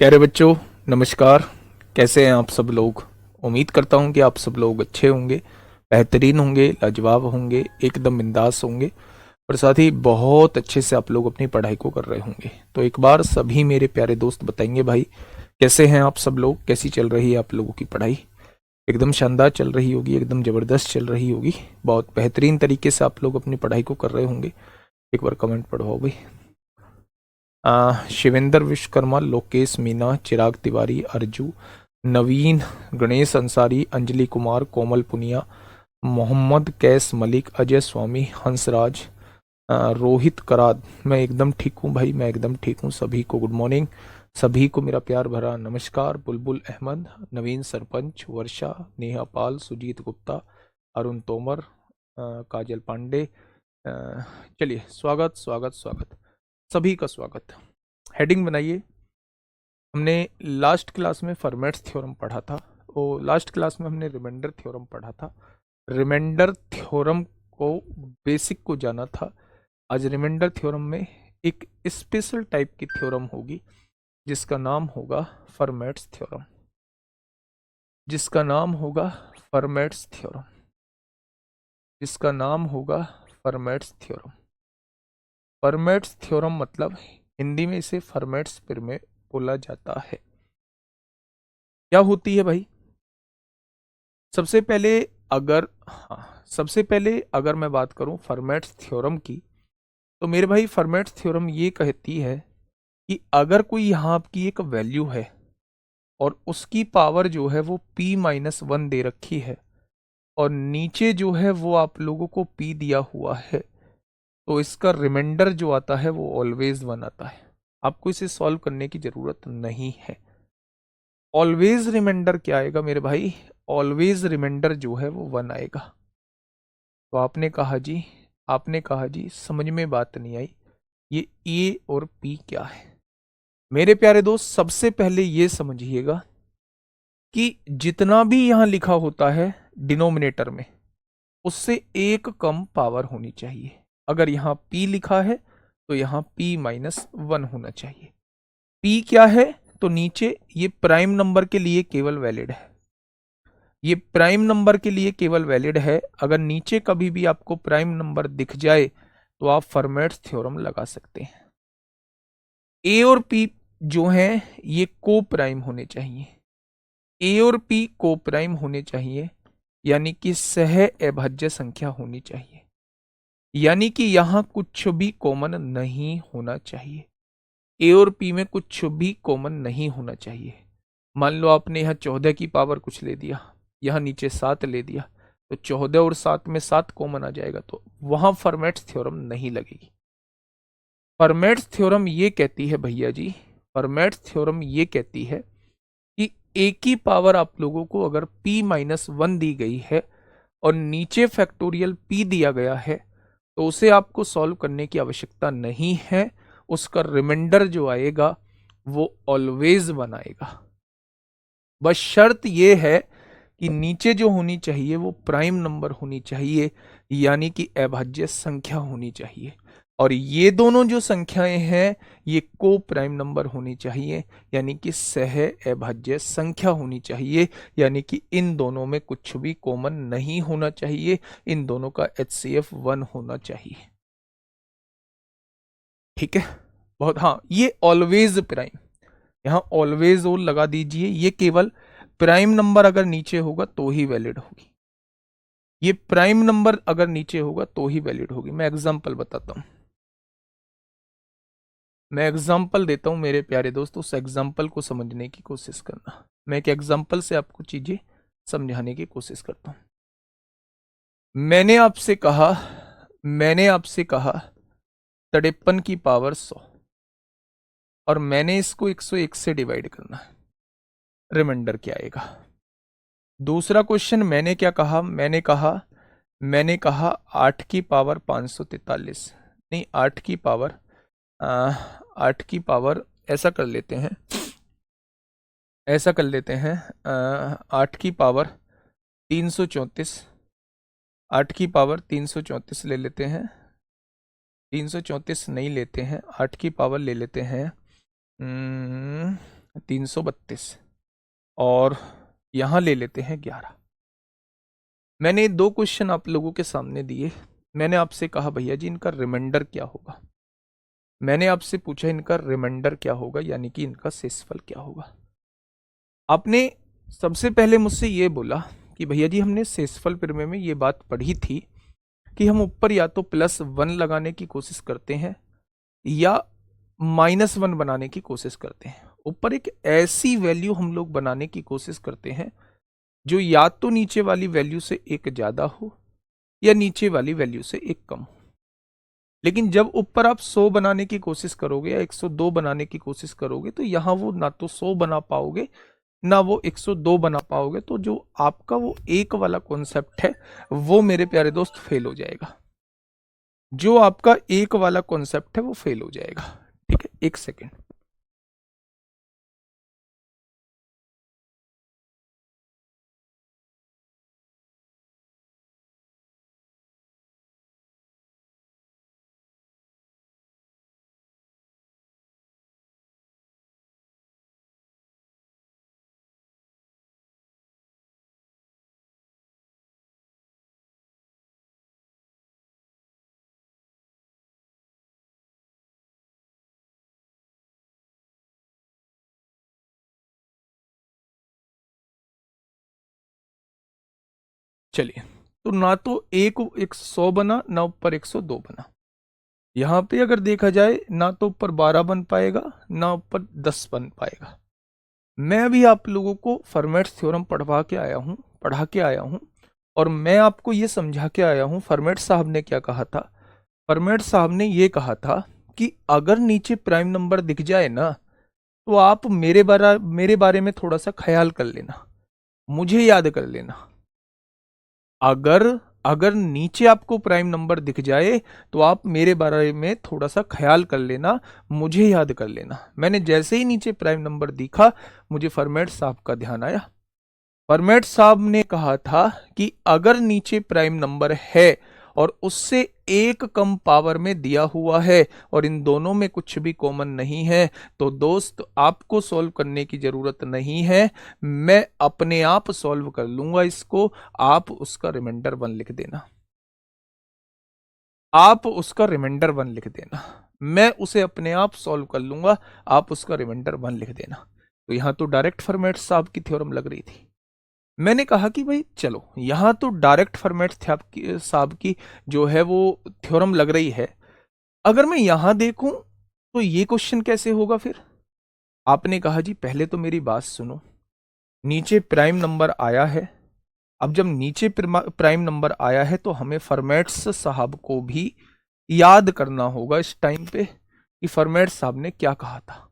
प्यारे बच्चों, नमस्कार। कैसे हैं आप सब लोग? उम्मीद करता हूं कि आप सब लोग अच्छे होंगे, बेहतरीन होंगे, लाजवाब होंगे, एकदम बिंदास होंगे और साथ ही बहुत अच्छे से आप लोग अपनी पढ़ाई को कर रहे होंगे। तो एक बार सभी मेरे प्यारे दोस्त बताएंगे भाई, कैसे हैं आप सब लोग? कैसी चल रही है आप लोगों की पढ़ाई? एकदम शानदार चल रही होगी, एकदम ज़बरदस्त चल रही होगी, बहुत बेहतरीन तरीके से आप लोग अपनी पढ़ाई को कर रहे होंगे। एक बार कमेंट पढ़वाओ भाई। शिवेंद्र विश्वकर्मा, लोकेश मीना, चिराग तिवारी, अर्जू, नवीन, गणेश अंसारी, अंजलि कुमार, कोमल पुनिया, मोहम्मद कैस मलिक, अजय स्वामी, हंसराज, रोहित कराद। मैं एकदम ठीक हूँ भाई, मैं एकदम ठीक हूँ। सभी को गुड मॉर्निंग, सभी को मेरा प्यार भरा नमस्कार। बुलबुल अहमद, नवीन सरपंच, वर्षा, नेहा पाल, सुजीत गुप्ता, अरुण तोमर, काजल पांडे। चलिए, स्वागत स्वागत स्वागत, सभी का स्वागत। हेडिंग बनाइए। हमने लास्ट क्लास में फर्मेट्स थ्योरम पढ़ा था, वो लास्ट क्लास में हमने रिमाइंडर थ्योरम पढ़ा था। रिमाइंडर थ्योरम को बेसिक को जाना था। आज रिमाइंडर थ्योरम में एक स्पेशल टाइप की थ्योरम होगी जिसका नाम होगा फर्मेट्स थ्योरम, जिसका नाम होगा फर्मेट्स थ्योरम, जिसका नाम होगा फर्मेट्स थ्योरम। फर्मेट्स थ्योरम मतलब हिंदी में इसे फर्मेट्स प्रमेय बोला जाता है। क्या होती है भाई? सबसे पहले सबसे पहले अगर मैं बात करूं फर्मेट्स थ्योरम की, तो मेरे भाई फर्मेट्स थ्योरम ये कहती है कि अगर कोई यहाँ आपकी एक वैल्यू है और उसकी पावर जो है वो p-1 दे रखी है और नीचे जो है वो आप लोगों को p दिया हुआ है, तो इसका रिमाइंडर जो आता है वो ऑलवेज 1 आता है। आपको इसे सॉल्व करने की जरूरत नहीं है। ऑलवेज रिमाइंडर क्या आएगा मेरे भाई? ऑलवेज रिमाइंडर जो है वो 1 आएगा। तो आपने कहा जी समझ में बात नहीं आई, ये ए और पी क्या है? मेरे प्यारे दोस्त, सबसे पहले ये समझिएगा कि जितना भी यहां लिखा होता है डिनोमिनेटर में, उससे एक कम पावर होनी चाहिए। अगर यहां p लिखा है तो यहां p-1 होना चाहिए। p क्या है? तो नीचे ये प्राइम नंबर के लिए केवल वैलिड है, ये प्राइम नंबर के लिए केवल वैलिड है। अगर नीचे कभी भी आपको प्राइम नंबर दिख जाए तो आप फर्मेट्स थ्योरम लगा सकते हैं। ए और पी जो हैं ये को प्राइम होने चाहिए, ए और पी को प्राइम होने चाहिए, यानी कि सह अभाज्य संख्या होनी चाहिए, यानी कि यहां कुछ भी कॉमन नहीं होना चाहिए। ए और पी में कुछ भी कॉमन नहीं होना चाहिए। मान लो आपने यहाँ 14 की पावर कुछ ले दिया, यहाँ नीचे 7 ले दिया, तो 14 और 7 में 7 कॉमन आ जाएगा, तो वहां फर्मेट्स थ्योरम नहीं लगेगी। फर्मेट्स थ्योरम ये कहती है भैया जी, फर्मेट्स थ्योरम ये कहती है कि ए की पावर आप लोगों को अगर p-1 दी गई है और नीचे फैक्टोरियल p दिया गया है, तो उसे आपको सॉल्व करने की आवश्यकता नहीं है। उसका रिमाइंडर जो आएगा वो ऑलवेज 1 आएगा। बस शर्त ये है कि नीचे जो होनी चाहिए वो प्राइम नंबर होनी चाहिए, यानी कि अभाज्य संख्या होनी चाहिए। और ये दोनों जो संख्याएं हैं ये को प्राइम नंबर होनी चाहिए, यानी कि सह अभाज्य संख्या होनी चाहिए, यानी कि इन दोनों में कुछ भी कॉमन नहीं होना चाहिए, इन दोनों का HCF 1 होना चाहिए। ठीक है, बहुत। हाँ, ये ऑलवेज प्राइम, यहाँ ऑलवेज और लगा दीजिए। ये केवल प्राइम नंबर अगर नीचे होगा तो ही वैलिड होगी, ये प्राइम नंबर अगर नीचे होगा तो ही वैलिड होगी। मैं एग्जांपल बताता हूं, मैं एग्जांपल देता हूं मेरे प्यारे दोस्तों, उस एग्जांपल को समझने की कोशिश करना। मैं एक एग्जांपल से आपको चीजें समझाने की कोशिश करता हूं। मैंने आपसे कहा मैंने आपसे कहा 53 की पावर 100 और मैंने इसको 101 से डिवाइड करना है, रिमाइंडर क्या आएगा? दूसरा क्वेश्चन मैंने क्या कहा? मैंने कहा 8 की पावर 543, नहीं 8 की पावर ऐसा कर लेते हैं, 8 की पावर 334, 8 की पावर 334 ले लेते हैं, 334 नहीं लेते हैं, 8 की पावर ले लेते हैं 332 और यहां ले लेते हैं 11। मैंने 2 क्वेश्चन आप लोगों के सामने दिए। मैंने आपसे कहा भैया जी इनका रिमाइंडर क्या होगा। मैंने आपसे पूछा इनका रिमाइंडर क्या होगा, यानी कि इनका शेषफल क्या होगा। आपने सबसे पहले मुझसे ये बोला कि भैया जी हमने शेषफल प्रमेय में ये बात पढ़ी थी कि हम ऊपर या तो +1 लगाने की कोशिश करते हैं या -1 बनाने की कोशिश करते हैं। ऊपर एक ऐसी वैल्यू हम लोग बनाने की कोशिश करते हैं जो या तो नीचे वाली वैल्यू से एक ज्यादा हो या नीचे वाली वैल्यू से एक कम हो। लेकिन जब ऊपर आप 100 बनाने की कोशिश करोगे या 102 बनाने की कोशिश करोगे तो यहां वो ना तो 100 बना पाओगे ना वो 102 बना पाओगे। तो जो आपका वो एक वाला कॉन्सेप्ट है वो मेरे प्यारे दोस्त फेल हो जाएगा। जो आपका एक वाला कॉन्सेप्ट है वो फेल हो जाएगा। ठीक है, एक सेकेंड। चलिए, तो ना तो एक 100 बना ना ऊपर 102 बना। यहां पे अगर देखा जाए ना तो ऊपर 12 बन पाएगा ना ऊपर 10 बन पाएगा। मैं अभी आप लोगों को फर्मेट्स थ्योरम पढ़ा के आया हूं और मैं आपको ये समझा के आया हूं। फर्मेट साहब ने क्या कहा था? फर्मेट साहब ने ये कहा था कि अगर नीचे प्राइम नंबर दिख जाए ना तो आप मेरे बारे में थोड़ा सा ख्याल कर लेना, मुझे याद कर लेना। अगर अगर नीचे आपको प्राइम नंबर दिख जाए तो आप मेरे बारे में थोड़ा सा ख्याल कर लेना, मुझे याद कर लेना। मैंने जैसे ही नीचे प्राइम नंबर दिखा मुझे फर्मेट साहब का ध्यान आया। फर्मेट साहब ने कहा था कि अगर नीचे प्राइम नंबर है और उससे एक कम पावर में दिया हुआ है और इन दोनों में कुछ भी कॉमन नहीं है तो दोस्त आपको सॉल्व करने की जरूरत नहीं है, मैं अपने आप सॉल्व कर लूंगा इसको। आप उसका रिमाइंडर 1 लिख देना। आप उसका रिमाइंडर 1 लिख देना। मैं उसे अपने आप सॉल्व कर लूंगा, आप उसका रिमाइंडर 1 लिख देना। तो यहां तो डायरेक्ट फॉर्मेट साहब की थ्योरम लग रही थी। मैंने कहा कि भाई चलो यहां तो डायरेक्ट फॉर्मेट साहब की जो है वो थ्योरम लग रही है। अगर मैं यहां देखूं तो ये क्वेश्चन कैसे होगा फिर? आपने कहा जी पहले तो मेरी बात सुनो, नीचे प्राइम नंबर आया है। अब जब नीचे प्राइम नंबर आया है तो हमें फॉर्मेट्स साहब को भी याद करना होगा इस टाइम पे कि फॉर्मेट साहब ने क्या कहा था।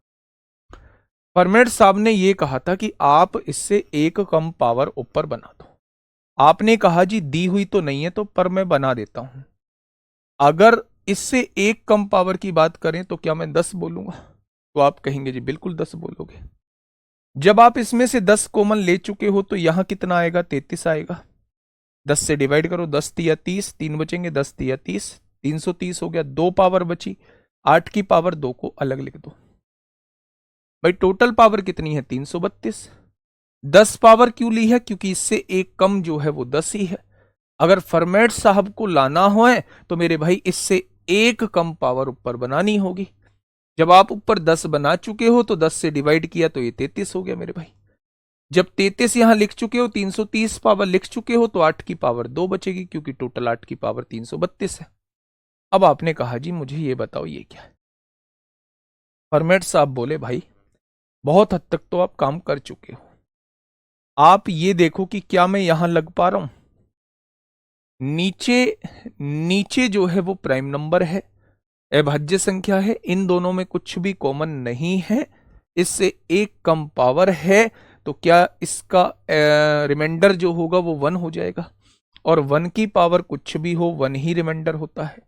फॉर्मेट साहब ने यह कहा था कि आप इससे एक कम पावर ऊपर बना दो। आपने कहा जी दी हुई तो नहीं है तो पर मैं बना देता हूं। अगर इससे एक कम पावर की बात करें तो क्या मैं 10 बोलूंगा? तो आप कहेंगे जी बिल्कुल 10 बोलोगे। जब आप इसमें से 10 कॉमन ले चुके हो तो यहां कितना आएगा? 33 आएगा। 10 से डिवाइड करो, 10 तिया 30, 3 बचेंगे, 10 तिया 30, 330 हो गया। 2 पावर बची, 8 की पावर 2 को अलग लिख दो। भाई टोटल पावर कितनी है? 332। 10 पावर क्यों ली है? क्योंकि इससे एक कम जो है वो 10 ही है। अगर फॉर्मेट साहब को लाना हो तो मेरे भाई इससे एक कम पावर ऊपर बनानी होगी। जब आप ऊपर 10 बना चुके हो तो 10 से डिवाइड किया तो ये 33 हो गया मेरे भाई। जब 33 यहां लिख चुके हो, 330 पावर लिख चुके हो तो 8 की पावर 2 बचेगी क्योंकि टोटल 8 की पावर 332 है। अब आपने कहा जी मुझे ये बताओ ये क्या है? फॉर्मेट साहब बोले भाई बहुत हद तक तो आप काम कर चुके हो, आप ये देखो कि क्या मैं यहां लग पा रहा हूं। नीचे नीचे जो है वो प्राइम नंबर है, अभाज्य संख्या है, इन दोनों में कुछ भी कॉमन नहीं है, इससे एक कम पावर है। तो क्या इसका रिमाइंडर जो होगा वो 1 हो जाएगा। और 1 की पावर कुछ भी हो 1 ही रिमाइंडर होता है।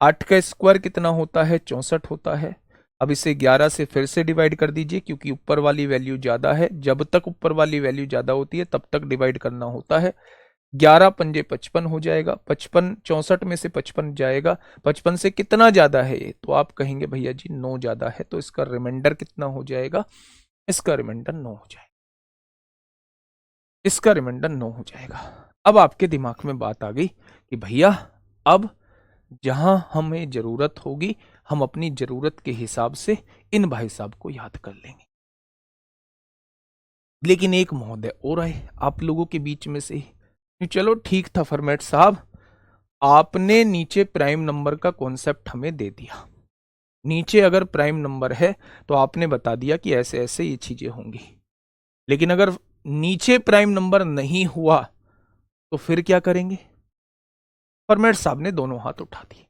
8 का स्क्वायर कितना होता है? 64 होता है। अब इसे 11 से फिर से डिवाइड कर दीजिए क्योंकि ऊपर वाली वैल्यू ज्यादा है। जब तक ऊपर वाली वैल्यू ज्यादा होती है तब तक डिवाइड करना होता है। 11 पंजे 55 हो जाएगा। 55 64 में से 55 जाएगा। 55 से कितना ज्यादा है ये? तो आप कहेंगे भैया जी 9 ज्यादा है। तो इसका रिमाइंडर कितना हो जाएगा? इसका रिमाइंडर 9 हो जाएगा, इसका रिमाइंडर 9 हो जाएगा। अब आपके दिमाग में बात आ गई कि भैया अब जहां हमें जरूरत होगी हम अपनी जरूरत के हिसाब से इन भाई साहब को याद कर लेंगे। लेकिन एक महोदय और आए आप लोगों के बीच में से, चलो ठीक था फॉर्मेट साहब, आपने नीचे प्राइम नंबर का कॉन्सेप्ट हमें दे दिया, नीचे अगर प्राइम नंबर है तो आपने बता दिया कि ऐसे ऐसे ये चीजें होंगी, लेकिन अगर नीचे प्राइम नंबर नहीं हुआ तो फिर क्या करेंगे? फॉर्मेट साहब ने दोनों हाथ उठा दिए।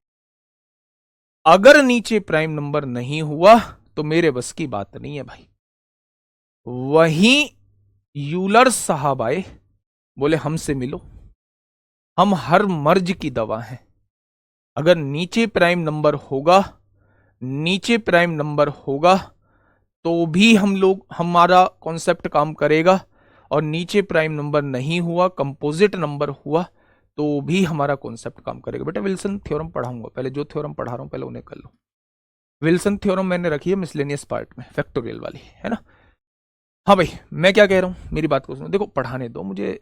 अगर नीचे प्राइम नंबर नहीं हुआ तो मेरे बस की बात नहीं है भाई। वहीं यूलर साहब आए, बोले हमसे मिलो, हम हर मर्ज की दवा हैं, अगर नीचे प्राइम नंबर होगा, नीचे प्राइम नंबर होगा तो भी हम लोग हमारा कॉन्सेप्ट काम करेगा, और नीचे प्राइम नंबर नहीं हुआ, कंपोजिट नंबर हुआ तो भी हमारा कॉन्सेप्ट काम करेगा। बेटा विल्सन थ्योरम पढ़ाऊंगा, पहले जो थ्योरम पढ़ा रहा हूं पहले उन्हें कर लो। विल्सन थ्योरम मैंने रखी है मिसलेनियस पार्ट में, फैक्टोरियल वाली, है ना। हाँ भाई मैं क्या कह रहा हूं, मेरी बात को सुनो, देखो पढ़ाने दो मुझे,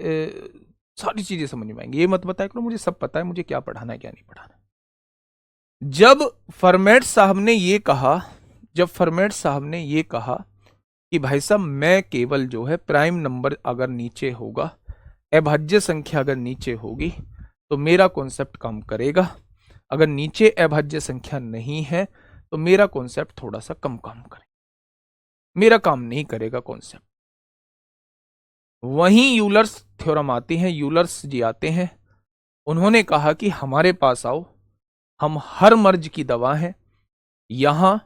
सारी चीजें समझ में आएंगी, ये मत बताया करो मुझे सब पता है, मुझे क्या पढ़ाना है क्या नहीं पढ़ाना। जब फॉर्मेट साहब ने ये कहा, जब फॉर्मेट साहब ने ये कहा कि भाई साहब मैं केवल जो है प्राइम नंबर अगर नीचे होगा, अभाज्य संख्या अगर नीचे होगी तो मेरा कॉन्सेप्ट काम करेगा, अगर नीचे अभाज्य संख्या नहीं है तो मेरा कॉन्सेप्ट थोड़ा सा कम काम करेगा, मेरा काम नहीं करेगा कॉन्सेप्ट। वहीं यूलर्स थ्योरम आती है, यूलर्स जी आते हैं, उन्होंने कहा कि हमारे पास आओ, हम हर मर्ज की दवा हैं, यहां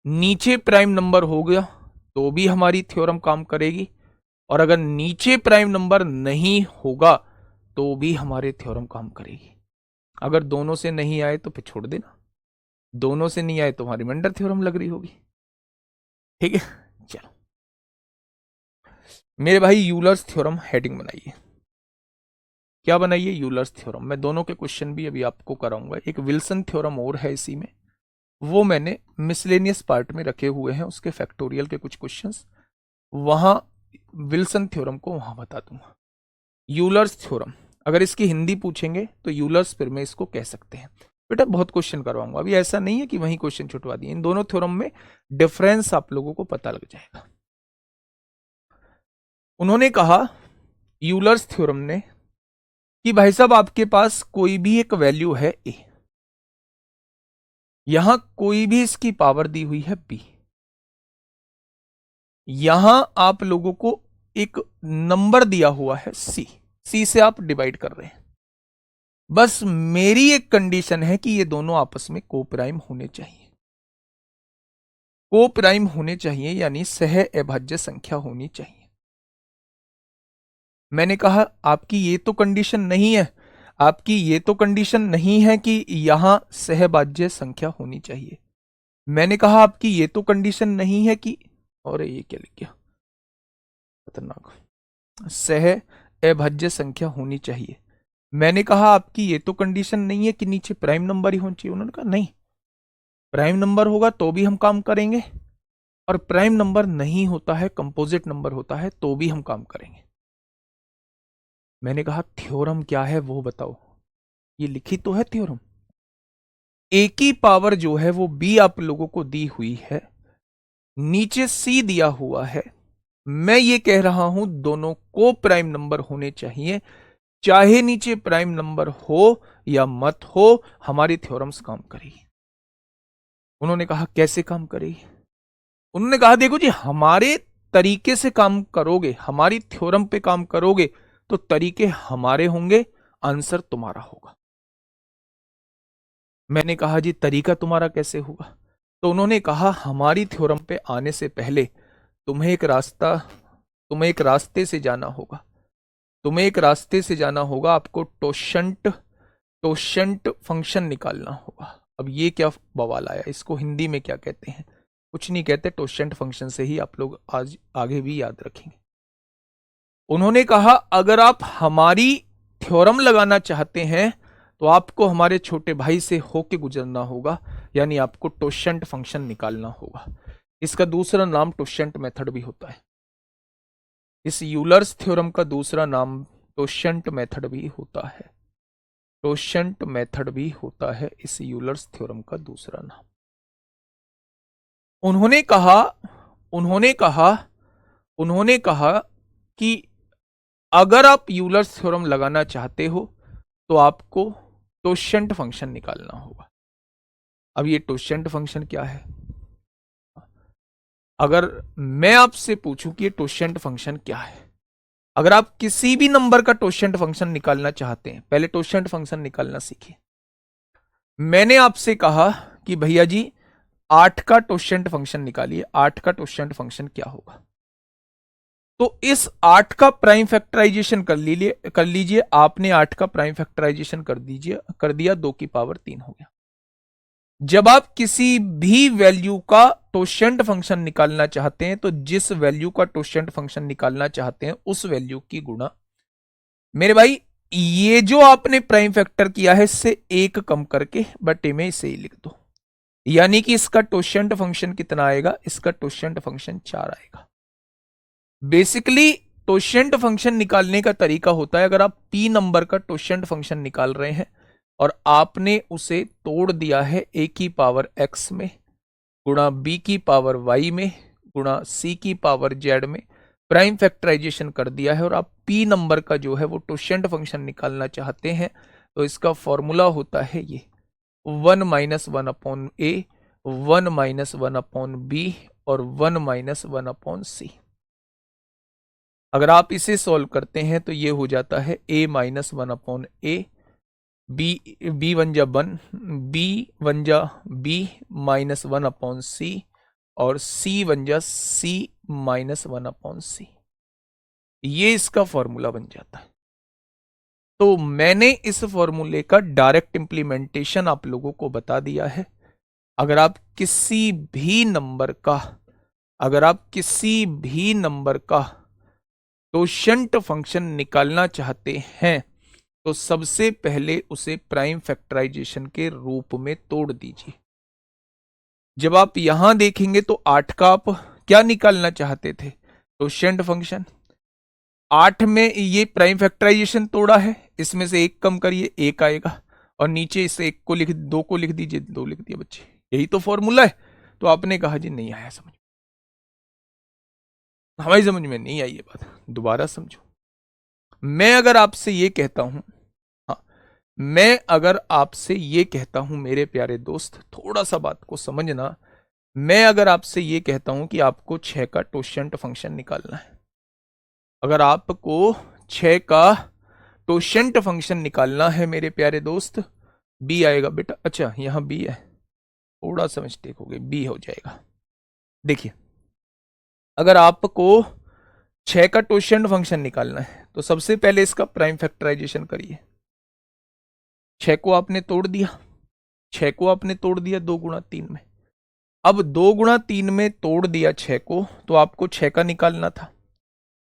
नीचे प्राइम नंबर हो गया तो भी हमारी थ्योरम काम करेगी, और अगर नीचे प्राइम नंबर नहीं होगा तो भी हमारे थ्योरम काम करेगी। अगर दोनों से नहीं आए तो फिर छोड़ देना, दोनों से नहीं आए तो हमारी रिमाइंडर थ्योरम लग रही होगी, ठीक है। चलो मेरे भाई यूलर्स थ्योरम हेडिंग बनाइए, क्या बनाइए? Euler's theorem. मैं दोनों के क्वेश्चन भी अभी आपको कराऊंगा, एक विल्सन थ्योरम और है इसी में, वो मैंने मिसलेनियस पार्ट में रखे हुए हैं, उसके फैक्टोरियल के कुछ क्वेश्चंस, वहां विल्सन थ्योरम को वहां बता दूंगा। यूलर्स थ्योरम अगर इसकी हिंदी पूछेंगे तो यूलर्स फिर में इसको कह सकते हैं। बेटा बहुत क्वेश्चन करवाऊंगा, अभी ऐसा नहीं है कि वही क्वेश्चन छुटवा दिए, इन दोनों थ्योरम में डिफरेंस आप लोगों को पता लग जाएगा। उन्होंने कहा यूलर्स थ्योरम ने कि भाई साहब आपके पास कोई भी एक वैल्यू है ए, यहां कोई भी इसकी पावर दी हुई है बी, यहां आप लोगों को एक नंबर दिया हुआ है सी, सी से आप डिवाइड कर रहे हैं, बस मेरी एक कंडीशन है कि ये दोनों आपस में कोप्राइम होने चाहिए, कोप्राइम होने चाहिए यानी सह अभाज्य संख्या होनी चाहिए। मैंने कहा आपकी ये तो कंडीशन नहीं है, आपकी ये तो कंडीशन नहीं है कि यहां सहभाज्य संख्या होनी चाहिए। मैंने कहा आपकी ये तो कंडीशन नहीं है कि, और ये क्या लिख गया खतरनाक, सह अभाज्य संख्या होनी चाहिए। मैंने कहा आपकी ये तो कंडीशन नहीं है कि नीचे प्राइम नंबर ही होना चाहिए। उन्होंने कहा नहीं, प्राइम नंबर होगा तो भी हम काम करेंगे, और प्राइम नंबर नहीं होता है, कंपोजिट नंबर होता है तो भी हम काम करेंगे। मैंने कहा थ्योरम क्या है वो बताओ, ये लिखी तो है थ्योरम, ए की पावर जो है वो बी आप लोगों को दी हुई है, नीचे सी दिया हुआ है, मैं ये कह रहा हूं दोनों को प्राइम नंबर होने चाहिए, चाहे नीचे प्राइम नंबर हो या मत हो, हमारी थ्योरम्स काम करेगी। उन्होंने कहा कैसे काम करेगी? उन्होंने कहा देखो जी हमारे तरीके से काम करोगे, हमारी थ्योरम पे काम करोगे तो तरीके हमारे होंगे, आंसर तुम्हारा होगा। मैंने कहा जी तरीका तुम्हारा कैसे होगा? तो उन्होंने कहा हमारी थ्योरम पे आने से पहले तुम्हें एक रास्ते से जाना होगा, तुम्हें एक रास्ते से जाना होगा, आपको टोशंट फंक्शन निकालना होगा। अब ये क्या बवाल आया, इसको हिंदी में क्या कहते हैं? कुछ नहीं कहते, टोशंट फंक्शन से ही आप लोग आज आगे भी याद रखेंगे। उन्होंने कहा अगर आप हमारी थ्योरम लगाना चाहते हैं तो आपको हमारे छोटे भाई से होके गुजरना होगा, यानी आपको टोशंट फंक्शन निकालना होगा। इसका दूसरा नाम टोशेंट मेथड भी होता है। इस यूलर्स थ्योरम का दूसरा नाम टोशेंट मेथड भी होता है। टोशेंट मेथड भी होता है इस यूलर्स थ्योरम का दूसरा नाम। उन्होंने कहा उन्होंने कहा उन्होंने कहा कि अगर आप यूलर्स थ्योरम लगाना चाहते हो तो आपको टोशेंट फंक्शन निकालना होगा। अब ये टोशेंट फंक्शन क्या है? अगर मैं आपसे पूछूं कि ये टोशेंट फंक्शन क्या है, अगर आप किसी भी नंबर का टोशेंट फंक्शन निकालना चाहते हैं, पहले टोशेंट फंक्शन निकालना सीखिए। मैंने आपसे कहा कि भैया जी 8 का टोशेंट फंक्शन निकालिए, 8 का टोशेंट फंक्शन क्या होगा? तो इस 8 का प्राइम फैक्टराइजेशन कर लीजिए। आपने 8 का प्राइम फैक्टराइजेशन कर दिया, 2 की पावर 3 हो गया। जब आप किसी भी वैल्यू का टोशेंट फंक्शन निकालना चाहते हैं तो जिस वैल्यू का टोशेंट फंक्शन निकालना चाहते हैं उस वैल्यू की गुणा, मेरे भाई ये जो आपने प्राइम फैक्टर किया है इससे 1 कम करके बटे में इसे ही लिख दो, यानी कि इसका टोशेंट फंक्शन कितना आएगा? इसका टोशेंट फंक्शन 4 आएगा। बेसिकली टोशेंट फंक्शन निकालने का तरीका होता है, अगर आप p नंबर का टोशेंट फंक्शन निकाल रहे हैं और आपने उसे तोड़ दिया है a की पावर x में गुणा b की पावर y में गुणा c की पावर z में, प्राइम फैक्टराइजेशन कर दिया है और आप p नंबर का जो है वो टोशेंट फंक्शन निकालना चाहते हैं, तो इसका फॉर्मूला होता है ये 1 minus 1 upon a, 1 minus 1 upon b और 1 माइनस 1 अपॉन c। अगर आप इसे सॉल्व करते हैं तो ये हो जाता है a minus 1 upon a, b one जा 1, b वन जा b माइनस 1 अपॉन c और c वन जा c माइनस 1 अपॉन c। ये इसका फॉर्मूला बन जाता है। तो मैंने इस फॉर्मूले का डायरेक्ट इंप्लीमेंटेशन आप लोगों को बता दिया है। अगर आप किसी भी नंबर का टोशेंट फंक्शन निकालना चाहते हैं तो सबसे पहले उसे प्राइम फैक्टराइजेशन के रूप में तोड़ दीजिए। जब आप यहां देखेंगे तो 8 का आप क्या निकालना चाहते थे? टोशेंट फंक्शन। 8 में ये प्राइम फैक्टराइजेशन तोड़ा है, इसमें से 1 कम करिए, 1 आएगा और नीचे इस 1 को 2 को लिख दीजिए, 2 लिख दिया बच्चे। यही तो फॉर्मूला है। तो आपने कहा जी नहीं आया समझ, हमारी समझ में नहीं आई ये बात, दोबारा समझो। मैं अगर आपसे ये कहता हूं, हाँ, मैं अगर आपसे ये कहता हूं मेरे प्यारे दोस्त, थोड़ा सा बात को समझना। मैं अगर आपसे ये कहता हूं कि आपको 6 का टोशेंट फंक्शन निकालना है, अगर आपको 6 का टोशेंट फंक्शन निकालना है मेरे प्यारे दोस्त, बी आएगा बेटा। अच्छा यहां बी है, थोड़ा सा मिस्टेक हो गई, बी हो जाएगा। देखिए अगर आपको 6 का टोशेंट फंक्शन निकालना है तो सबसे पहले इसका प्राइम फैक्टराइजेशन करिए। 6 को आपने तोड़ दिया, 6 को आपने तोड़ दिया 2 गुणा 3 में। अब 2 गुणा 3 में तोड़ दिया 6 को, तो आपको 6 का निकालना था।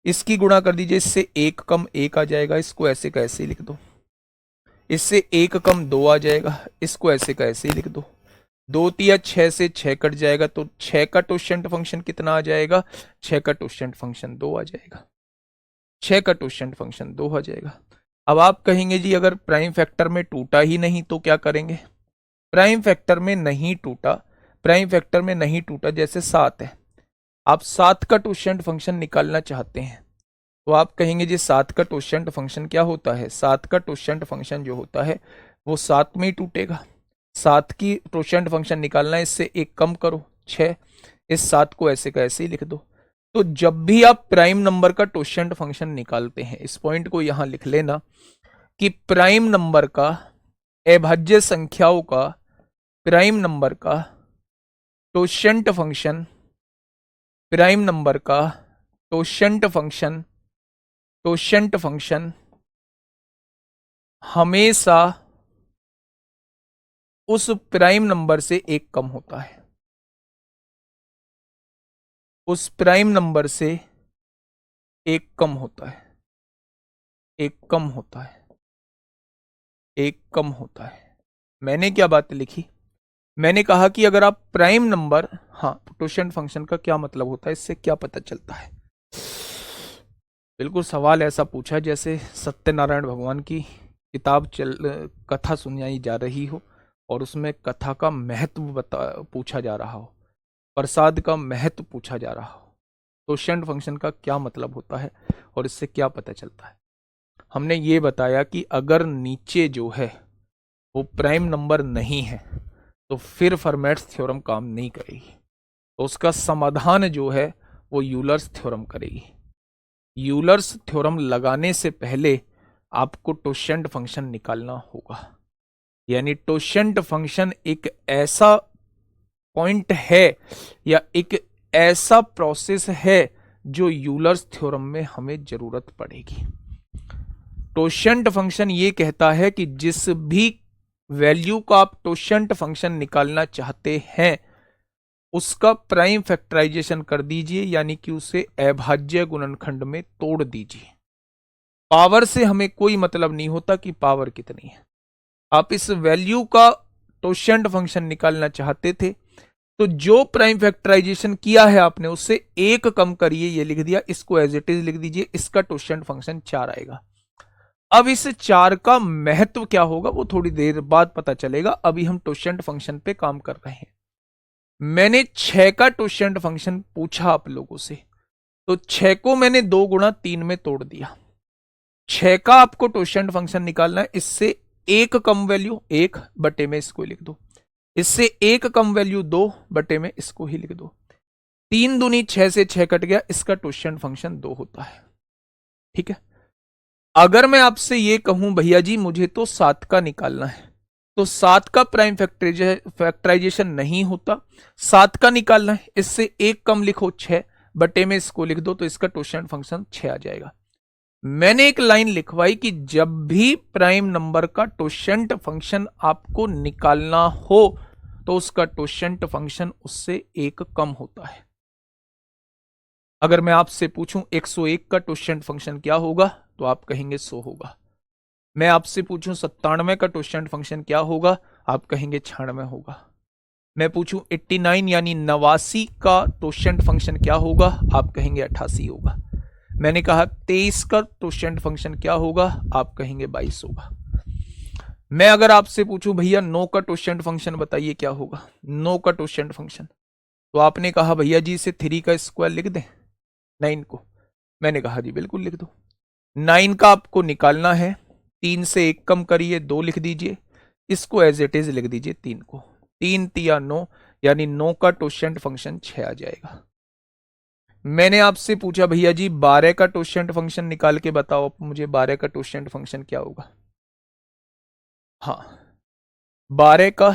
इसकी गुणा कर दीजिए, इससे 1 कम 1 आ जाएगा, इसको ऐसे का ऐसे ही लिख दो। इससे 1 कम 2 आ जाएगा, इसको ऐसे का ऐसे ही लिख दो। 2 तिया 6 से 6 कट जाएगा, तो 6 का टोशेंट फंक्शन कितना आ जाएगा? 6 का टोशेंट फंक्शन 2 आ जाएगा। 6 का टोशेंट फंक्शन 2 आ जाएगा। अब आप कहेंगे जी अगर प्राइम फैक्टर में टूटा ही नहीं तो क्या करेंगे? प्राइम फैक्टर में नहीं टूटा, प्राइम फैक्टर में नहीं टूटा, जैसे 7 है, आप 7 का टोशेंट फंक्शन निकालना चाहते हैं तो आप कहेंगे जी 7 का टोशेंट फंक्शन क्या होता है? 7 का टोशेंट फंक्शन जो होता है वो 7 में ही टूटेगा। 7 की टोशेंट फंक्शन निकालना है, इससे 1 कम करो 6, इस 7 को ऐसे का ऐसे ही लिख दो। तो जब भी आप प्राइम नंबर का टोशेंट फंक्शन निकालते हैं, इस पॉइंट को यहां लिख लेना कि प्राइम नंबर का, अभाज्य संख्याओं का प्राइम नंबर का टोशेंट फंक्शन, प्राइम नंबर का टोशेंट फंक्शन हमेशा उस प्राइम नंबर से 1 कम होता है, उस प्राइम नंबर से 1 कम होता है, 1 कम होता है, 1 कम होता है। मैंने क्या बात लिखी? मैंने कहा कि अगर आप प्राइम नंबर, हाँ, टोशेंट फंक्शन का क्या मतलब होता है, इससे क्या पता चलता है। बिल्कुल सवाल ऐसा पूछा जैसे सत्यनारायण भगवान की किताब कथा सुनाई जा रही हो और उसमें कथा का महत्व पूछा जा रहा हो, प्रसाद का महत्व पूछा जा रहा हो। टोशेंट फंक्शन का क्या मतलब होता है और इससे क्या पता चलता है। हमने ये बताया कि अगर नीचे जो है वो प्राइम नंबर नहीं है तो फिर फर्मेट्स थ्योरम काम नहीं करेगी, तो उसका समाधान जो है वो यूलर्स थ्योरम करेगी। यूलर्स थ्योरम लगाने से पहले आपको टोशेंट फंक्शन निकालना होगा, यानी टोशेंट फंक्शन एक ऐसा पॉइंट है या एक ऐसा प्रोसेस है जो यूलर्स थ्योरम में हमें जरूरत पड़ेगी। टोशेंट फंक्शन ये कहता है कि जिस भी वैल्यू का आप टोशेंट फंक्शन निकालना चाहते हैं उसका प्राइम फैक्टराइजेशन कर दीजिए, यानी कि उसे अभाज्य गुणनखंड में तोड़ दीजिए। पावर से हमें कोई मतलब नहीं होता कि पावर कितनी है। आप इस वैल्यू का टोशेंट फंक्शन निकालना चाहते थे तो जो प्राइम फैक्टराइजेशन किया है आपने उससे एक कम करिए, ये लिख दिया, इसको एज इट इज लिख दीजिए, इसका टोशेंट फंक्शन 4 आएगा। अब इस 4 का महत्व क्या होगा वो थोड़ी देर बाद पता चलेगा, अभी हम टोशेंट फंक्शन पे काम कर रहे हैं। मैंने 6 का टोशेंट फंक्शन पूछा आप लोगों से, तो 6 को मैंने 2 गुणा 3 में तोड़ दिया। 6 का आपको टोशेंट फंक्शन निकालना है, इससे एक कम वैल्यू 1 बटे में इसको लिख दो, इससे एक कम वैल्यू 2 बटे में इसको ही लिख दो। 3 दूनी 6 से 6 कट गया, इसका टोशेंट फंक्शन 2 होता है। ठीक है, अगर मैं आपसे ये कहूं भैया जी मुझे तो 7 का निकालना है, तो 7 का प्राइम फैक्टराइजेशन नहीं होता, 7 का निकालना है, इससे एक कम लिखो 6 बटे में इसको लिख दो, तो इसका टोशेंट फंक्शन 6 आ जाएगा। मैंने एक लाइन लिखवाई कि जब भी प्राइम नंबर का टोशेंट फंक्शन आपको निकालना हो तो उसका टोशेंट फंक्शन उससे एक कम होता है। अगर मैं आपसे पूछूं 101 का टोशेंट फंक्शन क्या होगा तो आप कहेंगे 100 होगा। मैं आपसे पूछूं 97 का टोशेंट फंक्शन क्या होगा, आप कहेंगे 96 होगा। मैं पूछूं 89 यानी 89 का टोशेंट फंक्शन क्या होगा, आप कहेंगे 88 होगा। मैंने कहा 23 का टोशेंट फंक्शन क्या होगा, आप कहेंगे 22 होगा। मैं अगर आपसे पूछूं भैया 9 का टोशेंट फंक्शन बताइए क्या होगा, 9 का टोशेंट फंक्शन, तो आपने कहा भैया जी इसे 3 का स्क्वायर लिख दें 9 को। मैंने कहा जी बिल्कुल लिख दो। 9 का आपको निकालना है, 3 से एक कम करिए 2 लिख दीजिए, इसको एज इट इज लिख दीजिए 3 को, 3 तिया 9 यानी 9 का टोशेंट फंक्शन 6 आ जाएगा। मैंने आपसे पूछा भैया जी 12 का टोशेंट फंक्शन निकाल के बताओ मुझे 12 का टोशेंट फंक्शन क्या होगा। हाँ 12 का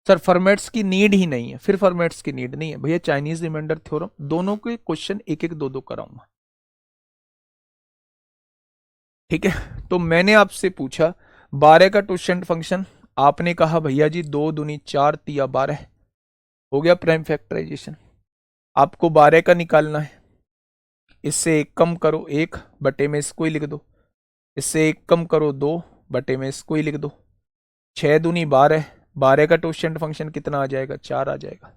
सर फॉर्मेट्स की नीड ही नहीं है, फिर फॉर्मेट्स की नीड नहीं है भैया, चाइनीज रिमाइंडर थ्योरम दोनों के क्वेश्चन एक एक दो कराऊंगा। ठीक है, तो मैंने आपसे पूछा 12 का टोशेंट फंक्शन, आपने कहा भैया जी 2 दूनी 4 तिया 12, हो गया प्राइम फैक्टराइजेशन। आपको 12 का निकालना है, इससे एक कम करो 1 बटे में इसको ही लिख दो, इससे एक कम करो 2 बटे में इसको ही लिख दो, 6 दूनी 12, 12 का टोशेंट फंक्शन कितना आ जाएगा, 4 आ जाएगा।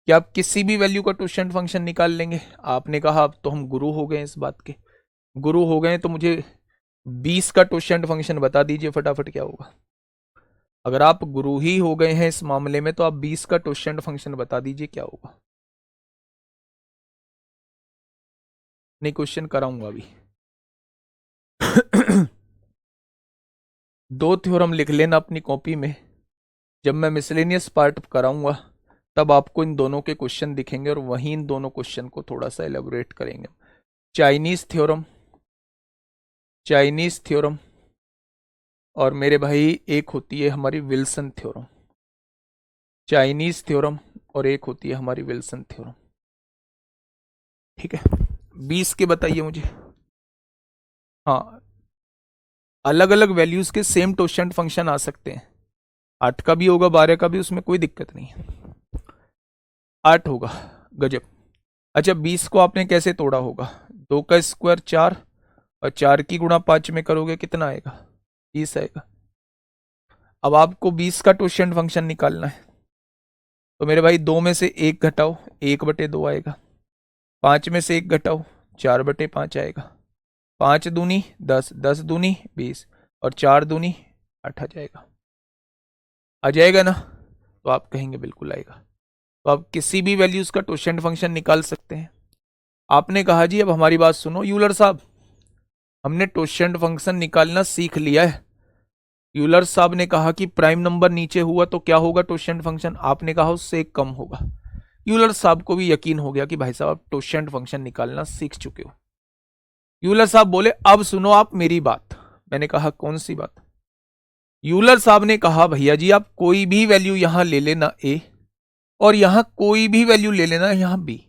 क्या आप किसी भी वैल्यू का टोशेंट फंक्शन निकाल लेंगे। आपने कहा अब तो हम गुरु हो गए इस बात के, गुरु हो गए तो मुझे 20 का टोशेंट फंक्शन बता दीजिए फटाफट क्या होगा। अगर आप गुरु ही हो गए हैं इस मामले में तो आप 20 का टोशेंट फंक्शन बता दीजिए क्या होगा। नहीं क्वेश्चन कराऊंगा अभी। दो थ्योरम लिख लेना अपनी कॉपी में, जब मैं मिसलेनियस पार्ट कराऊंगा तब आपको इन दोनों के क्वेश्चन दिखेंगे और वहीं इन दोनों क्वेश्चन को थोड़ा सा एलेबोरेट करेंगे। चाइनीज थ्योरम, चाइनीज थ्योरम, और मेरे भाई एक होती है हमारी विल्सन थ्योरम। चाइनीज थ्योरम और एक होती है हमारी विल्सन थ्योरम। ठीक है, 20 के बताइए मुझे। हाँ, अलग अलग वैल्यूज के सेम टोशेंट फंक्शन आ सकते हैं, 8 का भी होगा 12 का भी, उसमें कोई दिक्कत नहीं है। 8 होगा, गजब। अच्छा 20 को आपने कैसे तोड़ा होगा, 2 का स्क्वायर 4 और 4 की गुणा 5 में करोगे कितना आएगा, 30 आएगा। अब आपको 20 का टोशेंट फंक्शन निकालना है, तो मेरे भाई 2 में से 1 घटाओ, 1/2 आएगा। 5 में से 1 घटाओ, 4/5 आएगा। 5 दूनी 10, 10 दूनी 20 और 4 दूनी 8 आ जाएगा। आ जाएगा ना? तो आप कहेंगे बिल्कुल आएगा। तो आप किसी भी वैल्यूज का टोशेंट फंक्शन निकाल सकते हैं। आपने कहा जी अब हमारी बात सुनो यूलर साहब, हमने टोशेंट फंक्शन निकालना सीख लिया है। यूलर साहब ने कहा कि प्राइम नंबर नीचे हुआ तो क्या होगा टोशेंट फंक्शन, आपने कहा उससे एक कम होगा। यूलर साहब को भी यकीन हो गया कि भाई साहब आप टोशेंट फंक्शन निकालना सीख चुके हो। यूलर साहब बोले अब सुनो आप मेरी बात। मैंने कहा कौन सी बात? यूलर साहब ने कहा भैया जी आप कोई भी वैल्यू यहां ले लेना ए, और यहां कोई भी वैल्यू ले लेना यहां बी,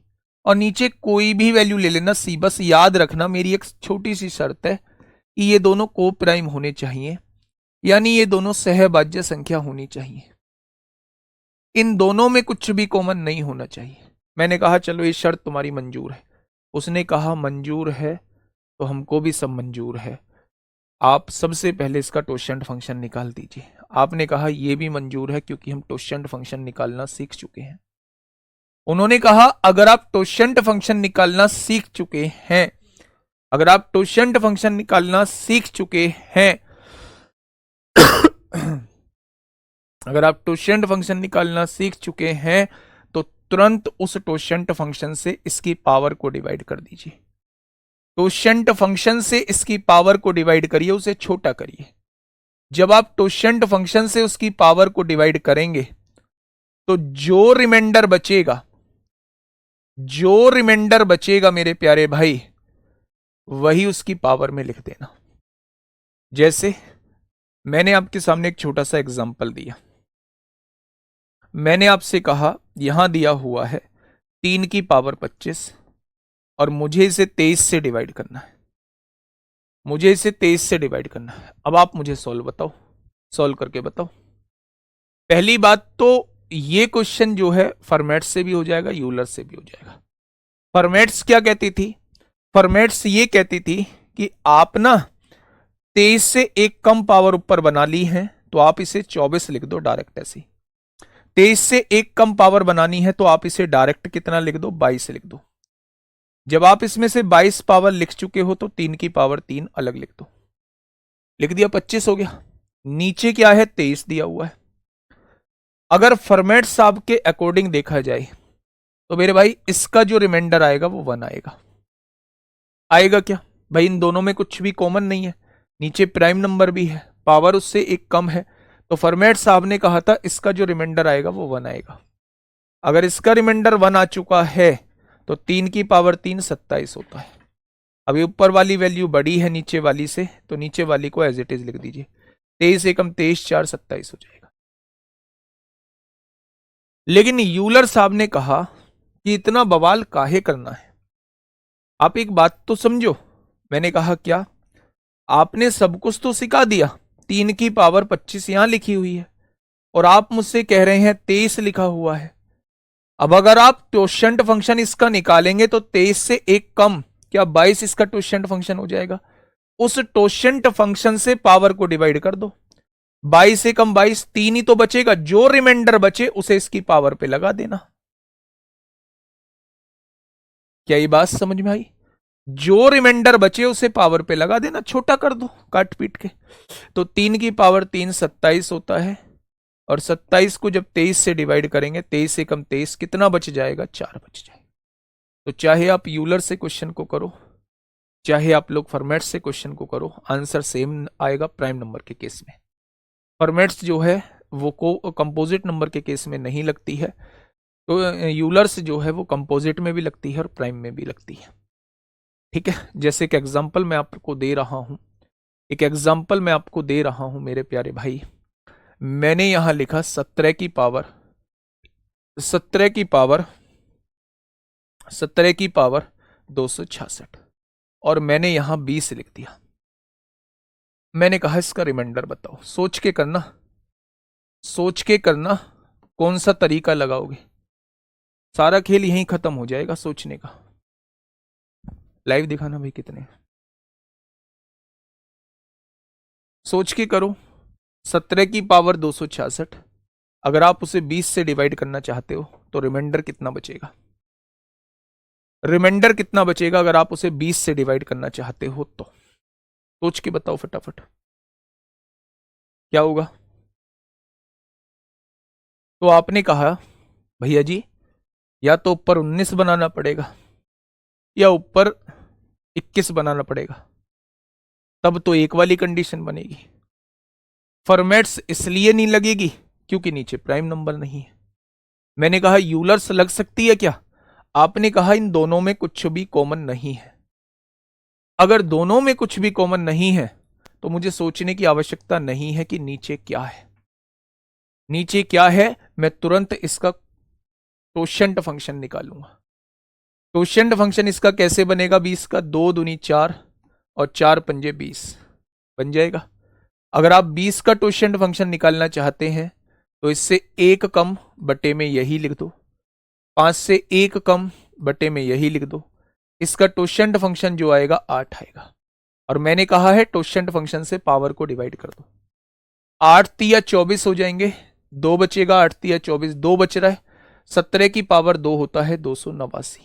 और नीचे कोई भी वैल्यू ले लेना सी। बस याद रखना मेरी एक छोटी सी शर्त है कि ये दोनों को प्राइम होने चाहिए, यानी ये दोनों सहभाज्य संख्या होनी चाहिए। इन दोनों में कुछ भी कॉमन नहीं होना चाहिए। मैंने कहा चलो ये शर्त तुम्हारी मंजूर है। उसने कहा मंजूर है, तो हमको भी सब मंजूर है। आप सबसे पहले इसका टोशेंट फंक्शन निकाल दीजिए। आपने कहा यह भी मंजूर है क्योंकि हम टोशेंट फंक्शन निकालना सीख चुके हैं। उन्होंने कहा अगर आप टोशेंट फंक्शन निकालना सीख चुके हैं, अगर आप टोशेंट फंक्शन निकालना सीख चुके हैं अगर आप टोशेंट फंक्शन निकालना सीख चुके हैं तो तुरंत उस टोशेंट फंक्शन से इसकी पावर को डिवाइड कर दीजिए। टोशेंट फंक्शन से इसकी पावर को डिवाइड करिए, उसे छोटा करिए। जब आप टोशेंट फंक्शन से उसकी पावर को डिवाइड करेंगे तो जो रिमाइंडर बचेगा, जो रिमाइंडर बचेगा मेरे प्यारे भाई, वही उसकी पावर में लिख देना। जैसे मैंने आपके सामने एक छोटा सा एग्जांपल दिया। मैंने आपसे कहा यहां दिया हुआ है 3 की पावर 25 और मुझे इसे 23 से डिवाइड करना है। मुझे इसे 23 से डिवाइड करना है। अब आप मुझे सॉल्व बताओ, सॉल्व करके बताओ। पहली बात तो ये क्वेश्चन जो है फॉर्मेट्स से भी हो जाएगा, यूलर से भी हो जाएगा। फॉर्मेट्स क्या कहती थी? फॉर्मेट्स ये कहती थी कि आप ना 23 से एक कम पावर ऊपर बना ली है तो आप इसे 24 लिख दो डायरेक्ट ऐसे। 23 से एक कम पावर बनानी है तो आप इसे डायरेक्ट कितना लिख दो, 22 लिख दो। जब आप इसमें से 22 पावर लिख चुके हो तो 3 की पावर 3 अलग लिख दो। लिख दिया, 25 हो गया। नीचे क्या है, 23 दिया हुआ है। अगर फॉर्मेट साहब के अकॉर्डिंग देखा जाए तो मेरे भाई इसका जो रिमाइंडर आएगा वो 1 आएगा। आएगा क्या भाई? इन दोनों में कुछ भी कॉमन नहीं है, नीचे प्राइम नंबर भी है, पावर उससे एक कम है, तो फॉर्मेट साहब ने कहा था इसका जो रिमाइंडर आएगा वो 1 आएगा। अगर इसका रिमाइंडर 1 आ चुका है तो 3 की पावर 3 27 होता है। अभी ऊपर वाली वैल्यू बड़ी है नीचे वाली से, तो नीचे वाली को एज इट इज लिख दीजिए। 23 एकम 23, 4 27 हो जाएगा। लेकिन यूलर साहब ने कहा कि इतना बवाल काहे करना है, आप एक बात तो समझो। मैंने कहा क्या? आपने सब कुछ तो सिखा दिया, 3 की पावर 25 यहां लिखी हुई है और आप मुझसे कह रहे हैं 23 लिखा हुआ है। अब अगर आप टोशेंट फंक्शन इसका निकालेंगे तो 23 से एक कम क्या 22 इसका टोशेंट फंक्शन हो जाएगा। उस टोशेंट फंक्शन से पावर को डिवाइड कर दो। 22 से कम 22, 3 ही तो बचेगा, जो रिमाइंडर बचे उसे इसकी पावर पे लगा देना। क्या ये बात समझ में आई? जो रिमाइंडर बचे उसे पावर पे लगा देना, छोटा कर दो काट पीट के। तो 3 की पावर 3 27 होता है और 27 को जब 23 से डिवाइड करेंगे, 23 से कम 23, कितना बच जाएगा? 4 बच जाएगा। तो चाहे आप यूलर से क्वेश्चन को करो, चाहे आप लोग फॉर्मेट से क्वेश्चन को करो, आंसर सेम आएगा प्राइम नंबर के केस में। फॉर्मेट्स जो है वो को कंपोजिट नंबर के केस में नहीं लगती है, तो यूलर्स जो है वो कंपोजिट में भी लगती है और प्राइम में भी लगती है। ठीक है, जैसे एक एग्जांपल मैं आपको दे रहा हूं, एक एग्जांपल मैं आपको दे रहा हूं मेरे प्यारे भाई। मैंने यहां लिखा 17 की पावर 17 की पावर 17 की पावर 266 और मैंने यहां 20 लिख दिया। मैंने कहा इसका रिमाइंडर बताओ। सोच के करना, सोच के करना, कौन सा तरीका लगाओगे, सारा खेल यहीं खत्म हो जाएगा सोचने का। लाइव दिखाना भाई कितने, सोच के करो, 17 की पावर 266, अगर आप उसे 20 से डिवाइड करना चाहते हो तो रिमाइंडर कितना बचेगा? रिमाइंडर कितना बचेगा अगर आप उसे 20 से डिवाइड करना चाहते हो तो? सोच के बताओ फटाफट, क्या होगा? तो आपने कहा भैया जी या तो ऊपर 19 बनाना पड़ेगा या ऊपर 21 बनाना पड़ेगा, तब तो एक वाली कंडीशन बनेगी। फॉर्मेट्स इसलिए नहीं लगेगी क्योंकि नीचे प्राइम नंबर नहीं है। मैंने कहा यूलर्स लग सकती है क्या? आपने कहा इन दोनों में कुछ भी कॉमन नहीं है। अगर दोनों में कुछ भी कॉमन नहीं है तो मुझे सोचने की आवश्यकता नहीं है कि नीचे क्या है। नीचे क्या है मैं तुरंत इसका क्वोशिएंट फंक्शन निकालूंगा। क्वोशिएंट फंक्शन इसका कैसे बनेगा? 20 का 2 दूनी 4 और 4 पंजे 20 बन जाएगा। अगर आप 20 का क्वोशिएंट फंक्शन निकालना चाहते हैं तो इससे 1 कम बटे में यही लिख दो, 5 से 1 कम बटे में यही लिख दो। इसका क्वोशिएंट फंक्शन जो आएगा 8 आएगा। और मैंने कहा है क्वोशिएंट फंक्शन से पावर को डिवाइड कर दो। 8 तिया 24 हो जाएंगे, 2 बचेगा, 8 तिया 24, 2 बच रहा है। 17 की पावर 2 होता है 289,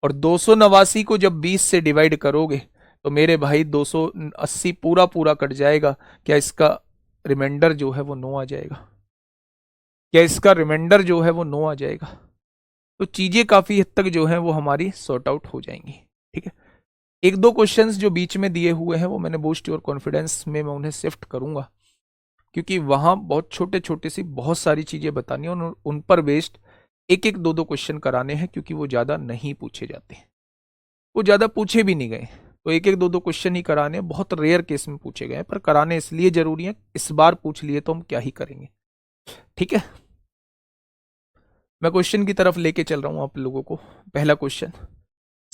और 289 को जब 20 से डिवाइड करोगे तो मेरे भाई 280 पूरा पूरा कट जाएगा। क्या इसका रिमाइंडर जो है वो 9 आ जाएगा? क्या इसका रिमाइंडर जो है वो 9 आ जाएगा? तो चीजें काफी हद तक जो है वो हमारी सॉर्ट आउट हो जाएंगी। ठीक है, एक दो क्वेश्चंस जो बीच में दिए हुए हैं वो मैंने बूस्ट योर कॉन्फिडेंस में मैं उन्हें शिफ्ट करूंगा, क्योंकि वहां बहुत छोटे छोटे सी बहुत सारी चीजें बतानी है और उन पर बेस्ड एक एक दो दो क्वेश्चन कराने हैं, क्योंकि वो ज्यादा नहीं पूछे जाते, वो ज्यादा पूछे भी नहीं गए। तो एक एक दो दो क्वेश्चन ही कराने, बहुत रेयर केस में पूछे गए, पर कराने इसलिए जरूरी है, इस बार पूछ लिए तो हम क्या ही करेंगे। ठीक है, मैं क्वेश्चन की तरफ लेके चल रहा हूं आप लोगों को। पहला क्वेश्चन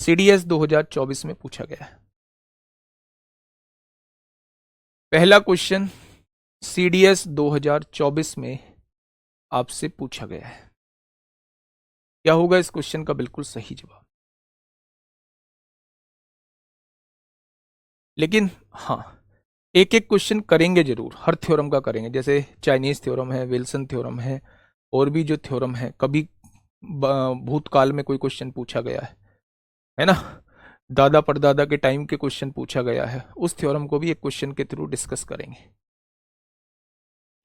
सीडीएस 2024 में पूछा गया है। पहला क्वेश्चन सीडीएस 2024 में आपसे पूछा गया है। क्या होगा इस क्वेश्चन का बिल्कुल सही जवाब? लेकिन हाँ, एक एक क्वेश्चन करेंगे जरूर, हर थ्योरम का करेंगे। जैसे चाइनीज थ्योरम है, विल्सन थ्योरम है, और भी जो थ्योरम है कभी भूतकाल में कोई क्वेश्चन पूछा गया है ना, दादा परदादा के टाइम के क्वेश्चन पूछा गया है, उस थ्योरम को भी एक क्वेश्चन के थ्रू डिस्कस करेंगे।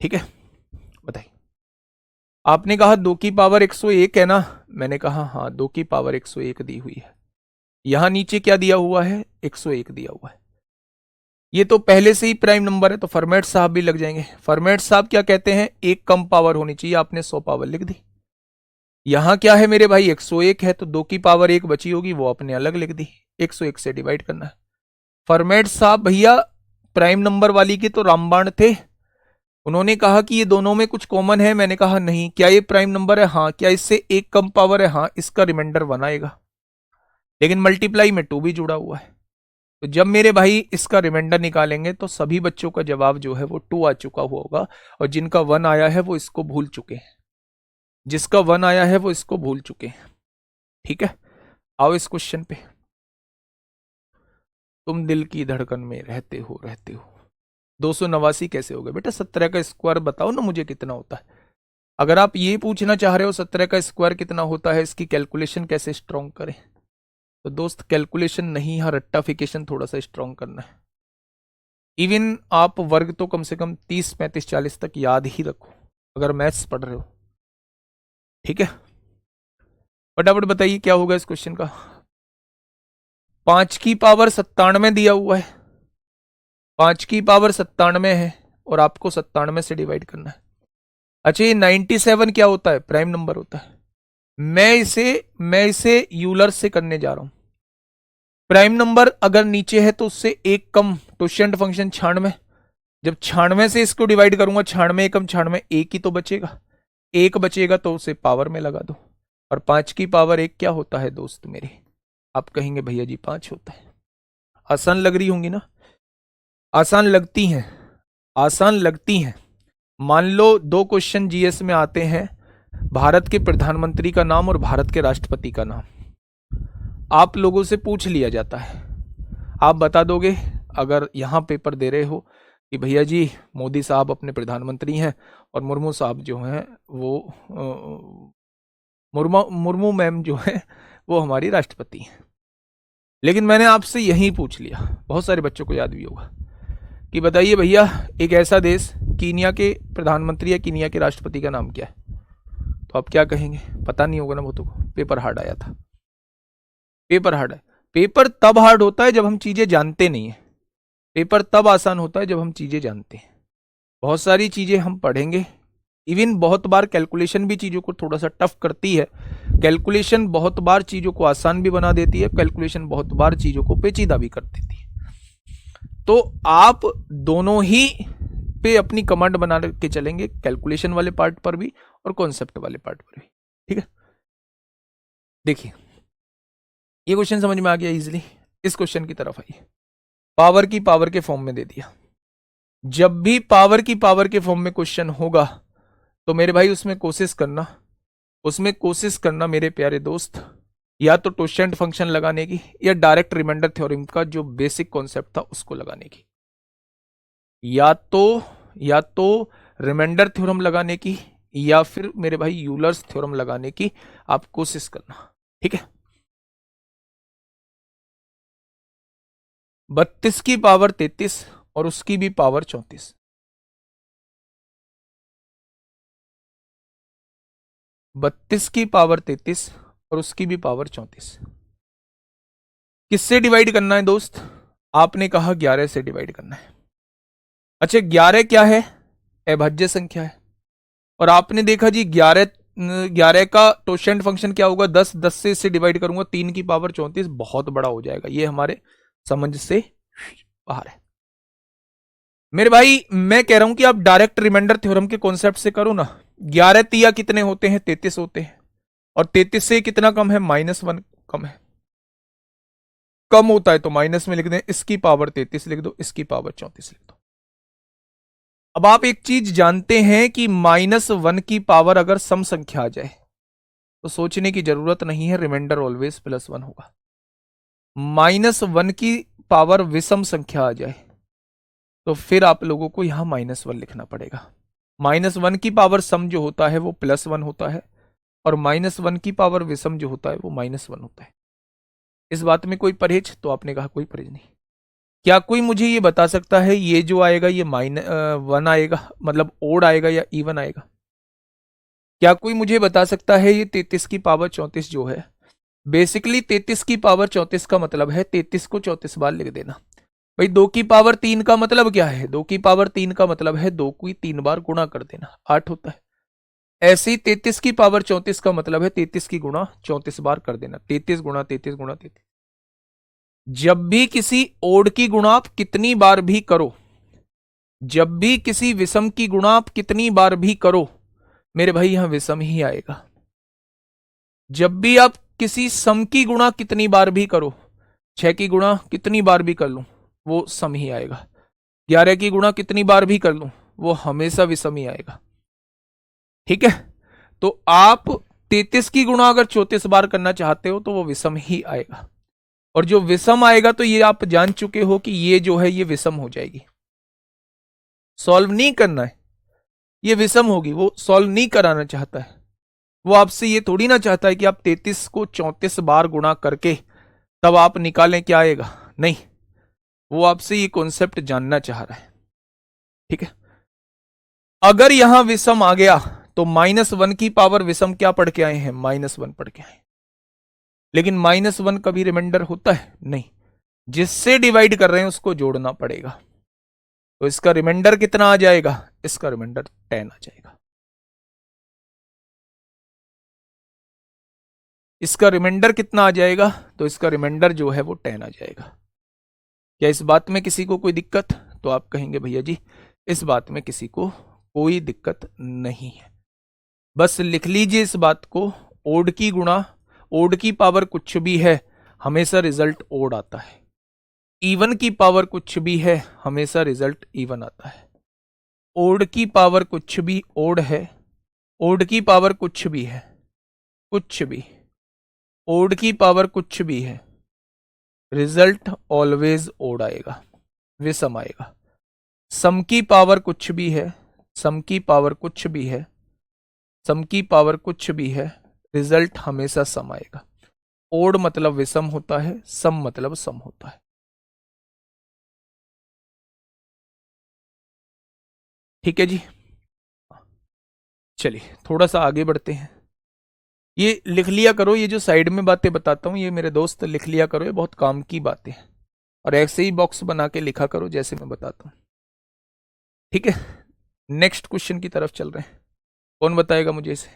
ठीक है, बताइए। आपने कहा 2 की पावर 101 है ना? मैंने कहा हाँ 2 की पावर 101 दी हुई है। यहां नीचे क्या दिया हुआ है? 101 दिया हुआ है। ये तो पहले से ही प्राइम नंबर है, तो फॉर्मेट साहब भी लग जाएंगे। फॉर्मेट साहब क्या कहते हैं? एक कम पावर होनी चाहिए, आपने 100 पावर लिख दी। यहां क्या है मेरे भाई? 101 है, तो 2 की पावर 1 बची होगी, वो आपने अलग लिख दी। 101 से डिवाइड करना है। फॉर्मेट साहब भैया प्राइम नंबर वाली के तो रामबाण थे, उन्होंने कहा कि ये दोनों में कुछ कॉमन है। मैंने कहा नहीं। क्या ये प्राइम नंबर है? हाँ। क्या इससे एक कम पावर है? हाँ। इसका रिमाइंडर 1 आएगा, लेकिन मल्टीप्लाई में 2 भी जुड़ा हुआ है। तो जब मेरे भाई इसका रिमाइंडर निकालेंगे तो सभी बच्चों का जवाब जो है वो 2 आ चुका हुआ होगा, और जिनका 1 आया है वो इसको भूल चुके हैं। जिसका 1 आया है वो इसको भूल चुके हैं। ठीक है, आओ इस क्वेश्चन पे। तुम दिल की धड़कन में रहते हो 289 कैसे हो गए बेटा? 17 का स्क्वायर बताओ ना मुझे कितना होता है। अगर आप ये पूछना चाह रहे हो 17 का स्क्वायर कितना होता है, इसकी कैलकुलेशन कैसे स्ट्रॉन्ग करें, तो दोस्त कैलकुलेशन नहीं, यहाँ रट्टाफिकेशन थोड़ा सा स्ट्रॉन्ग करना है। इवन आप वर्ग तो कम से कम 30 35 40 तक याद ही रखो अगर मैथ्स पढ़ रहे हो। ठीक है, फटाफट बताइए क्या होगा इस क्वेश्चन का। 5 की पावर 97 दिया हुआ है, 5 की पावर 97 है, और आपको 97 से डिवाइड करना है। अच्छा, ये 97 क्या होता है? प्राइम नंबर होता है। मैं इसे यूलर से करने जा रहा हूं। प्राइम नंबर अगर नीचे है तो उससे एक कम, क्वोशिएंट फंक्शन 96। जब 96 से इसको डिवाइड करूंगा, 96 कम 96 एक ही तो बचेगा, एक बचेगा तो उसे पावर में लगा दो। और 5 की पावर 1 क्या होता है दोस्त मेरे? आप कहेंगे भैया जी 5 होता है। आसान लग रही होंगी ना? आसान लगती हैं, आसान लगती हैं। मान लो 2 क्वेश्चन जीएस में आते हैं, भारत के प्रधानमंत्री का नाम और भारत के राष्ट्रपति का नाम, आप लोगों से पूछ लिया जाता है, आप बता दोगे। अगर यहां पेपर दे रहे हो कि भैया जी मोदी साहब अपने प्रधानमंत्री हैं और मुर्मू साहब जो हैं वो मुर्मू मुर्मू मैम जो है वो हमारी राष्ट्रपति हैं। लेकिन मैंने आपसे यही पूछ लिया, बहुत सारे बच्चों को याद भी होगा, कि बताइए भैया एक ऐसा देश, कीनिया के प्रधानमंत्री या कीनिया के राष्ट्रपति का नाम क्या है? तो आप क्या कहेंगे? पता नहीं होगा ना बहुतों को, पेपर हार्ड आया था। पेपर हार्ड है। पेपर तब हार्ड होता है जब हम चीजें जानते नहीं है, पेपर तब आसान होता है जब हम चीजें जानते हैं। बहुत सारी चीजें हम पढ़ेंगे, इवन बहुत बार कैलकुलेशन भी चीजों को थोड़ा सा टफ करती है, कैलकुलेशन बहुत बार चीजों को आसान भी बना देती है, कैलकुलेशन बहुत बार चीजों को पेचीदा भी कर देती है। तो आप दोनों ही पे अपनी कमांड बना के चलेंगे, कैलकुलेशन वाले पार्ट पर भी और कॉन्सेप्ट वाले पार्ट पर भी। ठीक है, देखिए ये क्वेश्चन समझ में आ गया इजीली। इस क्वेश्चन की तरफ आइए। पावर की पावर के फॉर्म में दे दिया। जब भी पावर की पावर के फॉर्म में क्वेश्चन होगा तो मेरे भाई उसमें कोशिश करना मेरे प्यारे दोस्त, या तो टोशेंट फंक्शन लगाने की या डायरेक्ट रिमाइंडर थ्योरम का जो बेसिक कॉन्सेप्ट था उसको लगाने की, या तो रिमाइंडर थ्योरम लगाने की या फिर मेरे भाई यूलर्स थ्योरम लगाने की आप कोशिश करना। ठीक है, 32 की पावर 33 और उसकी भी पावर 34। 32 की पावर 33 और उसकी भी पावर 34। किससे डिवाइड करना है दोस्त? आपने कहा 11 से डिवाइड करना है। अच्छा 11 क्या है? अभाज्य संख्या है। और आपने देखा जी 11 का टोशेंट फंक्शन क्या होगा? 10 से इससे डिवाइड करूंगा 3 की पावर 34, बहुत बड़ा हो जाएगा। ये हमारे समझ से बाहर है। मेरे भाई मैं कह रहा हूं कि आप डायरेक्ट रिमाइंडर थ्योरम के कॉन्सेप्ट से करो ना। 11 तिया कितने होते हैं? 33 होते हैं। और 33 से कितना कम है? -1 कम है। कम होता है तो माइनस में लिख दें, इसकी पावर 33 लिख दो, इसकी पावर 34 लिख दो। अब आप एक चीज जानते हैं कि -1 की पावर अगर सम संख्या आ जाए तो सोचने की जरूरत नहीं है, रिमाइंडर ऑलवेज +1 होगा। -1 की पावर विषम संख्या आ जाए तो फिर आप लोगों को यहां -1 लिखना पड़ेगा। -1 की पावर सम जो होता है वो +1 होता है और -1 की पावर विषम जो होता है वो -1 होता है। इस बात में कोई परहेज? तो आपने कहा कोई परहेज नहीं। क्या कोई मुझे ये बता सकता है ये जो आएगा ये -1 आएगा, मतलब ओड आएगा या इवन आएगा? क्या कोई मुझे बता सकता है ये 33 की पावर 34 जो है, बेसिकली 33 की पावर 34 का मतलब है 33 को 34 बार लिख देना। भाई 2 की पावर 3 का मतलब क्या है? 2 की पावर 3 का मतलब है 2 को 3 बार गुणा कर देना, 8 होता है। ऐसे ही 33 की पावर 34 का मतलब है 33 की गुणा 34 बार कर देना, 33 गुणा 33 गुणा 33। जब भी किसी ओड की गुणा आप कितनी बार भी करो, जब भी किसी विषम की गुणा आप कितनी बार भी करो, मेरे भाई यहां विषम ही आएगा। जब भी आप किसी सम की गुणा कितनी बार भी करो, 6 की गुणा कितनी बार भी कर लूं वो सम ही आएगा। 11 की गुणा कितनी बार भी कर लूं वो हमेशा विषम ही आएगा। ठीक है, तो आप 33 की गुणा अगर 34 बार करना चाहते हो तो वो विषम ही आएगा। और जो विषम आएगा तो ये आप जान चुके हो कि ये जो है ये विषम हो जाएगी। सॉल्व नहीं करना है, ये विषम होगी। वो सॉल्व नहीं कराना चाहता है, वो आपसे ये थोड़ी ना चाहता है कि आप 33 को 34 बार गुणा करके तब आप निकालें क्या आएगा। नहीं, वो आपसे ये कॉन्सेप्ट जानना चाह रहा है। ठीक है, अगर यहां विषम आ गया तो -1 की पावर विषम क्या पढ़ के आए हैं? -1 पढ़ के आए। लेकिन -1 कभी रिमाइंडर होता है? नहीं, जिससे डिवाइड कर रहे हैं उसको जोड़ना पड़ेगा। तो इसका रिमाइंडर कितना आ जाएगा? इसका रिमाइंडर 10 आ जाएगा। इसका रिमाइंडर कितना आ जाएगा? तो इसका रिमाइंडर जो है वो 10 आ जाएगा। क्या इस बात में किसी को कोई दिक्कत? तो आप कहेंगे भैया जी इस बात में किसी को कोई दिक्कत नहीं है। बस लिख लीजिए इस बात को, ओड की गुणा, ओड की पावर कुछ भी है हमेशा रिजल्ट ओड आता है। इवन की पावर कुछ भी है हमेशा रिजल्ट इवन आता है। ओड की पावर कुछ भी ओड है, ओड की पावर कुछ भी है, कुछ भी, ओड की पावर कुछ भी है, रिजल्ट ऑलवेज ओड आएगा, विषम आएगा। सम की पावर कुछ भी है, सम की पावर कुछ भी है, सम की पावर कुछ भी है, रिजल्ट हमेशा सम आएगा। ओड मतलब विषम होता है, सम मतलब सम होता है। ठीक है जी, चलिए थोड़ा सा आगे बढ़ते हैं। ये लिख लिया करो, ये जो साइड में बातें बताता हूं ये मेरे दोस्त लिख लिया करो, ये बहुत काम की बातें हैं। और ऐसे ही बॉक्स बना के लिखा करो जैसे मैं बताता हूं। ठीक है, नेक्स्ट क्वेश्चन की तरफ चल रहे हैं। कौन बताएगा मुझे इसे?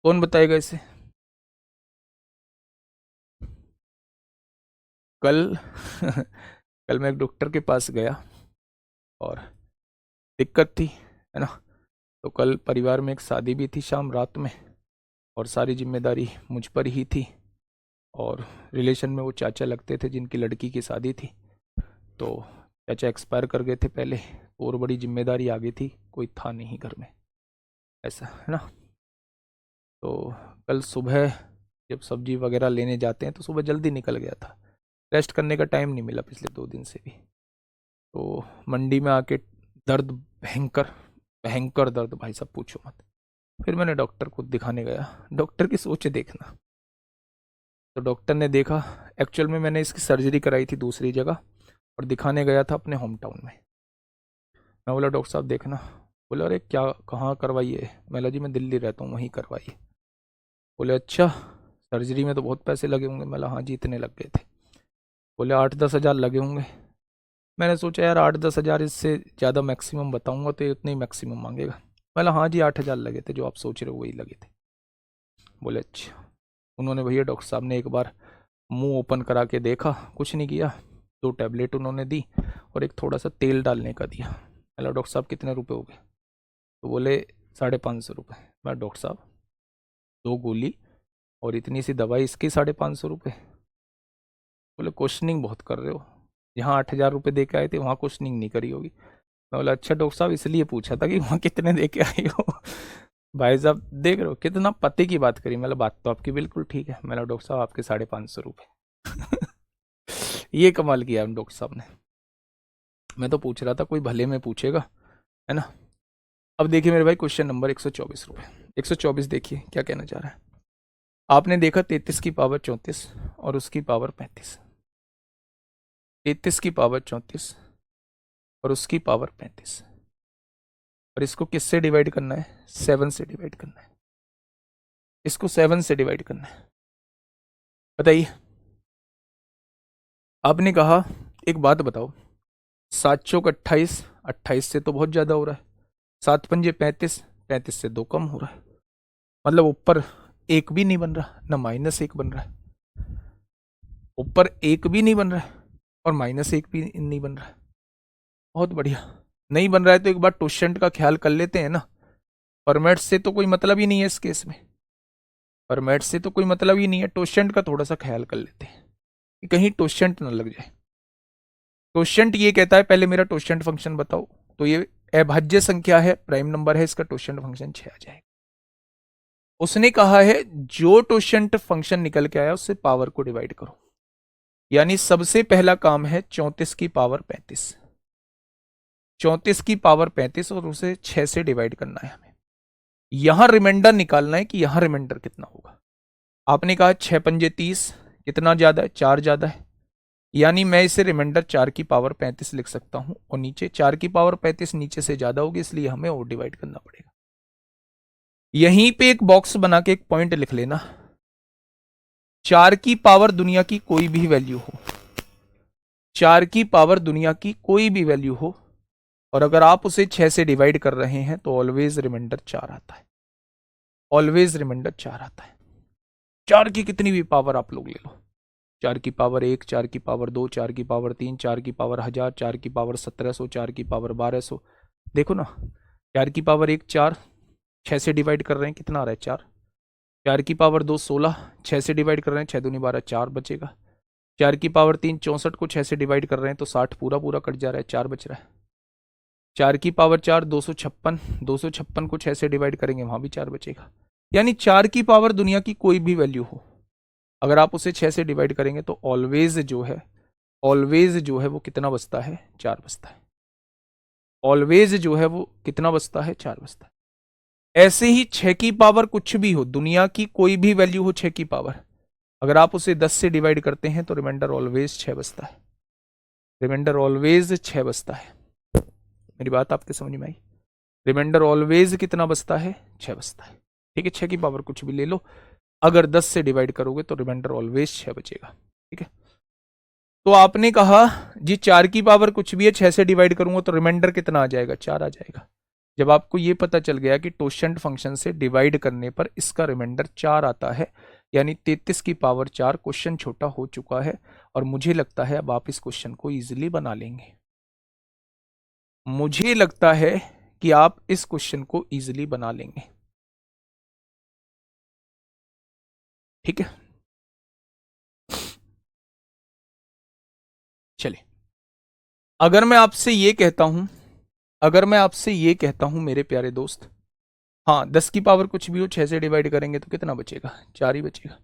कौन बताएगा इसे? कल कल मैं एक डॉक्टर के पास गया और दिक्कत थी, है ना। तो कल परिवार में एक शादी भी थी शाम रात में, और सारी जिम्मेदारी मुझ पर ही थी। और रिलेशन में वो चाचा लगते थे जिनकी लड़की की शादी थी। तो चाचा एक्सपायर कर गए थे पहले, और बड़ी जिम्मेदारी आ गई थी, कोई था नहीं घर में, ऐसा है ना। तो कल सुबह जब सब्जी वगैरह लेने जाते हैं तो सुबह जल्दी निकल गया था, रेस्ट करने का टाइम नहीं मिला पिछले 2 दिन से भी। तो मंडी में आके दर्द, भयंकर भयंकर दर्द भाई साहब पूछो मत। फिर मैंने डॉक्टर को दिखाने गया, डॉक्टर की सोच देखना। तो डॉक्टर ने देखा, एक्चुअल में मैंने इसकी सर्जरी कराई थी दूसरी जगह और दिखाने गया था अपने होम टाउन में। मैं बोला डॉक्टर साहब देखना। बोले अरे क्या, कहाँ करवाइए? मैं बोला जी मैं दिल्ली रहता हूँ, वहीं करवाइए। बोले अच्छा, सर्जरी में तो बहुत पैसे लगे होंगे। मैं बोला हाँ जी इतने लग गए थे। बोले 8-10 हज़ार लगे होंगे। मैंने सोचा यार 8-10 हज़ार इससे ज़्यादा मैक्सिमम बताऊंगा तो ये उतने ही मैक्सिमम मांगेगा। बोला हाँ जी 8 हज़ार लगे थे, जो आप सोच रहे हो वही लगे थे। बोले अच्छा। उन्होंने भैया डॉक्टर साहब ने एक बार मुंह ओपन करा के देखा, कुछ नहीं किया। 2 टैबलेट उन्होंने दी और एक थोड़ा सा तेल डालने का दिया। बोला डॉक्टर साहब कितने रुपए हो गए? तो बोले 550 रुपये। मैं डॉक्टर साहब 2 गोली और इतनी सी दवाई, इसकी 550 रुपये? बोले क्वेश्चनिंग बहुत कर रहे हो, यहाँ 8 हज़ार रुपये दे के आए थे वहाँ क्वेश्चनिंग नहीं करी होगी। मैं बोला अच्छा डॉक्टर साहब इसलिए पूछा था कि वहाँ कितने दे के आए हो। भाई साहब देख रहे हो कितना पते की बात करी। मतलब बात तो आपकी बिल्कुल ठीक है। मैं डॉक्टर साहब आपके 550 रुपये। ये कमाल किया डॉक्टर साहब ने। मैं तो पूछ रहा था कोई भले में पूछेगा, है ना। अब देखिए मेरे भाई क्वेश्चन नंबर 124 रुपये। 124 देखिए क्या कहना चाह रहा है। आपने देखा 33 की पावर 34 और उसकी पावर 35। 33 की पावर 34 और उसकी पावर 35, और इसको किससे डिवाइड करना है? 7 से डिवाइड करना है। इसको 7 से डिवाइड करना है। बताइए। आपने कहा एक बात बताओ, 7 चौक 28, 28 से तो बहुत ज़्यादा हो रहा है। 7 पंजे 35, 35 से 2 कम हो रहा है। मतलब ऊपर एक भी नहीं बन रहा, ना -1 बन रहा है। ऊपर एक भी नहीं बन रहा है और -1 भी नहीं बन रहा है। बहुत बढ़िया। नहीं बन रहा है तो एक बार टोशेंट का ख्याल कर लेते हैं ना। परमेट से तो कोई मतलब ही नहीं है इस केस में, परमेट से तो कोई मतलब ही नहीं है। टोशेंट का थोड़ा सा ख्याल कर लेते हैं कि कहीं टोशेंट ना लग जाए। टोशेंट ये कहता है पहले मेरा टोशेंट फंक्शन बताओ, तो ये अभाज्य संख्या है, प्राइम नंबर है, इसका टोशेंट फंक्शन 6 आ जाएगा। उसने कहा है जो टोशेंट फंक्शन निकल के आया उससे पावर को डिवाइड करो। यानी सबसे पहला काम है 34 की पावर 35, 34 की पावर 35 और उसे 6 से डिवाइड करना है हमें। यहां रिमाइंडर निकालना है कि यहां रिमाइंडर कितना होगा। आपने कहा 6 पंजे 30, कितना ज्यादा है? 4 ज्यादा है। यानी मैं इसे रिमाइंडर 4 की पावर 35 लिख सकता हूं, और नीचे 4 की पावर 35 नीचे से ज्यादा होगी, इसलिए हमें और डिवाइड करना पड़ेगा। यहीं पे एक बॉक्स बना के एक पॉइंट लिख लेना, 4 की पावर दुनिया की कोई भी वैल्यू हो, 4 की पावर दुनिया की कोई भी वैल्यू हो, और अगर आप उसे 6 से डिवाइड कर रहे हैं तो ऑलवेज रिमाइंडर 4 आता है। ऑलवेज रिमाइंडर 4 आता है। 4 की कितनी भी पावर आप लोग ले लो, 4 की पावर 1, 4 की पावर 2, 4 की पावर 3, 4 की पावर 1000, 4 की पावर 1700, 4 की पावर 1200। देखो ना, 4 की पावर 1 4, 6 से डिवाइड कर रहे हैं कितना आ रहा है? 4। 4 की पावर 2 16, 6 से डिवाइड कर रहे हैं, 6 दूनी 12, 4 बचेगा। 4 की पावर 3 64 को 6 से डिवाइड कर रहे हैं तो 60 पूरा पूरा कट जा रहा है, 4 बच रहा है। 4 की पावर 4 256, 256 को 6 से डिवाइड करेंगे वहां भी 4 बचेगा। यानी 4 की पावर दुनिया की कोई भी वैल्यू हो, अगर आप उसे 6 से डिवाइड करेंगे तो ऑलवेज जो है वो कितना बचता है, 4 बचता है। ऑलवेज जो है वो कितना बचता है, 4 बचता है। ऐसे ही 6 की पावर कुछ भी हो, दुनिया की कोई भी वैल्यू हो 6 की पावर, अगर आप उसे 10 से डिवाइड करते हैं तो रिमाइंडर ऑलवेज 6 बचता है। रिमाइंडर ऑलवेज 6 बचता है। मेरी बात आपके समझ में आई? रिमाइंडर ऑलवेज कितना बचता है, 6 बचता है। ठीक है, 6 की पावर कुछ भी ले लो, अगर 10 से डिवाइड करोगे तो रिमाइंडर ऑलवेज 6 बचेगा। ठीक है, तो आपने कहा जी 4 की पावर कुछ भी है, 6 से डिवाइड करूंगा तो रिमाइंडर कितना आ जाएगा, 4 आ जाएगा। जब आपको ये पता चल गया कि टोशंट फंक्शन से डिवाइड करने पर इसका रिमाइंडर 4 आता है, यानी 33 की पावर 4, क्वेश्चन छोटा हो चुका है और मुझे लगता है अब आप इस क्वेश्चन को इजीली बना लेंगे। मुझे लगता है कि आप इस क्वेश्चन को इजीली बना लेंगे। ठीक है, चलिए, अगर मैं आपसे ये कहता हूं मेरे प्यारे दोस्त, हाँ 10 की पावर कुछ भी हो 6 से डिवाइड करेंगे तो कितना बचेगा, 4 ही बचेगा।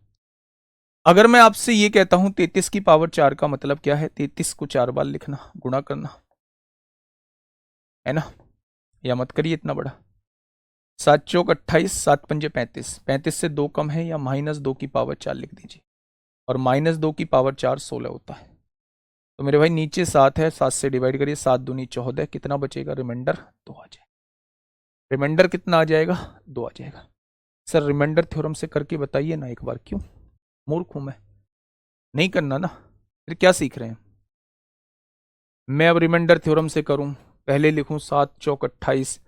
अगर मैं आपसे ये कहता हूं 33 की पावर 4 का मतलब क्या है, 33 को 4 बार लिखना, गुणा करना, है ना? या मत करिए इतना बड़ा। 7 चौक 28, 7 पंजे 35, 35 से 2 कम है या -2 की पावर 4 लिख दीजिए, और -2 की पावर 4 16 होता है। तो मेरे भाई नीचे 7 है, 7 से डिवाइड करिए, 7 दूनी 14, कितना बचेगा, रिमाइंडर 2 आ जाएगा। रिमाइंडर कितना आ जाएगा, 2 आ जाएगा। सर रिमाइंडर थ्योरम से करके बताइए ना एक बार, क्यों मूर्ख हूं मैं? नहीं करना ना, फिर क्या सीख रहे हैं? मैं अब रिमाइंडर थ्योरम से करूं, पहले लिखूं 7 चौक 28,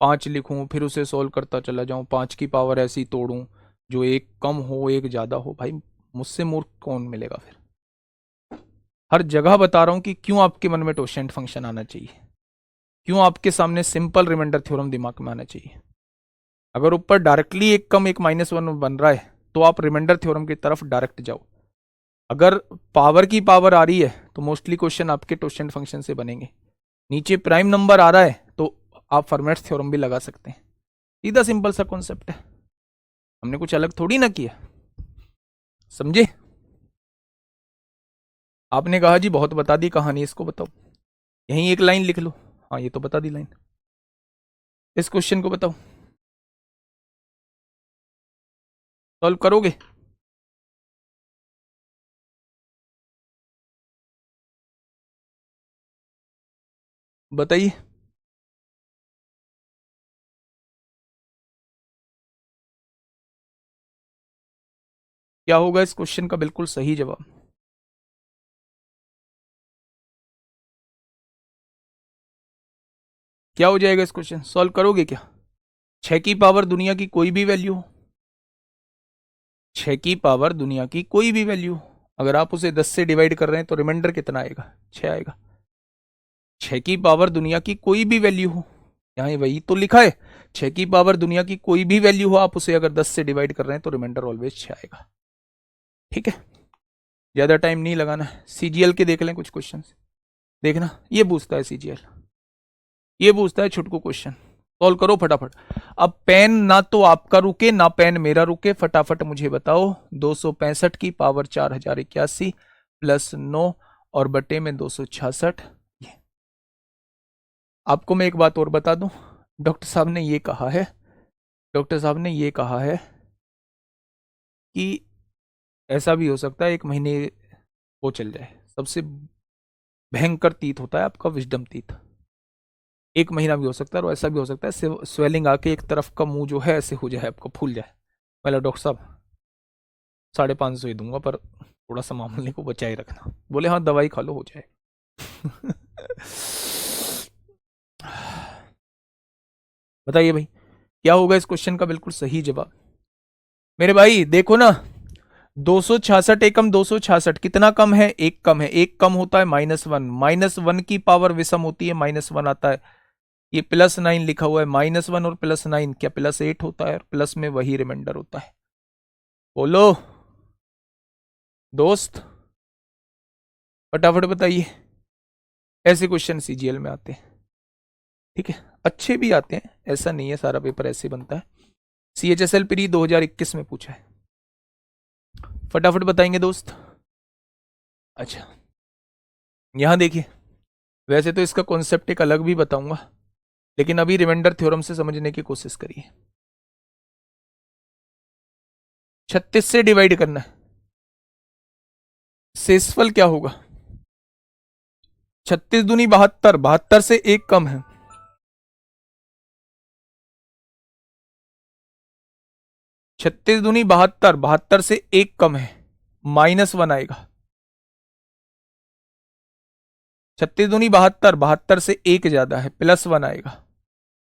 5 लिखूं, फिर उसे सोल्व करता चला जाऊं, 5 की पावर ऐसी तोड़ूं जो एक कम हो एक ज्यादा हो, भाई मुझसे मूर्ख कौन मिलेगा फिर? हर जगह बता रहा हूं कि क्यों आपके मन में टोशेंट फंक्शन आना चाहिए, क्यों आपके सामने सिंपल रिमाइंडर थ्योरम दिमाग में आना चाहिए। अगर ऊपर डायरेक्टली एक कम एक -1 बन रहा है तो आप रिमाइंडर थ्योरम की तरफ डायरेक्ट जाओ। अगर पावर की पावर आ रही है तो मोस्टली क्वेश्चन आपके टोशेंट फंक्शन से बनेंगे। नीचे प्राइम नंबर आ रहा है तो आप फॉर्मेट थ्योरम भी लगा सकते हैं। सीधा सिंपल सा कॉन्सेप्ट है, हमने कुछ अलग थोड़ी ना किया, समझे? आपने कहा जी बहुत बता दी कहानी, इसको बताओ, यहीं एक लाइन लिख लो। हाँ ये तो बता दी लाइन, इस क्वेश्चन को बताओ, सॉल्व करोगे? बताइए। क्या होगा इस क्वेश्चन का बिल्कुल सही जवाब? क्या हो जाएगा इस क्वेश्चन, सॉल्व करोगे क्या? 6 की पावर दुनिया की कोई भी वैल्यू हो, 6 की पावर दुनिया की कोई भी वैल्यू हो, अगर आप उसे 10 से डिवाइड कर रहे हैं तो रिमाइंडर कितना आएगा, 6 आएगा। 6 की पावर दुनिया की कोई भी वैल्यू हो, यहाँ वही तो लिखा है, 6 की पावर दुनिया की कोई भी वैल्यू हो, आप उसे अगर 10 से डिवाइड कर रहे हैं तो रिमाइंडर ऑलवेज 6 आएगा। ठीक है, ज्यादा टाइम नहीं लगाना है। सीजीएल के देख लें कुछ क्वेश्चन, देखना ये पूछता है सीजीएल, ये पूछता है छुटकू क्वेश्चन, सॉल्व करो फटाफट। अब पेन ना तो आपका रुके ना पेन मेरा रुके, फटाफट मुझे बताओ 265 की पावर 4081 प्लस 9 और बटे में 266। आपको मैं एक बात और बता दूं, डॉक्टर साहब ने ये कहा है, डॉक्टर साहब ने ये कहा है कि ऐसा भी हो सकता है 1 महीने वो चल जाए, सबसे भयंकर तीत होता है आपका विजडम तीत, 1 महीना भी हो सकता है और ऐसा भी हो सकता है स्वेलिंग आके एक तरफ का मुंह जो है ऐसे हो जाए, आपको फूल जाए। मतलब डॉक्टर साहब 550 ही दूंगा पर थोड़ा सा मामले को बचाए रखना। बोले हाँ दवाई खा लो हो जाए। बताइए भाई क्या होगा इस क्वेश्चन का बिल्कुल सही जवाब? मेरे भाई देखो ना, 266 एकम 266 कितना कम है, एक कम है, एक कम होता है -1, -1 की पावर विषम होती है, -1 आता है। ये +9 लिखा हुआ है, -1 और +9 क्या +8 होता है, और प्लस में वही रिमाइंडर होता है। बोलो दोस्त फटाफट बताइए, ऐसे क्वेश्चन सीजीएल में आते हैं। ठीक है, अच्छे भी आते हैं, ऐसा नहीं है सारा पेपर ऐसे बनता है। CHSL प्री 2021 में पूछा है। फटाफट बताएंगे दोस्त। अच्छा, यहां देखिए, वैसे तो इसका कॉन्सेप्ट एक अलग भी बताऊंगा, लेकिन अभी रिमाइंडर थ्योरम से समझने की कोशिश करिए। 36 से डिवाइड करना है, शेषफल क्या होगा? 36 दूनी 72, 72 से एक कम है। 36 दूनी 72, 72 से एक कम है, -1 आएगा। 36 दूनी 72, 72 से एक ज्यादा है, +1 आएगा।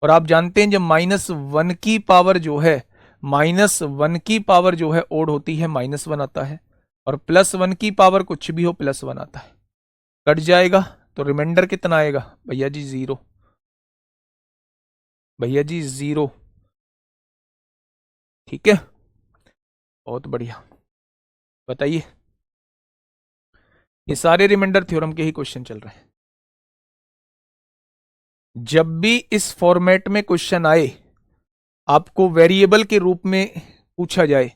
और आप जानते हैं जब -1 की पावर जो है, -1 की पावर जो है ओड होती है, -1 आता है। और +1 की पावर कुछ भी हो, +1 आता है। कट जाएगा तो रिमाइंडर कितना आएगा भैया जी? 0। भैया जी 0। ठीक है, बहुत बढ़िया। बताइए, ये सारे रिमाइंडर थ्योरम के ही क्वेश्चन चल रहे हैं। जब भी इस फॉर्मेट में क्वेश्चन आए, आपको वेरिएबल के रूप में पूछा जाए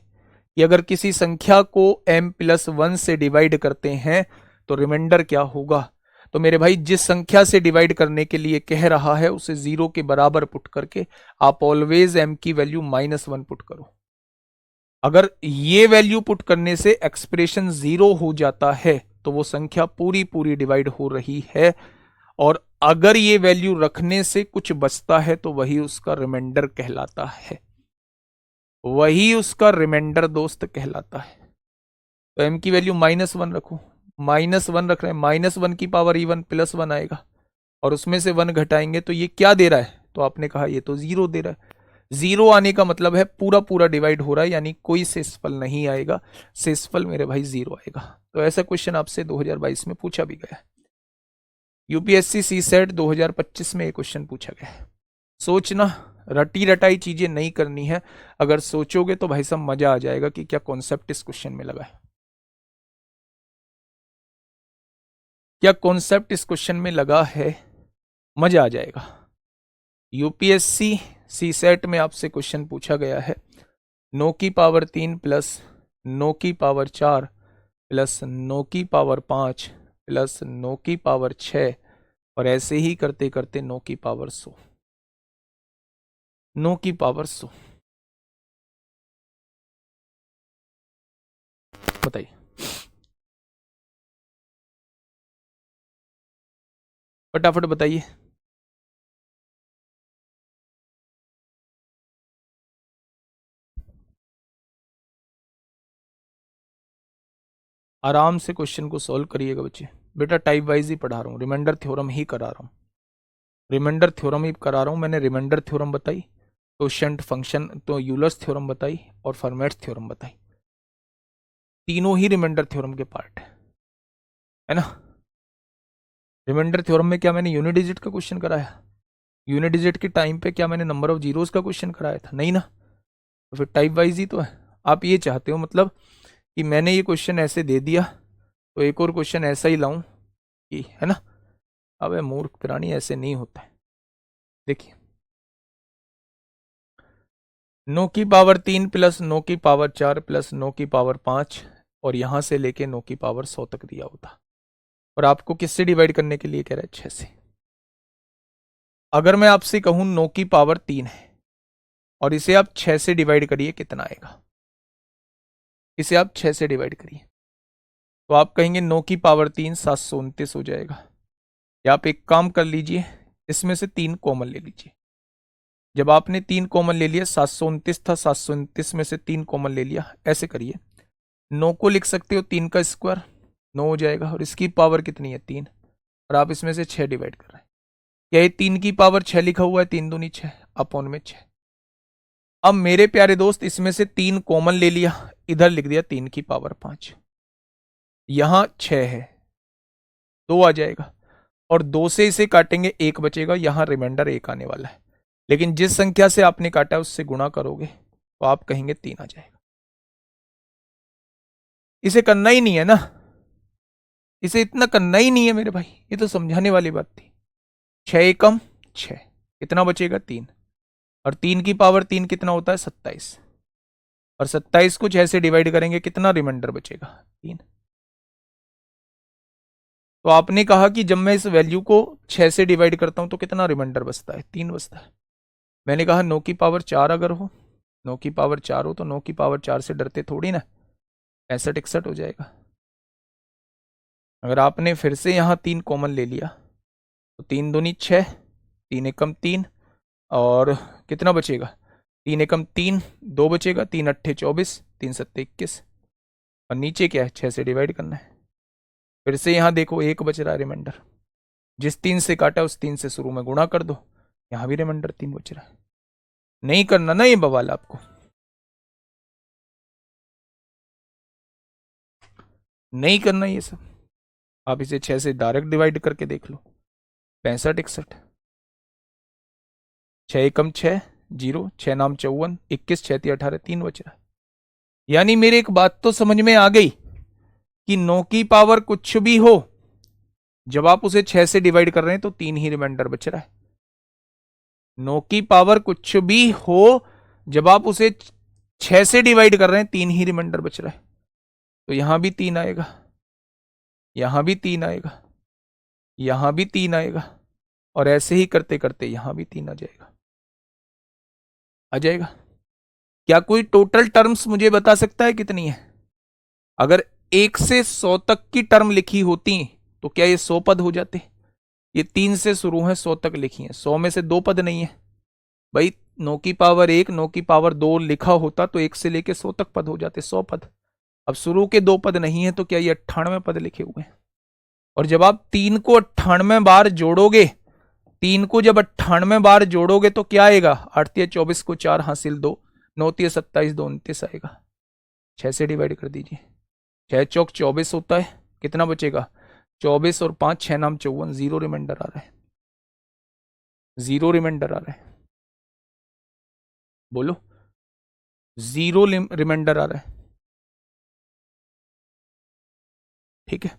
कि अगर किसी संख्या को m+1 से डिवाइड करते हैं तो रिमाइंडर क्या होगा, तो मेरे भाई जिस संख्या से डिवाइड करने के लिए कह रहा है उसे 0 के बराबर पुट करके आप ऑलवेज m की वैल्यू -1 पुट करो। अगर ये वैल्यू पुट करने से एक्सप्रेशन 0 हो जाता है तो वो संख्या पूरी पूरी डिवाइड हो रही है, और अगर ये वैल्यू रखने से कुछ बचता है तो वही उसका रिमाइंडर कहलाता है। वही उसका रिमाइंडर दोस्त कहलाता है। तो m की वैल्यू -1 रखो, -1 रख रहे हैं, -1 की पावर इवन +1 आएगा, और उसमें से 1 घटाएंगे तो ये क्या दे रहा है? तो आपने कहा ये तो 0 दे रहा है। 0 आने का मतलब है पूरा पूरा डिवाइड हो रहा है, यानी कोई शेषफल नहीं आएगा। शेषफल मेरे भाई 0 आएगा। तो ऐसा क्वेश्चन आपसे 2022 में पूछा भी गया है। यूपीएससी सीसेट 2025 में ये क्वेश्चन पूछा गया है। सोचना, रटी रटाई चीजें नहीं करनी है। अगर सोचोगे तो भाई साहब मजा आ जाएगा कि क्या कॉन्सेप्ट इस क्वेश्चन में लगा है, क्या कॉन्सेप्ट इस क्वेश्चन में लगा है, मजा आ जाएगा। यूपीएससी सीसेट में आपसे क्वेश्चन पूछा गया है 9 की पावर 3 प्लस 9 की पावर 4 प्लस 9 की पावर 5 प्लस 9 की पावर 6, और ऐसे ही करते करते 9 की पावर 100, 9 की पावर 100। बताइए, फटाफट बताइए। आराम से क्वेश्चन को सॉल्व करिएगा बच्चे। बेटा टाइप वाइज ही पढ़ा रहा हूँ, रिमाइंडर थ्योरम ही करा रहा हूँ, रिमाइंडर थ्योरम ही करा रहा हूँ। मैंने रिमाइंडर थ्योरम बताई, क्वोशिएंट फंक्शन तो यूलर्स थ्योरम बताई, और फॉर्मेट्स थ्योरम बताई। तीनों ही रिमाइंडर थ्योरम के पार्ट है ना। रिमाइंडर थ्योरम में क्या मैंने यूनिट डिजिट का क्वेश्चन कराया? यूनिट डिजिट के टाइम पे क्या मैंने नंबर ऑफ जीरोस का क्वेश्चन कराया था? नहीं ना। तो फिर टाइप वाइज ही तो है। आप ये चाहते हो मतलब कि मैंने ये क्वेश्चन ऐसे दे दिया तो एक और क्वेश्चन ऐसा ही लाऊं कि, है ना। अबे मूर्ख प्राणी, ऐसे नहीं होता है। देखिए, 9 की पावर 3 प्लस 9 की पावर 4 प्लस 9 की पावर 5, और यहां से लेके 9 की पावर 100 तक दिया होता, और आपको किससे डिवाइड करने के लिए कह रहा है? 6 से। अगर मैं आपसे कहूं 9 की पावर 3 है और इसे आप 6 से डिवाइड करिए, कितना आएगा? इसे आप 6 से डिवाइड करिए तो आप कहेंगे 9 की पावर 3 729 हो जाएगा। या आप एक काम कर लीजिए, इसमें से 3 कॉमन ले लीजिए। जब आपने 3 कॉमन ले लिया, 729 था, 729 में से 3 कॉमन ले लिया, ऐसे करिए। 9 को लिख सकते हो 3 का स्क्वायर, 9 हो जाएगा, और इसकी पावर कितनी है? 3, और आप इसमें से 6 डिवाइड कर रहे हैं। क्या ये 3 की पावर 6 लिखा हुआ है? 3 दूनी 6 अपॉन में 6। अब मेरे प्यारे दोस्त, इसमें से 3 कॉमन ले लिया, इधर लिख दिया 3 की पावर 5, यहां 6 है, 2 आ जाएगा, और 2 से इसे काटेंगे 1 बचेगा, यहां रिमाइंडर 1 आने वाला है। लेकिन जिस संख्या से आपने काटा है उससे गुणा करोगे तो आप कहेंगे 3 आ जाएगा। इसे करना ही नहीं है ना, इसे इतना करना ही नहीं है मेरे भाई, ये तो समझाने वाली बात थी। 6 एकम 6, कितना बचेगा? 3, और 3 की पावर 3 कितना होता है? 27। और 27 को 6 से डिवाइड करेंगे, कितना रिमाइंडर बचेगा? 3। तो आपने कहा कि जब मैं इस वैल्यू को 6 से डिवाइड करता हूं तो कितना रिमाइंडर बचता है? 3 बचता है। मैंने कहा 9 की पावर 4 अगर हो, 9 की पावर 4 हो तो 9 की पावर 4 से डरते थोड़ी ना, 65 61 हो जाएगा। अगर आपने फिर से यहां 3 कॉमन ले लिया तो 3 दूनी 6, 3 एकम 3, और कितना बचेगा? 3 एकम 3, 2 बचेगा, 3 अट्ठे 24, 3 सत्ते 21, और नीचे क्या है? 6 से डिवाइड करना है। फिर से यहां देखो 1 बच रहा है रिमाइंडर, जिस 3 से काटा उस 3 से शुरू में गुणा कर दो, यहां भी रिमाइंडर 3 बच रहा है। नहीं करना ना ये बवाल आपको, नहीं करना ये सब। आप इसे 6 से डायरेक्ट डिवाइड करके देख लो, 65 61, 6 एकम 6, 0, 6 नाम 54, 21, 6 18, 3 बच रहा है। यानी मेरे एक बात तो समझ में आ गई कि 9 की पावर कुछ भी हो, जब आप उसे 6 से डिवाइड कर रहे हैं तो 3 ही रिमाइंडर बच रहा है। 9 की पावर कुछ भी हो, जब आप उसे 6 से डिवाइड कर रहे हैं 3 ही रिमाइंडर बच रहा है। तो यहां भी 3 आएगा, यहां भी 3 आएगा, यहां भी 3 आएगा, और ऐसे ही करते करते यहां भी 3 आ जाएगा, आ जाएगा। क्या कोई टोटल टर्म्स मुझे बता सकता है कितनी है? अगर 1 से 100 तक की टर्म लिखी होती तो क्या ये 100 पद हो जाते? ये 3 से शुरू है, 100 तक लिखी है, 100 में से 2 पद नहीं है भाई। 9 की पावर 1, 9 की पावर 2 लिखा होता तो 1 से लेके 100 तक पद हो जाते, 100 पद। अब शुरू के 2 पद नहीं है तो क्या ये 98 पद लिखे हुए हैं? और जब आप 3 को 98 बार जोड़ोगे, 3 को जब 98 बार जोड़ोगे तो क्या आएगा? 8 24 को 4 हासिल 2, 9 27, 2 29 आएगा। 6 से डिवाइड कर दीजिए, 6 चौक 24 होता है, कितना बचेगा? 24 और 5, 6 नाम 54, 0 रिमाइंडर आ रहा है, 0 रिमाइंडर आ रहा है। बोलो, 0 रिमाइंडर आ रहा है। ठीक है,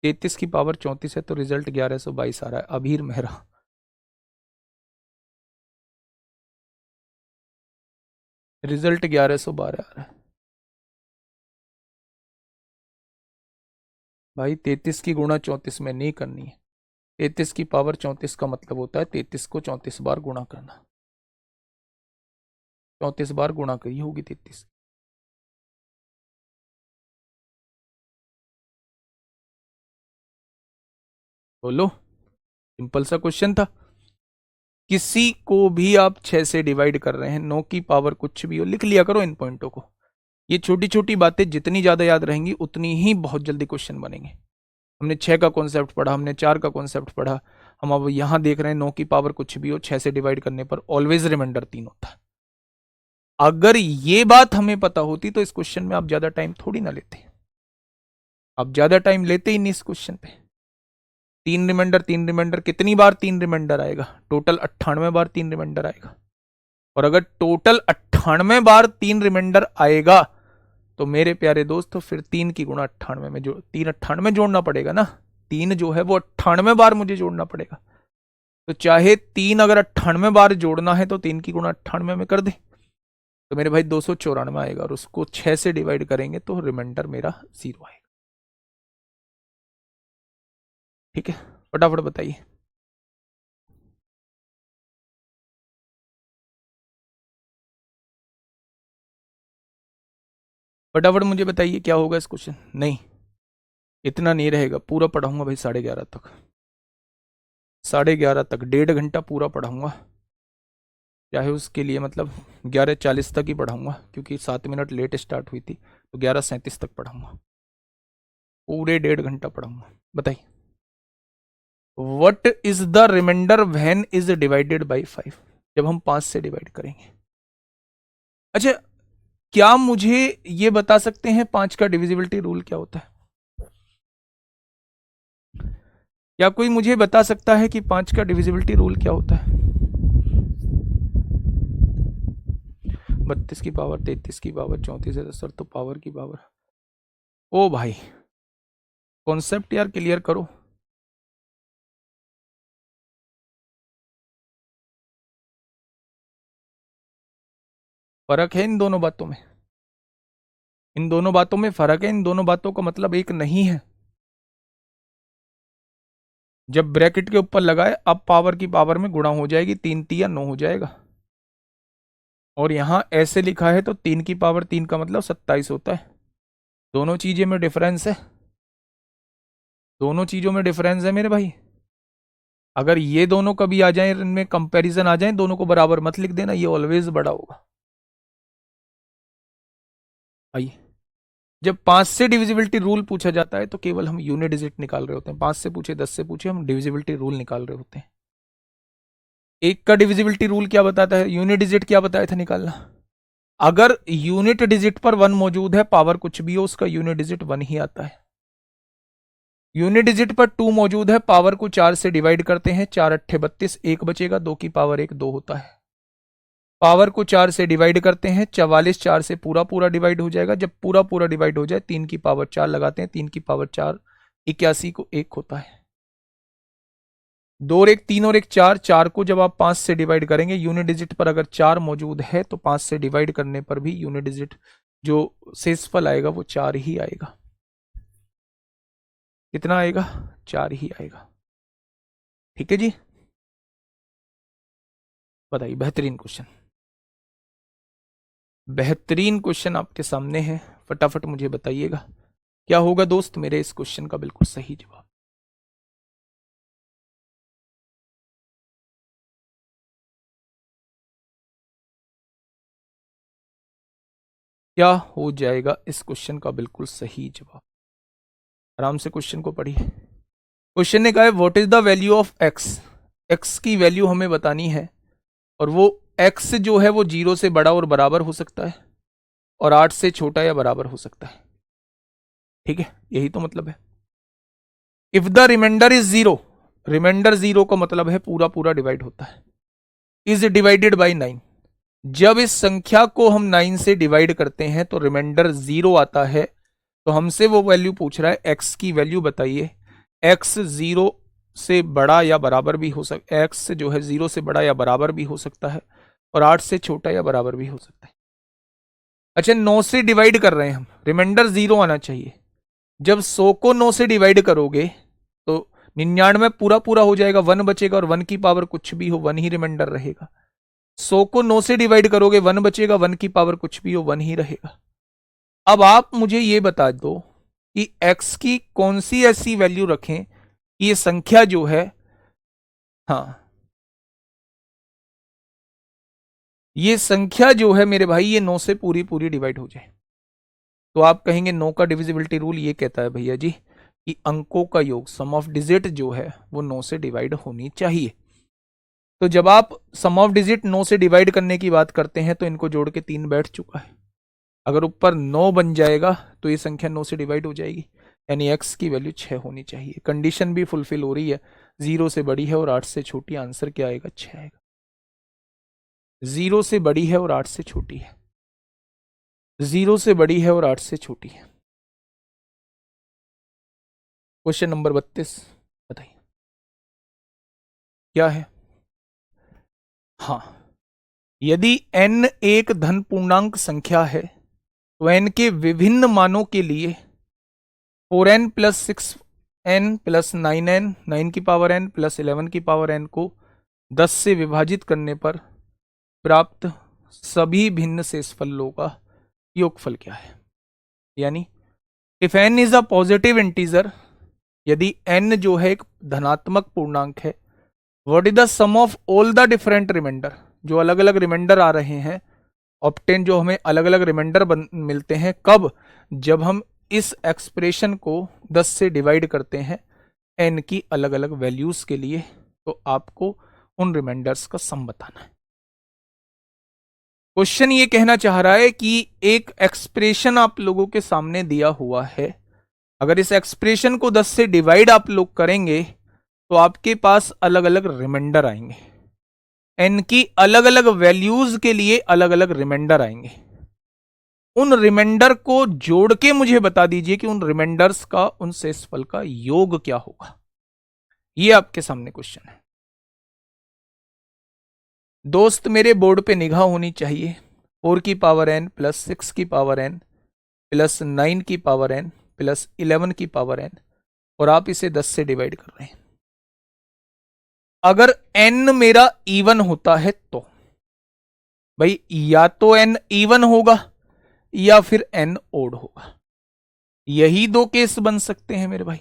33 की पावर 34 है तो रिजल्ट 1122 आ रहा है। अभीर मेहरा, रिजल्ट 1112 आ रहा है। भाई 33 की गुणा 34 में नहीं करनी है। 33 की पावर 34 का मतलब होता है 33 को 34 बार गुणा करना, 34 बार गुणा करी होगी 33। बोलो, सिंपल सा क्वेश्चन था। किसी को भी आप 6 से डिवाइड कर रहे हैं, 9 की पावर कुछ भी हो, लिख लिया करो इन पॉइंटों को। ये छोटी छोटी बातें जितनी ज्यादा याद रहेंगी उतनी ही बहुत जल्दी क्वेश्चन बनेंगे। हमने 6 का कॉन्सेप्ट पढ़ा, हमने 4 का कॉन्सेप्ट पढ़ा, हम अब यहां देख रहे हैं 9 की पावर कुछ भी हो, 6 से डिवाइड करने पर ऑलवेज रिमाइंडर 3 होता है। अगर ये बात हमें पता होती तो इस क्वेश्चन में आप ज्यादा टाइम थोड़ी ना लेते, आप ज्यादा टाइम लेते ही नहीं इस क्वेश्चन पे। 3 रिमाइंडर, 3 रिमाइंडर, कितनी बार 3 रिमाइंडर आएगा? टोटल 98 बार 3 रिमाइंडर आएगा। और अगर टोटल 98 बार 3 रिमाइंडर आएगा तो मेरे प्यारे दोस्तों फिर 3 की गुणा 98 में जो 3 98 जोड़ना पड़ेगा ना, 3 जो है वो 98 बार मुझे जोड़ना पड़ेगा। तो चाहे 3 अगर 98 बार जोड़ना है तो 3 की गुणा 98 में कर दे, तो मेरे भाई 294 आएगा, और उसको 6 से डिवाइड करेंगे तो रिमाइंडर मेरा 0 आएगा। ठीक है, फटाफट बताइए। फटाफट मुझे बताइए क्या होगा इस क्वेश्चन। नहीं, इतना नहीं रहेगा, पूरा पढ़ाऊंगा भाई 11:30 तक, 11:30 तक 1.5 घंटा पूरा पढ़ाऊंगा। चाहे उसके लिए मतलब 11:40 तक ही पढ़ाऊंगा, क्योंकि 7 मिनट लेट स्टार्ट हुई थी, तो 11:37 तक पढ़ाऊंगा, पूरे 1.5 घंटा पढ़ाऊंगा। बताइए, what is the reminder when is divided by 5? जब हम 5 से डिवाइड करेंगे। अच्छा, क्या मुझे ये बता सकते हैं 5 का डिविजिबिलिटी रूल क्या होता है? क्या कोई मुझे बता सकता है कि 5 का डिविजिबिलिटी रूल क्या होता है? 32 की पावर, 33 की पावर, 34 है सर तो पावर की पावर। ओ भाई, कॉन्सेप्ट यार क्लियर करो। फर्क है इन दोनों बातों में, इन दोनों बातों में फर्क है, इन दोनों बातों का मतलब एक नहीं है। जब ब्रैकेट के ऊपर लगाए अब पावर की पावर में गुणा हो जाएगी, 3 तिया 9 हो जाएगा। और यहां ऐसे लिखा है तो 3 की पावर 3 का मतलब 27 होता है। दोनों चीजें में डिफरेंस है, दोनों चीजों में डिफरेंस है मेरे भाई। अगर ये दोनों कभी आ जाए, इनमें कंपैरिजन आ जाए, दोनों को बराबर मत लिख देना, ये ऑलवेज बड़ा होगा। आइए, जब 5 से डिविजिबिलिटी रूल पूछा जाता है तो केवल हम यूनिट डिजिट निकाल रहे होते हैं। 5 से पूछे 10 से पूछे, हम डिविजिबिलिटी रूल निकाल रहे होते हैं। एक का डिविजिबिलिटी रूल क्या बताता है, यूनिट डिजिट क्या बताया था निकालना। अगर यूनिट डिजिट पर 1 मौजूद है, पावर कुछ भी हो उसका यूनिट डिजिट 1 ही आता है। यूनिट डिजिट पर 2 मौजूद है, पावर को 4 से डिवाइड करते हैं, 4 अट्ठे 32, 1 बचेगा, 2 की पावर 1 2 होता है। पावर को 4 से डिवाइड करते हैं, 44 4 से पूरा पूरा डिवाइड हो जाएगा। जब पूरा पूरा डिवाइड हो जाए 3 की पावर 4 लगाते हैं, 3 की पावर 4 81 को 1 होता है। 2 और 1 3 और 1 4, 4 को जब आप 5 से डिवाइड करेंगे, यूनिट डिजिट पर अगर 4 मौजूद है तो 5 से डिवाइड करने पर भी यूनिट डिजिट जो शेषफल आएगा वो 4 ही आएगा। कितना आएगा, 4 ही आएगा। ठीक है जी, बताइए। बेहतरीन क्वेश्चन, बेहतरीन क्वेश्चन आपके सामने है, फटाफट मुझे बताइएगा क्या होगा दोस्त मेरे इस क्वेश्चन का बिल्कुल सही जवाब। क्या हो जाएगा इस क्वेश्चन का बिल्कुल सही जवाब। आराम से क्वेश्चन को पढ़िए। क्वेश्चन ने कहा है what is the value of x, x की वैल्यू हमें बतानी है, और वो एक्स जो है वो 0 से बड़ा और बराबर हो सकता है, और 8 से छोटा या बराबर हो सकता है। ठीक है, यही तो मतलब है। If the reminder is 0, reminder 0 का मतलब है पूरा पूरा डिवाइड होता है, इज डिवाइडेड बाई 9। जब इस संख्या को हम 9 से डिवाइड करते हैं तो रिमाइंडर 0 आता है। तो हमसे वो वैल्यू पूछ रहा है, एक्स की वैल्यू बताइए। एक्स 0 से बड़ा या बराबर भी हो सकता है, एक्स जो है 0 से बड़ा या बराबर भी हो सकता है, और 8 से छोटा या बराबर भी हो सकता है। अच्छा, 9 से डिवाइड कर रहे हैं हम, रिमाइंडर 0 आना चाहिए। जब 100 को 9 से डिवाइड करोगे तो 99 पूरा पूरा हो जाएगा, 1 बचेगा, और 1 की पावर कुछ भी हो 1 ही रिमाइंडर रहेगा। 100 को 9 से डिवाइड करोगे 1 बचेगा, 1 की पावर कुछ भी हो 1 ही रहेगा। अब आप मुझे ये बता दो कि x की कौन सी ऐसी वैल्यू रखें कि ये संख्या जो है, हाँ, ये संख्या जो है मेरे भाई ये 9 से पूरी पूरी डिवाइड हो जाए। तो आप कहेंगे 9 का डिविजिबिलिटी रूल ये कहता है भैया जी कि अंकों का योग, सम ऑफ डिजिट जो है वो 9 से डिवाइड होनी चाहिए। तो जब आप सम ऑफ डिजिट 9 से डिवाइड करने की बात करते हैं तो इनको जोड़ के 3 बैठ चुका है। अगर ऊपर 9 बन जाएगा तो ये संख्या 9 से डिवाइड हो जाएगी, यानी x की वैल्यू 6 होनी चाहिए। कंडीशन भी फुलफिल हो रही है, 0 से बड़ी है और 8 से छोटी। आंसर क्या आएगा, 6 आएगा। 0 से बड़ी है और 8 से छोटी है, 0 से बड़ी है और 8 से छोटी है। क्वेश्चन नंबर 32 बताइए क्या है। हाँ, यदि n एक धन पूर्णांक संख्या है तो n के विभिन्न मानों के लिए 4n plus 6n plus 9n, 9 की पावर n प्लस 11 की पावर n को 10 से विभाजित करने पर प्राप्त सभी भिन्न शेषफलों का योगफल क्या है। यानी if n is a positive integer, यदि n जो है एक धनात्मक पूर्णांक है, what is the sum of all the different reminder, जो अलग अलग रिमाइंडर आ रहे हैं, ऑप्टेन जो हमें अलग अलग रिमाइंडर मिलते हैं, कब, जब हम इस एक्सप्रेशन को 10 से डिवाइड करते हैं n की अलग अलग वैल्यूज के लिए। तो आपको उन रिमाइंडर्स का सम बताना है। क्वेश्चन ये कहना चाह रहा है कि एक एक्सप्रेशन आप लोगों के सामने दिया हुआ है, अगर इस एक्सप्रेशन को 10 से डिवाइड आप लोग करेंगे तो आपके पास अलग अलग रिमाइंडर आएंगे, n की अलग अलग वैल्यूज के लिए अलग अलग रिमाइंडर आएंगे। उन रिमाइंडर को जोड़ के मुझे बता दीजिए कि उन रिमाइंडर्स का, उन शेषफल का योग क्या होगा। ये आपके सामने क्वेश्चन है दोस्त। मेरे बोर्ड पे निगाह होनी चाहिए, 4 की पावर n प्लस 6 की पावर n प्लस 9 की पावर n प्लस 11 की पावर n, और आप इसे 10 से डिवाइड कर रहे हैं। अगर n मेरा इवन होता है तो भाई या तो n इवन होगा या फिर n ओड होगा, यही दो केस बन सकते हैं मेरे भाई।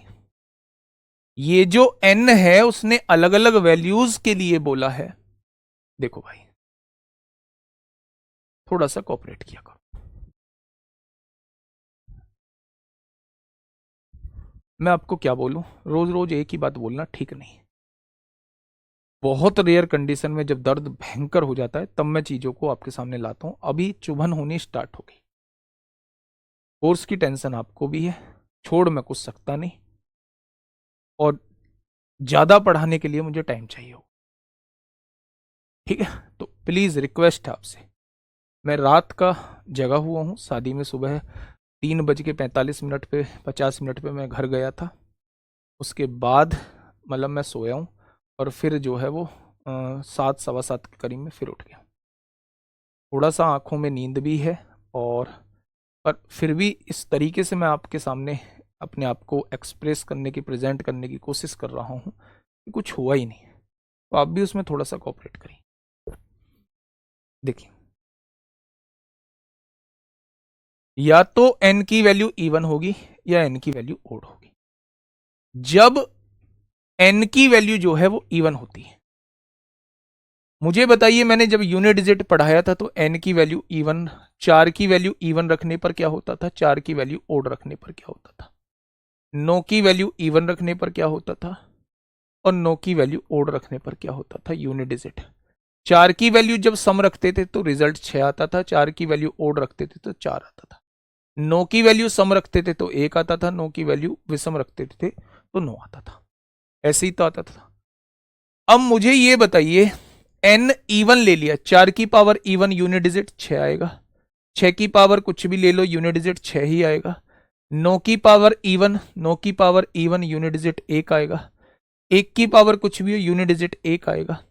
ये जो n है उसने अलग अलग वैल्यूज के लिए बोला है। देखो भाई थोड़ा सा कोऑपरेट किया करो। मैं आपको क्या बोलूं, रोज रोज एक ही बात बोलना ठीक नहीं। बहुत रेयर कंडीशन में जब दर्द भयंकर हो जाता है तब मैं चीजों को आपके सामने लाता हूं। अभी चुभन होनी स्टार्ट हो गई। कोर्स की टेंशन आपको भी है, छोड़ मैं कुछ सकता नहीं, और ज्यादा पढ़ाने के लिए मुझे टाइम चाहिए हो। ठीक है, तो प्लीज रिक्वेस्ट है आपसे। मैं रात का जगा हुआ हूं, शादी में सुबह 3:45 पे 50 मिनट पे मैं घर गया था। उसके बाद मतलब मैं सोया हूं, और फिर जो है वो 7 सवा 7 के करीब में फिर उठ गया। थोड़ा सा आंखों में नींद भी है, और पर फिर भी इस तरीके से मैं आपके सामने अपने आप को एक्सप्रेस करने की, प्रेजेंट करने की कोशिश कर रहा हूँ कि कुछ हुआ ही नहीं। तो आप भी उसमें थोड़ा सा कोऑपरेट करिए। देखिए, या तो n की वैल्यू इवन होगी या n की वैल्यू ओड होगी। जब n की वैल्यू जो है वो इवन होती है, मुझे बताइए मैंने जब यूनिट डिजिट पढ़ाया था तो n की वैल्यू इवन, 4 की वैल्यू इवन रखने पर क्या होता था, 4 की वैल्यू ओड रखने पर क्या होता था, 9 की वैल्यू इवन रखने पर क्या होता था, और 9 की वैल्यू ओड रखने पर क्या होता था, यूनिट डिजिट। 4 की वैल्यू जब सम रखते थे तो रिजल्ट 6 आता था, 4 की वैल्यू ओड रखते थे तो 4 आता था, 9 की वैल्यू सम रखते थे तो 1 आता था, 9 की वैल्यू विषम रखते थे तो 9 आता था। ऐसे ही तो आता था। अब मुझे ये बताइए, n इवन ले लिया, 4 की पावर इवन यूनिट डिजिट 6 आएगा, 6 की पावर कुछ भी ले लो यूनिट डिजिट 6 ही आएगा, 9 की पावर इवन, 9 की पावर इवन यूनिट डिजिट 1 आएगा, 1 की पावर कुछ भी हो यूनिट डिजिट 1 आएगा,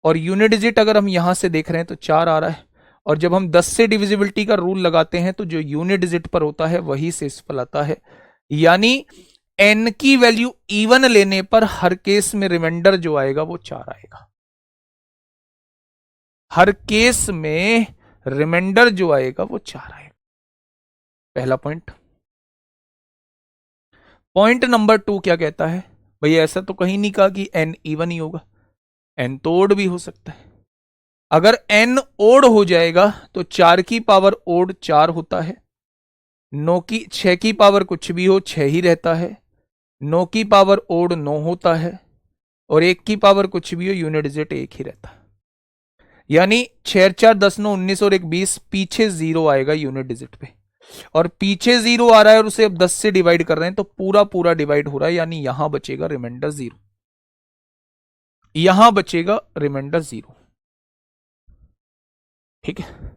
और यूनिट डिजिट अगर हम यहां से देख रहे हैं तो 4 आ रहा है। और जब हम 10 से डिविजिबिलिटी का रूल लगाते हैं तो जो यूनिट डिजिट पर होता है वही शेषफल आता है। यानी n की वैल्यू इवन लेने पर हर केस में रिमाइंडर जो आएगा वो 4 आएगा। हर केस में रिमाइंडर जो आएगा वो 4 आएगा। पहला पॉइंट। पॉइंट नंबर 2 क्या कहता है, भैया ऐसा तो कहीं नहीं कहा कि n इवन ही होगा, n तो ओड भी हो सकता है। अगर n ओड हो जाएगा तो 4 की पावर ओड 4 होता है, 6 की पावर कुछ भी हो 6 ही रहता है, 9 की पावर ओड 9 होता है, और 1 की पावर कुछ भी हो यूनिट डिजिट 1 ही रहता है। यानी 6 4 10 9 19 और 1 20, पीछे 0 आएगा यूनिट डिजिट पे, और पीछे 0 आ रहा है और उसे अब 10 से डिवाइड कर रहे हैं तो पूरा पूरा डिवाइड हो रहा है, यानी यहां बचेगा रिमाइंडर 0, यहां बचेगा रिमाइंडर 0। ठीक है,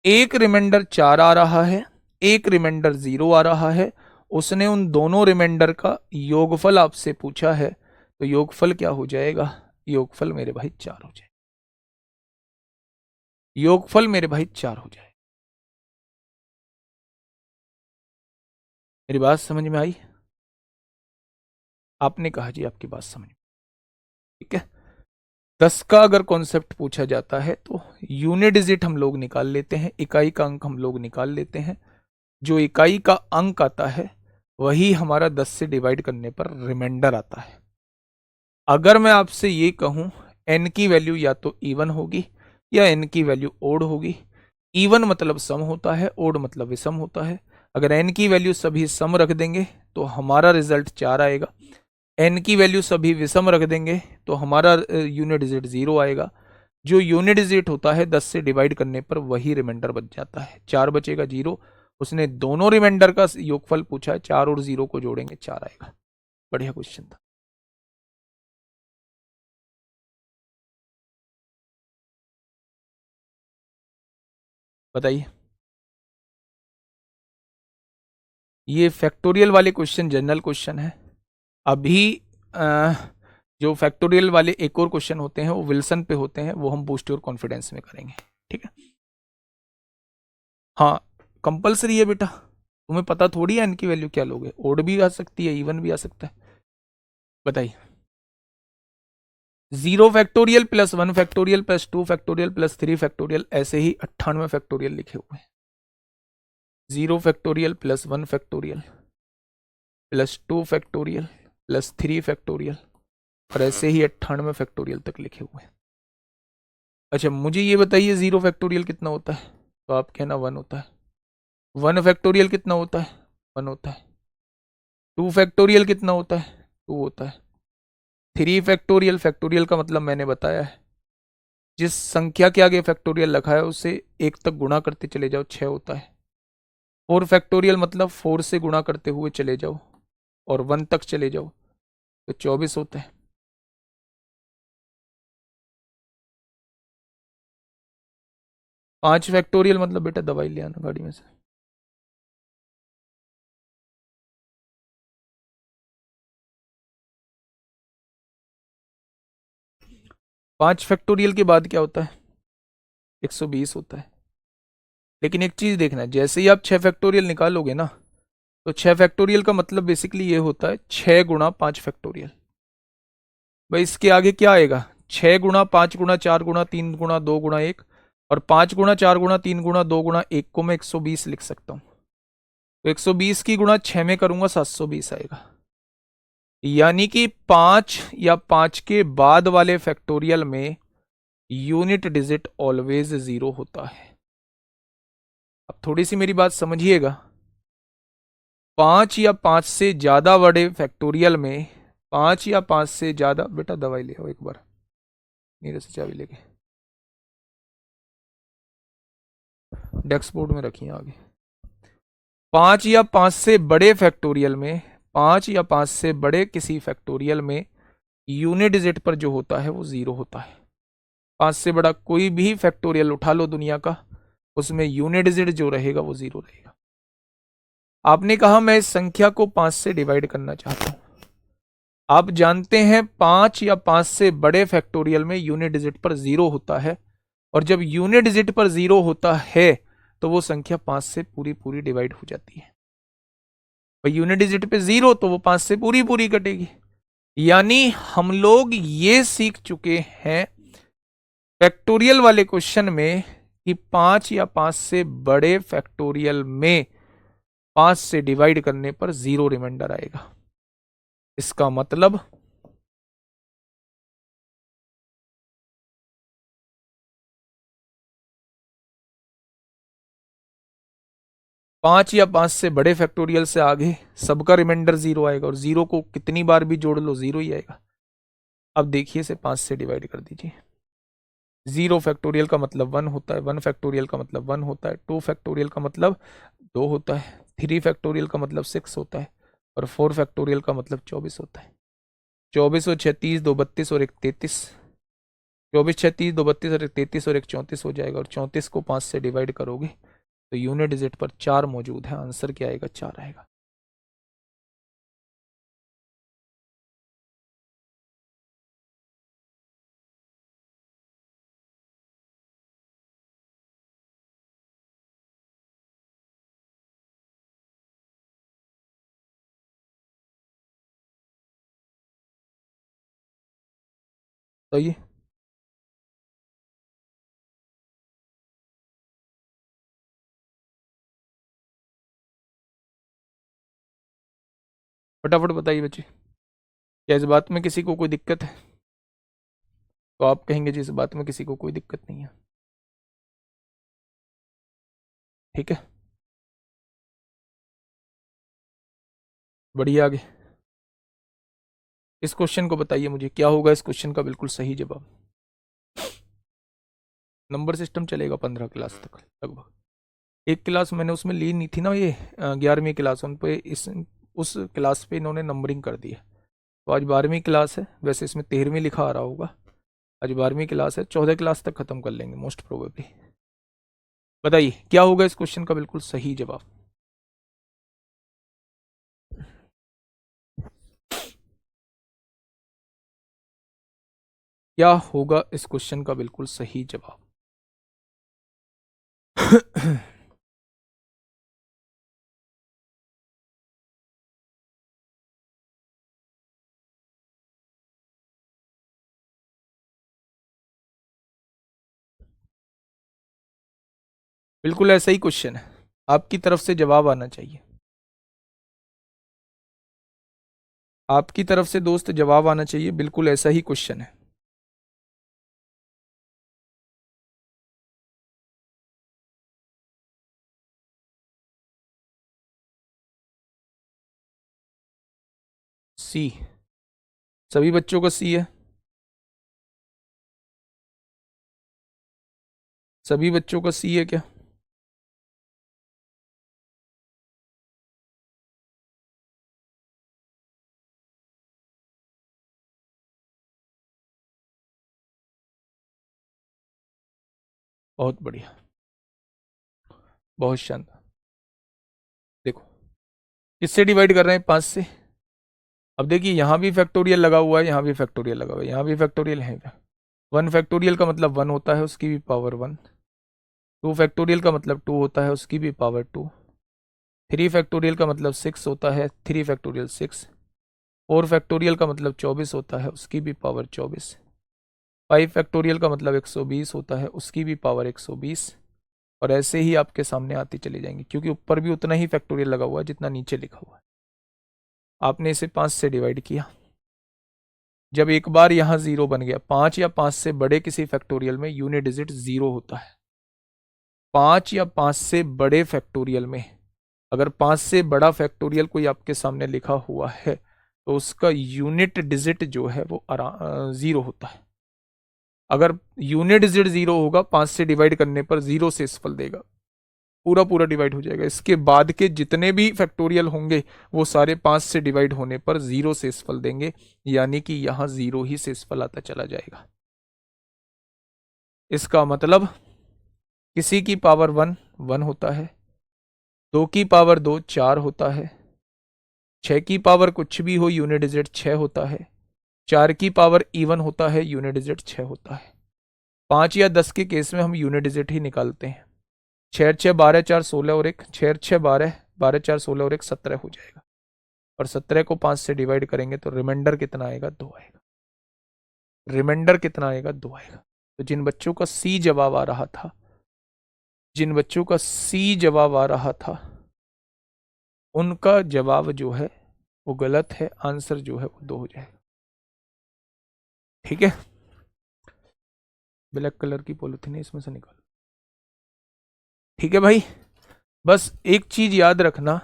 एक रिमाइंडर 4 आ रहा है, एक रिमाइंडर 0 आ रहा है। उसने उन दोनों रिमाइंडर का योगफल आपसे पूछा है, तो योगफल क्या हो जाएगा, योगफल मेरे भाई 4 हो जाए, योगफल मेरे भाई 4 हो जाए। मेरी बात समझ में आई? आपने कहा जी आपकी बात समझ में। ठीक है, 10 का अगर कॉन्सेप्ट पूछा जाता है तो यूनिट डिजिट हम लोग निकाल लेते हैं, इकाई का अंक हम लोग निकाल लेते हैं, जो इकाई का अंक आता है वही हमारा 10 से डिवाइड करने पर रिमाइंडर आता है। अगर मैं आपसे ये कहूं n की वैल्यू या तो इवन होगी या n की वैल्यू ओड होगी, इवन मतलब सम होता है, ओड मतलब विषम होता है। अगर n की वैल्यू सभी सम रख देंगे तो हमारा रिजल्ट 4 आएगा, n की वैल्यू सभी विषम रख देंगे तो हमारा यूनिट डिजिट 0 आएगा। जो यूनिट डिजिट होता है 10 से डिवाइड करने पर वही रिमाइंडर बच जाता है, 4 बचेगा 0। उसने दोनों रिमाइंडर का योगफल पूछा है, 4 और 0 को जोड़ेंगे 4 आएगा। बढ़िया क्वेश्चन था। बताइए, ये फैक्टोरियल वाले क्वेश्चन जनरल क्वेश्चन है। अभी जो फैक्टोरियल वाले एक और क्वेश्चन होते हैं वो विल्सन पे होते हैं, वो हम बूस्ट योर कॉन्फिडेंस में करेंगे। ठीक है। हाँ कंपलसरी है बेटा, तुम्हें पता थोड़ी है एन की वैल्यू क्या लोगे, ओड भी आ सकती है, इवन भी आ सकता है। बताइए। 0 factorial plus 1 factorial plus 2 factorial plus 3 factorial, ऐसे ही 98 फैक्टोरियल लिखे हुए हैं। 0 factorial plus 1 factorial plus 2 factorial plus 3 factorial, और ऐसे ही 98 फैक्टोरियल तक लिखे हुए हैं। अच्छा मुझे ये बताइए 0 फैक्टोरियल कितना होता है, तो आप कहना 1 होता है। 1 फैक्टोरियल कितना होता है, 1 होता है। 2 फैक्टोरियल कितना होता है, 2 होता है। 3 फैक्टोरियल, फैक्टोरियल का मतलब मैंने बताया है, जिस संख्या के आगे फैक्टोरियल रखा है उसे 1 तक गुणा करते चले जाओ, 6 होता है। 4 फैक्टोरियल मतलब 4 से गुणा करते हुए चले जाओ और 1 तक चले जाओ, तो 24 होता है। 5 फैक्टोरियल मतलब बेटा दवाई ले आना गाड़ी में से। 5 फैक्टोरियल के बाद क्या होता है, 120 होता है। लेकिन एक चीज देखना, जैसे ही आप 6 फैक्टोरियल निकालोगे ना, तो 6 फैक्टोरियल का मतलब बेसिकली ये होता है 6 गुणा 5 फैक्टोरियल। भाई इसके आगे क्या आएगा, 6 गुणा 5 गुणा 4 गुणा 3 गुणा 2 गुणा 1, और 5 गुणा 4 गुणा 3 गुणा 2 गुणा 1 को मैं 120 लिख सकता हूँ। तो 120 की गुणा 6 में करूंगा 720 आएगा। यानी कि 5 या 5 के बाद वाले फैक्टोरियल में यूनिट डिजिट ऑलवेज 0 होता है। अब थोड़ी सी मेरी बात समझिएगा, 5 या 5 से ज्यादा बड़े फैक्टोरियल में, 5 या 5 से ज्यादा, बेटा दवाई ले आओ एक बार, मेरे से चाबी लेके डेस्क बोर्ड में रखिए आगे। 5 या 5 से बड़े फैक्टोरियल में, 5 या 5 से बड़े किसी फैक्टोरियल में यूनिट डिजिट पर जो होता है वो 0 होता है। 5 से बड़ा कोई भी फैक्टोरियल उठा लो दुनिया का, उसमें यूनिट डिजिट जो रहेगा वो 0 रहेगा। आपने कहा मैं इस संख्या को 5 से डिवाइड करना चाहता हूं। आप जानते हैं 5 या 5 से बड़े फैक्टोरियल में यूनिट डिजिट पर 0 होता है, और जब यूनिट डिजिट पर 0 होता है तो वो संख्या 5 से पूरी पूरी डिवाइड हो जाती है। भाई यूनिट डिजिट पे 0 तो वो 5 से पूरी पूरी कटेगी। यानी हम लोग ये सीख चुके हैं फैक्टोरियल वाले क्वेश्चन में कि 5 या 5 से बड़े फैक्टोरियल में 5 से डिवाइड करने पर 0 रिमाइंडर आएगा। इसका मतलब 5 या 5 से बड़े फैक्टोरियल से आगे सबका रिमाइंडर 0 आएगा, और 0 को कितनी बार भी जोड़ लो 0 ही आएगा। अब देखिए इसे 5 से डिवाइड कर दीजिए। 0 फैक्टोरियल का मतलब 1 होता है, 1 फैक्टोरियल का मतलब 1 होता है, 2 फैक्टोरियल का मतलब 2 होता है, 3 फैक्टोरियल का मतलब 6 होता है, और 4 फैक्टोरियल का मतलब 24 होता है। 24 और 36, 2 32 और 1 33, 24 36 2 32 और 1 33 और 1 34 हो जाएगा, और 34 को 5 से डिवाइड करोगे तो यूनिट डिजिट पर 4 मौजूद है। आंसर क्या आएगा, 4 आएगा। तो ये फटाफट बताइए बच्चे, क्या इस बात में किसी को कोई दिक्कत है? तो आप कहेंगे जी इस बात में किसी को कोई दिक्कत नहीं है, ठीक है। बढ़िया, आगे इस क्वेश्चन को बताइए मुझे, क्या होगा इस क्वेश्चन का बिल्कुल सही जवाब। नंबर सिस्टम चलेगा 15 क्लास तक लगभग। एक क्लास मैंने उसमें ली नहीं थी ना, ये 11वीं क्लास, उन पे इस उस क्लास पे इन्होंने नंबरिंग कर दी है। तो आज 12वीं क्लास है, वैसे इसमें 13वीं लिखा आ रहा होगा। आज 12वीं क्लास है, 14 क्लास तक खत्म कर लेंगे मोस्ट प्रोबेबली। बताइए क्या होगा इस क्वेश्चन का बिल्कुल सही जवाब। क्या होगा इस क्वेश्चन का बिल्कुल सही जवाब? बिल्कुल ऐसा ही क्वेश्चन है, आपकी तरफ से जवाब आना चाहिए, आपकी तरफ से दोस्त जवाब आना चाहिए, बिल्कुल ऐसा ही क्वेश्चन है। सी, सभी बच्चों का सी है, सभी बच्चों का सी है क्या? बहुत बढ़िया, बहुत शानदार। देखो किससे डिवाइड कर रहे हैं, 5 से। अब देखिए यहाँ भी फैक्टोरियल लगा हुआ है, यहाँ भी फैक्टोरियल लगा हुआ है, यहाँ भी फैक्टोरियल है। 1 फैक्टोरियल का मतलब 1 होता है, उसकी भी पावर 1। 2 फैक्टोरियल का मतलब 2 होता है, उसकी भी पावर 2। 3 फैक्टोरियल का मतलब 6 होता है, 3 फैक्टोरियल 6। 4 फैक्टोरियल का मतलब 24 होता है, उसकी भी पावर 24। 5 फैक्टोरियल का मतलब 120 होता है, उसकी भी पावर 120। और ऐसे ही आपके सामने आती चली जाएंगी, क्योंकि ऊपर भी उतना ही फैक्टोरियल लगा हुआ है जितना नीचे लिखा हुआ है। आपने इसे 5 से डिवाइड किया, जब एक बार यहां 0 बन गया, 5 या 5 से बड़े किसी फैक्टोरियल में यूनिट डिजिट 0 होता है। 5 या 5 से बड़े फैक्टोरियल में, अगर 5 से बड़ा फैक्टोरियल कोई आपके सामने लिखा हुआ है तो उसका यूनिट डिजिट जो है वो 0 होता है। अगर यूनिट डिजिट 0 होगा, 5 से डिवाइड करने पर 0 से फल देगा, पूरा पूरा डिवाइड हो जाएगा। इसके बाद के जितने भी फैक्टोरियल होंगे वो सारे 5 से डिवाइड होने पर 0 से फल देंगे, यानी कि यहां 0 ही से फल आता चला जाएगा। इसका मतलब किसी की पावर 1 1 होता है, 2 की पावर 2 4 होता है, 6 की पावर कुछ भी हो यूनिट डिजिट 6 होता है, 4 की पावर इवन होता है, यूनिट डिजिट 6 होता है। 5 या 10 के केस में हम यूनिट डिजिट ही निकालते हैं। 6 6 12 4 16 और 1, 6 6 12, 12 4 16 और 1 17 हो जाएगा। और 17 को 5 से डिवाइड करेंगे तो रिमाइंडर कितना आएगा, 2 आएगा। रिमाइंडर कितना आएगा, 2 आएगा। तो जिन बच्चों का सी जवाब आ रहा था, जिन बच्चों का सी जवाब आ रहा था, उनका जवाब जो है वो गलत है, आंसर जो है वो 2 हो जाएगा। ठीक है, ब्लैक कलर की पॉलिथीन इसमें से निकाल। ठीक है भाई, बस एक चीज याद रखना,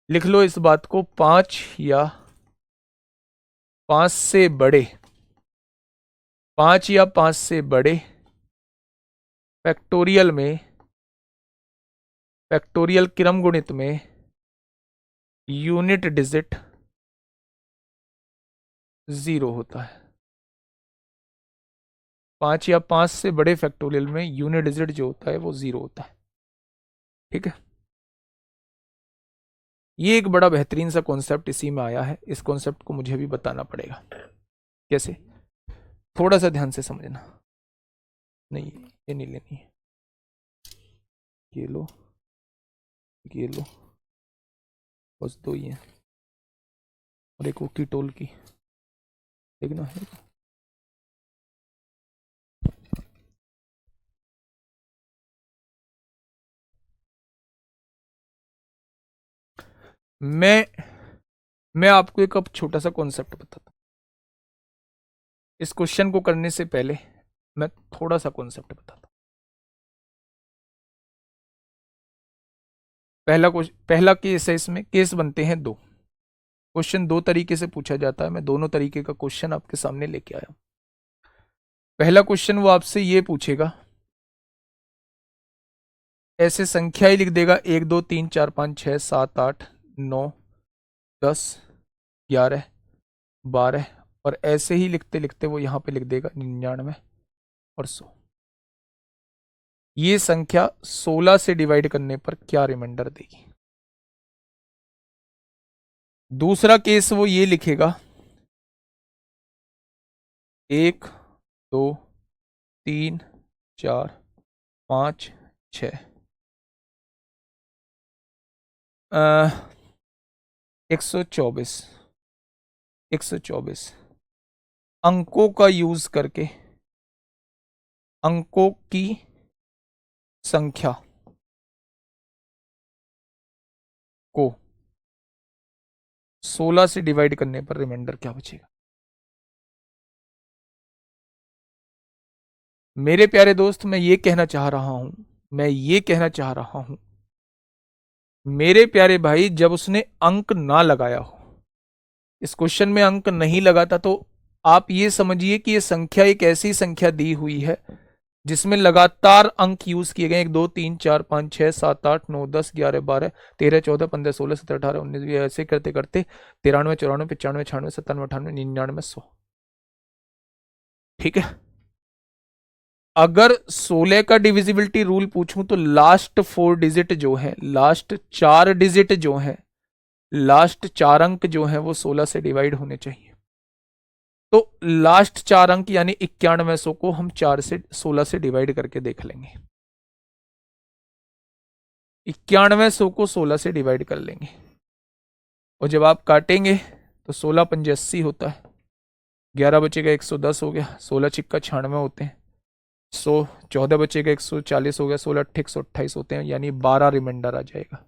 लिख लो इस बात को, 5 या 5 से बड़े, 5 या 5 से बड़े फैक्टोरियल में, फैक्टोरियल क्रम गुणित में यूनिट डिजिट 0 होता है। 5 या 5 से बड़े फैक्टोरियल में यूनिट डिजिट जो होता है वो 0 होता है। ठीक है, ये एक बड़ा बेहतरीन सा कॉन्सेप्ट इसी में आया है, इस कॉन्सेप्ट को मुझे भी बताना पड़ेगा। कैसे, थोड़ा सा ध्यान से समझना। नहीं, ये नहीं लेनी है, ये लो, ये लो, बस 2 ही है, और एक ओकी टोल की, एक ना है। मैं आपको एक अब छोटा सा कॉन्सेप्ट बताता हूं। इस क्वेश्चन को करने से पहले मैं थोड़ा सा कॉन्सेप्ट बताता हूं। पहला केस है, इसमें केस बनते हैं 2। क्वेश्चन 2 तरीके से पूछा जाता है, मैं दोनों तरीके का क्वेश्चन आपके सामने लेके आया हूं। पहला क्वेश्चन वो आपसे ये पूछेगा, ऐसे संख्या ही लिख देगा, 1 2 3 4 5 6 7 8 9 10 11 12, और ऐसे ही लिखते लिखते वो यहां पे लिख देगा 99 और 100। ये संख्या 16 से डिवाइड करने पर क्या रिमाइंडर देगी? दूसरा केस वो ये लिखेगा, 1 2 3 4 5 6 124, 124 अंकों का यूज करके, अंकों की संख्या 16 से डिवाइड करने पर रिमाइंडर क्या बचेगा? मेरे प्यारे दोस्त, मैं ये कहना चाह रहा हूं, मेरे प्यारे भाई, जब उसने अंक ना लगाया हो, इस क्वेश्चन में अंक नहीं लगाता, तो आप ये समझिए कि ये संख्या एक ऐसी संख्या दी हुई है जिसमें लगातार अंक यूज किए गए, 1 2 3 4 5 6 7 8 9 10 11 12 13 14 15 16 17 18 19 ऐसे करते करते 93 94 95 96 97 98 99 100। ठीक है। अगर 16 का डिविजिबिलिटी रूल पूछूं तो लास्ट 4 डिजिट जो है, लास्ट 4 अंक जो है वो 16 से डिवाइड होने चाहिए। तो लास्ट 4 अंक यानी 9100 को हम 16 से डिवाइड करके देख लेंगे। 9100 को 16 से डिवाइड कर लेंगे, और जब आप काटेंगे तो 16 पंजे 80 होता है, 11 बचेगा 110 हो गया, 16 छिक्का 96 होते हैं, 14 बचेगा 140 हो गया, 16 अट्ठे 128 होते हैं, यानी 12 रिमाइंडर आ जाएगा,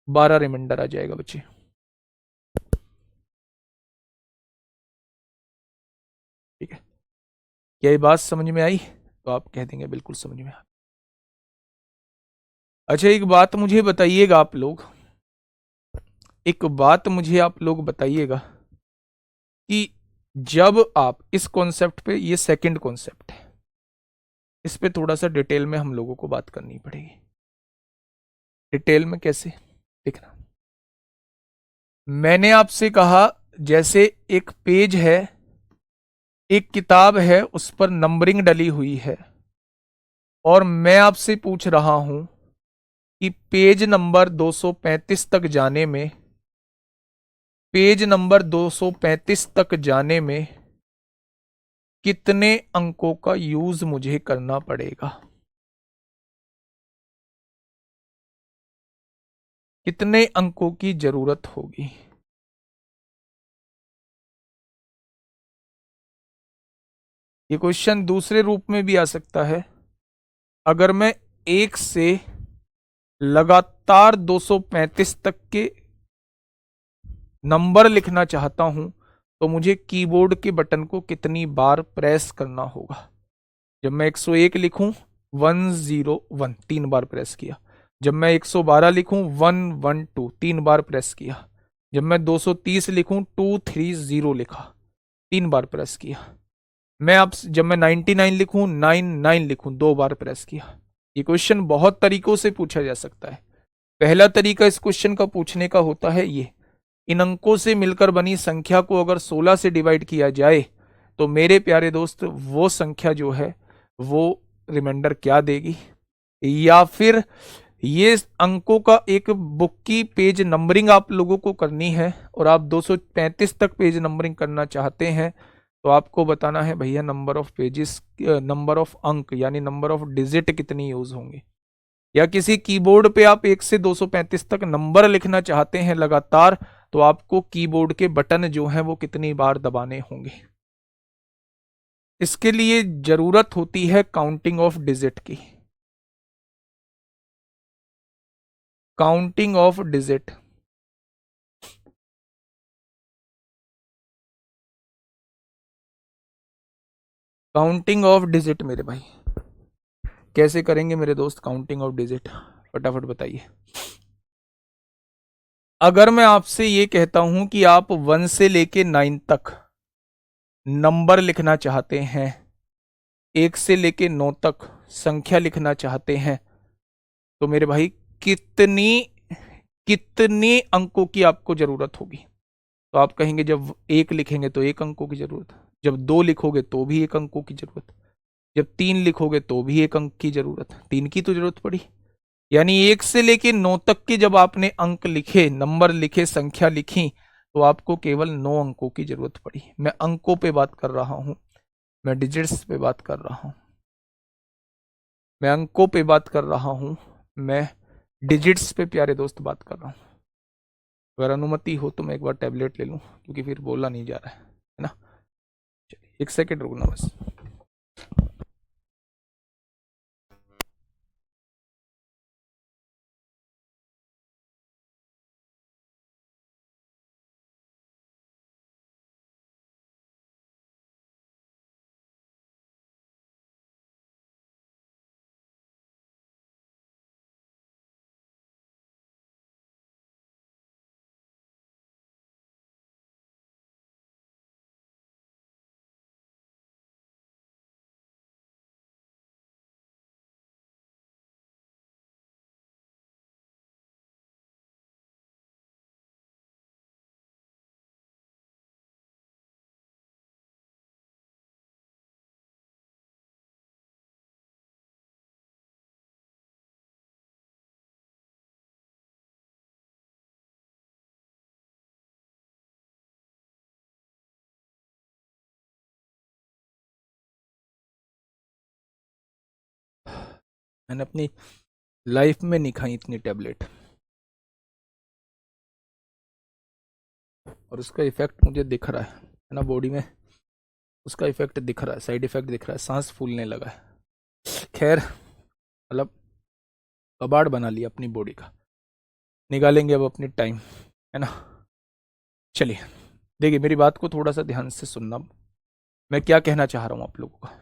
12 रिमाइंडर आ जाएगा बच्चे। ठीक है, क्या ये बात समझ में आई? तो आप कह देंगे बिल्कुल समझ में आ। अच्छा, एक बात मुझे बताइएगा आप लोग, कि जब आप इस कॉन्सेप्ट पे, ये सेकंड कॉन्सेप्ट है, इस पे थोड़ा सा डिटेल में हम लोगों को बात करनी पड़ेगी। डिटेल में कैसे? देखना, मैंने आपसे कहा जैसे एक पेज है, एक किताब है, उस पर नंबरिंग डली हुई है, और मैं आपसे पूछ रहा हूं कि पेज नंबर 235 तक जाने में कितने अंकों का यूज मुझे करना पड़ेगा? कितने अंकों की जरूरत होगी? ये क्वेश्चन दूसरे रूप में भी आ सकता है। अगर मैं एक से लगातार 235 तक के नंबर लिखना चाहता हूं, तो मुझे कीबोर्ड के बटन को कितनी बार प्रेस करना होगा? जब मैं 101 लिखूं, 101 3 बार प्रेस किया। जब मैं 112 लिखूं, 112 3 बार प्रेस किया। जब मैं 230 लिखूं, 230 लिखा, 3 बार प्रेस किया। जब मैं 99 लिखूं, 99 लिखूं, 2 बार प्रेस किया। ये क्वेश्चन बहुत तरीकों से पूछा जा सकता है। पहला तरीका इस क्वेश्चन का पूछने का होता है ये, इन अंकों से मिलकर बनी संख्या को अगर 16 से डिवाइड किया जाए तो मेरे प्यारे दोस्त वो संख्या जो है वो रिमाइंडर क्या देगी? या फिर ये अंकों का एक बुक की पेज नंबरिंग आप लोगों को करनी है और आप 235 तक पेज नंबरिंग करना चाहते हैं, तो आपको बताना है भैया number of pages, number of अंक यानी नंबर ऑफ डिजिट कितनी यूज होंगे। या किसी कीबोर्ड पे आप 1 से 235 तक नंबर लिखना चाहते हैं लगातार, तो आपको कीबोर्ड के बटन जो हैं वो कितनी बार दबाने होंगे? इसके लिए जरूरत होती है काउंटिंग ऑफ डिजिट की। Counting of digit, counting of digit मेरे भाई, कैसे करेंगे मेरे दोस्त काउंटिंग ऑफ डिजिट? फटाफट बताइए। अगर मैं आपसे ये कहता हूं कि आप 1 से लेके 9 तक नंबर लिखना चाहते हैं, 1 से लेके 9 तक संख्या लिखना चाहते हैं, तो मेरे भाई कितनी कितने अंकों की आपको जरूरत होगी? तो आप कहेंगे जब 1 लिखेंगे तो 1 अंकों की जरूरत, जब 2 लिखोगे तो भी 1 अंकों की जरूरत, जब 3 लिखोगे तो भी 1 अंक की जरूरत, 3 की तो जरूरत पड़ी। यानी 1 से लेके 9 तक के जब आपने अंक लिखे, नंबर लिखे, संख्या लिखी, तो आपको केवल 9 अंकों की जरूरत पड़ी। मैं अंकों पे बात कर रहा हूं, मैं डिजिट्स पे बात कर रहा हूं, मैं अंकों पे बात कर रहा हूं, मैं डिजिट्स पे प्यारे दोस्त बात कर रहा हूं। अगर अनुमति हो तो मैं एक बार टैबलेट ले लूं, क्योंकि फिर बोला नहीं जा रहा है ना। चलिए 1 सेकेंड रुकना बस। मैंने अपनी लाइफ में नहीं खाई इतनी टैबलेट, और उसका इफेक्ट मुझे दिख रहा है ना बॉडी में। उसका इफेक्ट दिख रहा है, साइड इफेक्ट दिख रहा है, सांस फूलने लगा है। खैर, मतलब कबाड़ बना लिया अपनी बॉडी का, निकालेंगे अब अपनी टाइम, है ना। चलिए, देखिए मेरी बात को थोड़ा सा ध्यान से सुनना। मैं क्या कहना चाह रहा हूं आप लोगों का।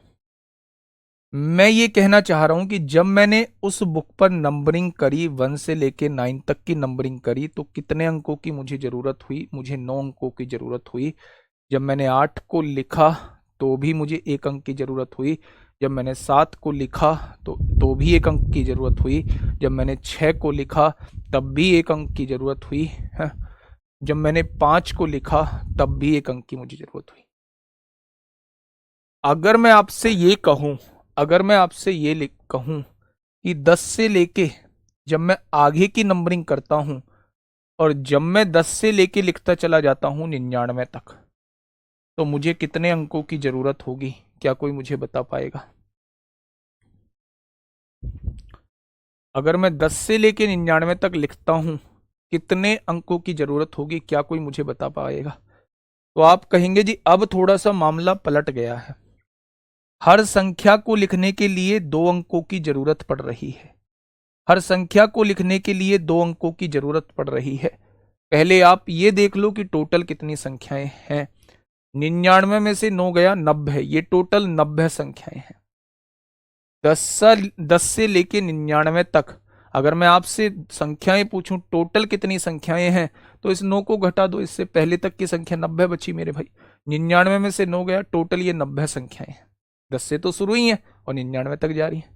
मैं ये कहना चाह रहा हूं कि जब मैंने उस बुक पर नंबरिंग करी, 1 से लेके 9 तक की नंबरिंग करी, तो कितने अंकों की मुझे जरूरत हुई? मुझे 9 अंकों की जरूरत हुई। जब मैंने 8 को लिखा तो भी मुझे 1 अंक की जरूरत हुई। जब मैंने 7 को लिखा तो भी 1 अंक की जरूरत हुई। जब मैंने 6 को लिखा तब भी 1 अंक की जरूरत हुई है। जब मैंने 5 को लिखा तब भी 1 अंक की मुझे जरूरत हुई। अगर मैं आपसे ये कहूं, अगर मैं आपसे ये कहूं कि 10 से लेके जब मैं आगे की नंबरिंग करता हूं और जब मैं 10 से लेके लिखता चला जाता हूं 99 तक, तो मुझे कितने अंकों की जरूरत होगी? क्या कोई मुझे बता पाएगा? अगर मैं 10 से लेके 99 तक लिखता हूं, कितने अंकों की जरूरत होगी? क्या कोई मुझे बता पाएगा? तो आप कहेंगे जी अब थोड़ा सा मामला पलट गया है, हर संख्या को लिखने के लिए 2 अंकों की जरूरत पड़ रही है। हर संख्या को लिखने के लिए 2 अंकों की जरूरत पड़ रही है। पहले आप ये देख लो कि टोटल कितनी संख्याएं हैं। 99 में से 9 गया 90, ये टोटल 90 संख्याएं हैं। 10 से लेके 99 तक अगर मैं आपसे संख्याएं पूछूं टोटल कितनी संख्याएं हैं, तो इस 9 को घटा दो, इससे पहले तक की संख्या 90 बची मेरे भाई। 99 में से 9 गया, टोटल ये 90 संख्याएं हैं। 10 से तो शुरू ही है और 99 तक जा रही है।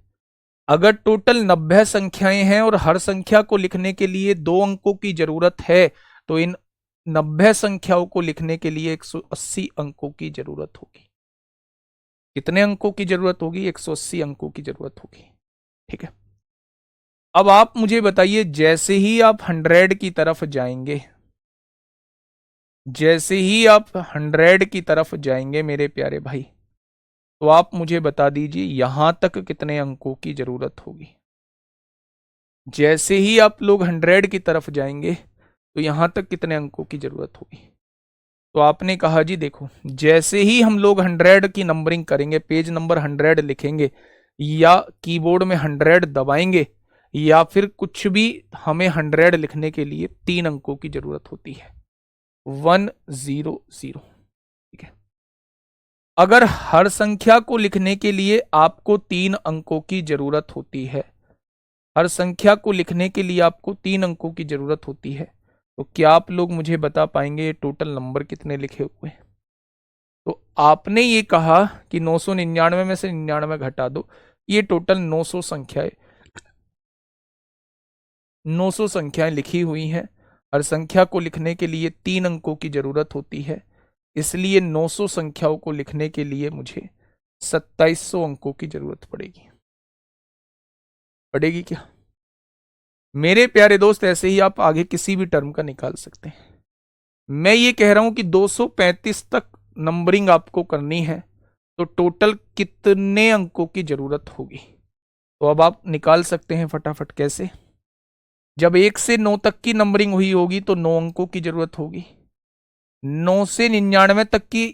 अगर टोटल 90 संख्याएं हैं और हर संख्या को लिखने के लिए 2 अंकों की जरूरत है, तो इन 90 संख्याओं को लिखने के लिए 180 अंकों की जरूरत होगी। कितने अंकों की जरूरत होगी? 180 अंकों की जरूरत होगी। ठीक है, अब आप मुझे बताइए, जैसे ही आप 100 की तरफ जाएंगे, जैसे ही आप 100 की तरफ जाएंगे मेरे प्यारे भाई, तो आप मुझे बता दीजिए यहां तक कितने अंकों की जरूरत होगी। जैसे ही आप लोग 100 की तरफ जाएंगे तो यहां तक कितने अंकों की जरूरत होगी? तो आपने कहा जी देखो, जैसे ही हम लोग 100 की नंबरिंग करेंगे, पेज नंबर 100 लिखेंगे या कीबोर्ड में 100 दबाएंगे या फिर कुछ भी, हमें 100 लिखने के लिए 3 अंकों की जरूरत होती है। 100। ठीक है, अगर हर संख्या को लिखने के लिए आपको 3 अंकों की जरूरत होती है, हर संख्या को लिखने के लिए आपको 3 अंकों की जरूरत होती है, तो क्या आप लोग मुझे बता पाएंगे ये टोटल नंबर कितने लिखे हुए हैं? तो आपने ये कहा कि 999 में से 99 घटा दो, ये टोटल 900 संख्याएं, 900 संख्याएं लिखी हुई हैं। हर संख्या को लिखने के लिए 3 अंकों की जरूरत होती है, इसलिए 900 संख्याओं को लिखने के लिए मुझे 2700 अंकों की जरूरत पड़ेगी। पड़ेगी क्या मेरे प्यारे दोस्त? ऐसे ही आप आगे किसी भी टर्म का निकाल सकते हैं। मैं ये कह रहा हूं कि 235 तक नंबरिंग आपको करनी है, तो टोटल कितने अंकों की जरूरत होगी? तो अब आप निकाल सकते हैं फटाफट। कैसे? जब 1 से 9 तक की नंबरिंग हुई होगी तो 9 अंकों की जरूरत होगी। 9 से 99 तक की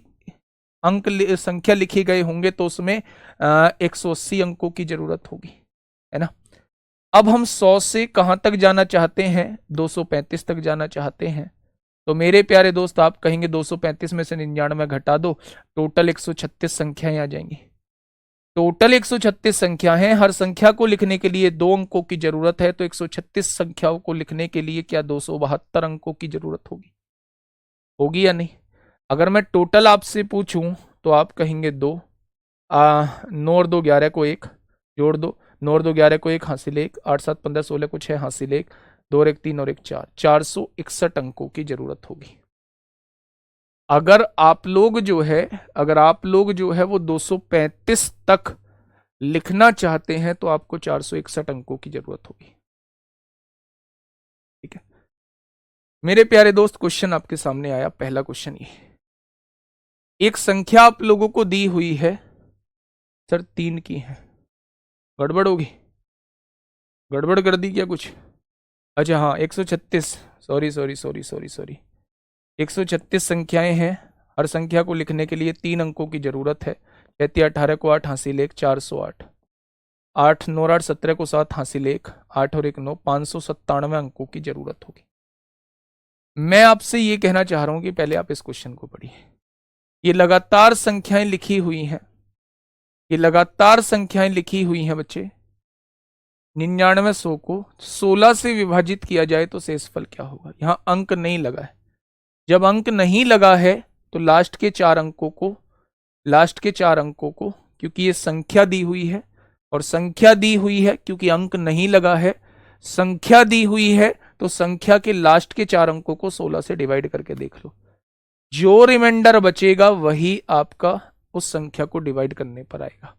अंक संख्या लिखे गए होंगे तो उसमें 180 अंकों की जरूरत होगी, है ना। अब हम 100 से कहां तक जाना चाहते हैं? 235 तक जाना चाहते हैं। तो मेरे प्यारे दोस्त आप कहेंगे 235 में से 99 घटा दो, टोटल 136 संख्याएं आ जाएंगी। टोटल 136 संख्या है, हर संख्या को लिखने के लिए 2 अंकों की जरूरत है, तो 136 संख्याओं को लिखने के लिए क्या 272 अंकों की जरूरत होगी? होगी या नहीं? अगर मैं टोटल आपसे पूछूं तो आप कहेंगे 2, 9 और 2 11 को 1 जोड़ दो, 9 और 2 11 को 1 हासिल 1, 8 7 15 16 को 6 हासिल 1, 2 और 1 3 और 1 4, 461 अंकों की जरूरत होगी। अगर आप लोग जो है, अगर आप लोग जो है वो 235 तक लिखना चाहते हैं तो आपको 461 अंकों की जरूरत होगी। ठीक है मेरे प्यारे दोस्त, क्वेश्चन आपके सामने आया। पहला क्वेश्चन ये, एक संख्या आप लोगों को दी हुई है, सर 3 की है, गड़बड़ होगी? गड़बड़ कर दी क्या कुछ? अच्छा हाँ, 136, sorry sorry sorry sorry sorry, 136 संख्याएं हैं। हर संख्या को लिखने के लिए 3 अंकों की जरूरत है। 18 को 8 हासिल 1, 408। 8 9 8 17 को 7 हासिल 1, 8 और 1 9, 597 अंकों की जरूरत होगी। मैं आपसे ये कहना चाह रहा हूं कि पहले आप इस क्वेश्चन को पढ़िए। ये लगातार संख्याएं लिखी हुई हैं, ये लगातार संख्याएं लिखी हुई हैं बच्चे। 99 को 16 से विभाजित किया जाए तो शेषफल क्या होगा? यहां अंक नहीं लगा है। जब अंक नहीं लगा है तो लास्ट के 4 अंकों को, लास्ट के 4 अंकों को, क्योंकि ये संख्या दी हुई है, और संख्या दी हुई है क्योंकि अंक नहीं लगा है, संख्या दी हुई है तो संख्या के लास्ट के 4 अंकों को 16 से डिवाइड करके देख लो। जो रिमाइंडर बचेगा वही आपका उस संख्या को डिवाइड करने पर आएगा।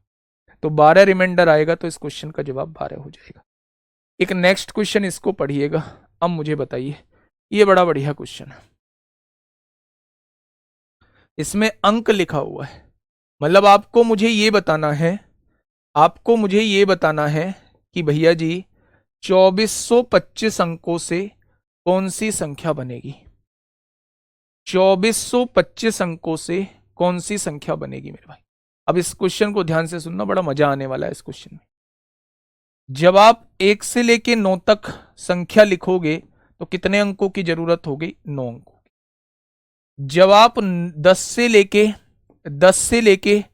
तो 12 रिमाइंडर आएगा तो इस क्वेश्चन का जवाब 12 हो जाएगा। एक नेक्स्ट क्वेश्चन, इसको पढ़िएगा। अब मुझे बताइए, ये बड़ा बढ़िया क्वेश्चन है, इसमें अंक लिखा हुआ है। मतलब आपको मुझे ये बताना है, आपको मुझे ये बताना है कि भैया जी 2425 अंकों से कौन सी संख्या बनेगी? 2425 अंकों से कौन सी संख्या बनेगी मेरे भाई? अब इस क्वेश्चन को ध्यान से सुनना, बड़ा मजा आने वाला है इस क्वेश्चन में। जब आप 1 से लेके 9 तक संख्या लिखोगे तो कितने अंकों की जरूरत होगी? 9 अंकों की। जब आप 10 से लेके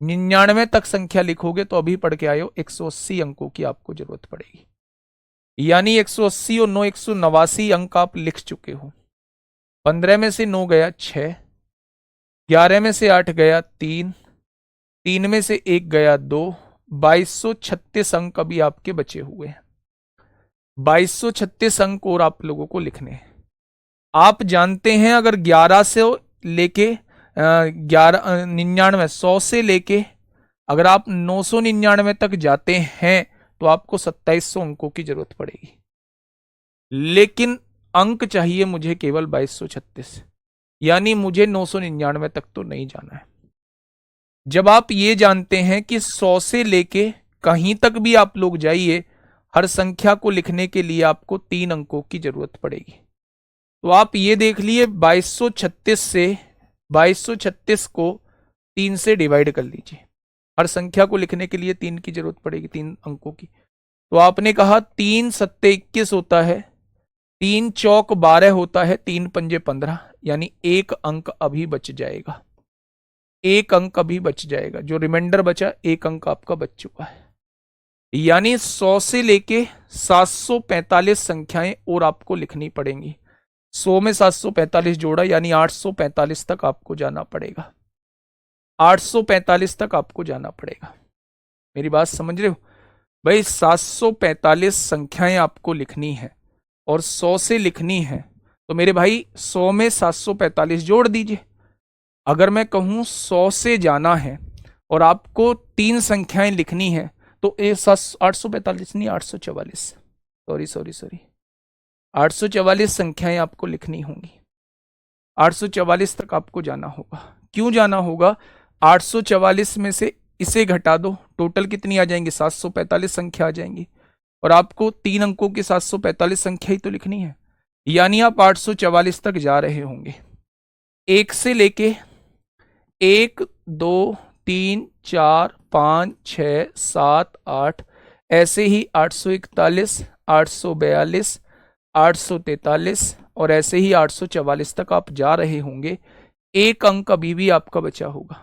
99 तक संख्या लिखोगे तो अभी पढ़ के आए हो 180 अंकों की आपको जरूरत पड़ेगी। यानी 180 और 9 189 अंक आप लिख चुके हो। 15 में से 9 गया 6, 11 में से 8 गया 3, 3 में से 1 गया 2, 2236 अंक अभी आपके बचे हुए हैं। 2236 अंक और आप लोगों को लिखने हैं। आप जानते हैं अगर 11 से लेके 99 100 से लेके अगर आप 999 तक जाते हैं तो आपको 2700 अंकों की जरूरत पड़ेगी। लेकिन अंक चाहिए मुझे केवल 2236, यानी मुझे 999 तक तो नहीं जाना है। जब आप ये जानते हैं कि 100 से लेके कहीं तक भी आप लोग जाइए, हर संख्या को लिखने के लिए आपको 3 अंकों की जरूरत पड़ेगी। तो आप ये देख लिए 2236 को 3 से डिवाइड कर लीजिए। हर संख्या को लिखने के लिए 3 की जरूरत पड़ेगी, 3 अंकों की। तो आपने कहा 3 सत्ते 21 होता है, 3 चौक 12 होता है, 3 पंजे 15, यानी 1 अंक अभी बच जाएगा। 1 अंक अभी बच जाएगा। जो रिमाइंडर बचा 1 अंक आपका बच चुका है। यानी 100 से लेके 745 संख्याएं और आपको लिखनी पड़ेंगी। 100 में 745 जोड़ा यानी 845 तक आपको जाना पड़ेगा। 845 तक आपको जाना पड़ेगा। मेरी बात समझ रहे हो भाई? 745 संख्याएं आपको लिखनी है और 100 से लिखनी है, तो मेरे भाई 100 में 745 जोड़ दीजिए। अगर मैं कहूं 100 से जाना है और आपको 3 संख्याएं लिखनी है तो 845 नहीं, 844, सॉरी सॉरी सॉरी, 844 संख्याएं आपको लिखनी होंगी। 844 तक आपको जाना होगा। क्यों जाना होगा? 844 में से इसे घटा दो, टोटल कितनी आ जाएंगी? 745 संख्या आ जाएंगी, और आपको 3 अंकों की 745 संख्या ही तो लिखनी है। यानी आप 844 तक जा रहे होंगे। 1 से लेके 1 2 3 4 5 6 7 8, ऐसे ही 841 842 843 और ऐसे ही 844 तक आप जा रहे होंगे। 1 अंक अभी भी आपका बचा होगा।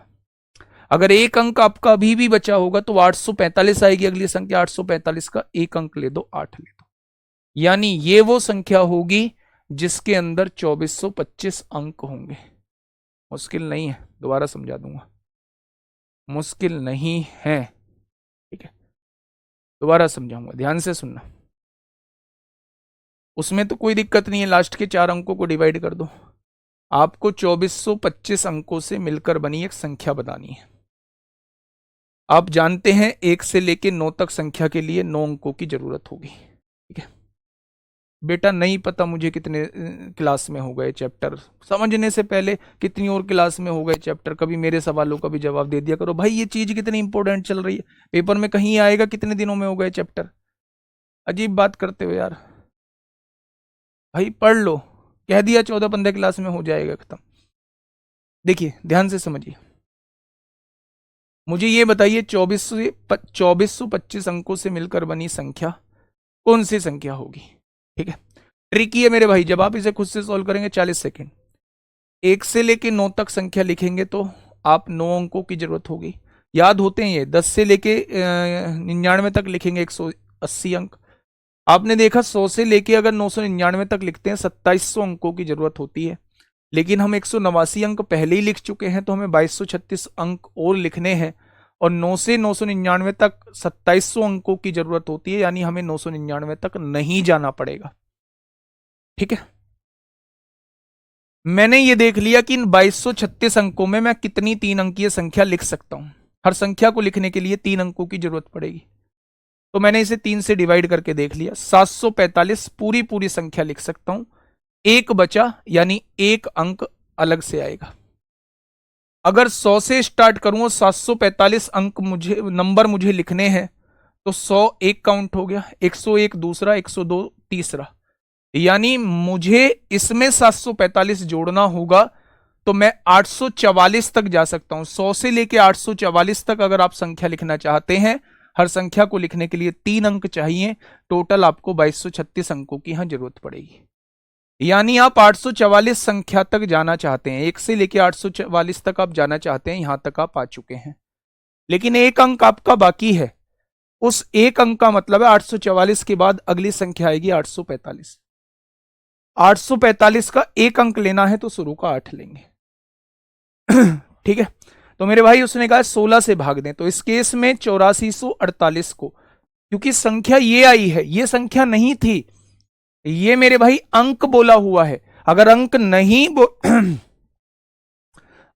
अगर 1 अंक आपका अभी भी बचा होगा तो 845 आएगी अगली संख्या। 845 का 1 अंक ले दो, 8 ले दो, यानी ये वो संख्या होगी जिसके अंदर 2425 अंक होंगे। मुश्किल नहीं है, दोबारा समझा दूंगा, मुश्किल नहीं है, ठीक है? दोबारा समझाऊंगा, ध्यान से सुनना। उसमें तो कोई दिक्कत नहीं है, लास्ट के 4 अंकों को डिवाइड कर दो। आपको 2425 अंकों से मिलकर बनी एक संख्या बतानी है। आप जानते हैं 1 से लेकर 9 तक संख्या के लिए 9 अंकों की जरूरत होगी, ठीक है बेटा? नहीं पता मुझे कितने क्लास में हो गए चैप्टर, समझने से पहले कितनी और क्लास में हो गए चैप्टर। कभी मेरे सवालों का भी जवाब दे दिया करो भाई, ये चीज कितनी इंपॉर्टेंट चल रही है, पेपर में कहीं आएगा कितने दिनों में हो गए चैप्टर। अजीब बात करते हो यार। भाई पढ़ लो, कह दिया 14-15 क्लास में हो जाएगा खत्म। देखिए ध्यान से समझिए, मुझे ये बताइए 2425 अंकों से मिलकर बनी संख्या कौन सी संख्या होगी? ठीक है, ट्रिकी है मेरे भाई, जब आप इसे खुद से सॉल्व करेंगे 40 सेकेंड। 1 से लेके 9 तक संख्या लिखेंगे तो आप 9 अंकों की जरूरत होगी, याद होते हैं ये। 10 से लेके 99 तक लिखेंगे 180 अंक। आपने देखा 100 से लेके अगर 999 तक लिखते हैं 2700 अंकों की जरूरत होती है, लेकिन हम 189 अंक पहले ही लिख चुके हैं तो हमें 2236 अंक और लिखने हैं, और 9 से 999 तक 2700 अंकों की जरूरत होती है, यानी हमें 999 तक नहीं जाना पड़ेगा। ठीक है, मैंने ये देख लिया कि इन 2236 अंकों में मैं कितनी 3 अंकीय संख्या लिख सकता हूं। हर संख्या को लिखने के लिए 3 अंकों की जरूरत पड़ेगी, तो मैंने इसे 3 से डिवाइड करके देख लिया। 745 पूरी पूरी संख्या लिख सकता हूं, एक बचा यानी एक अंक अलग से आएगा। अगर 100 से स्टार्ट करूं, 745 अंक नंबर मुझे लिखने हैं, तो 100 एक काउंट हो गया, 101 दूसरा, 102 तीसरा, यानी मुझे इसमें 745 जोड़ना होगा तो मैं 844 तक जा सकता हूं। 100 से लेके 844 तक अगर आप संख्या लिखना चाहते हैं, हर संख्या को लिखने के लिए 3 अंक चाहिए, टोटल आपको 2236 अंकों की यहां जरूरत पड़ेगी। यानी आप 844 संख्या तक जाना चाहते हैं, 1 से लेके 844 तक आप जाना चाहते हैं, यहां तक आप आ चुके हैं, लेकिन एक अंक आपका बाकी है। उस एक अंक का मतलब है 844 के बाद अगली संख्या आएगी 845। 845 का एक अंक लेना है तो शुरू का 8 लेंगे। ठीक है, तो मेरे भाई उसने कहा 16 से भाग दें, तो इस केस में 8448 को, क्योंकि संख्या ये आई है, ये संख्या नहीं थी, ये मेरे भाई अंक बोला हुआ है। अगर अंक नहीं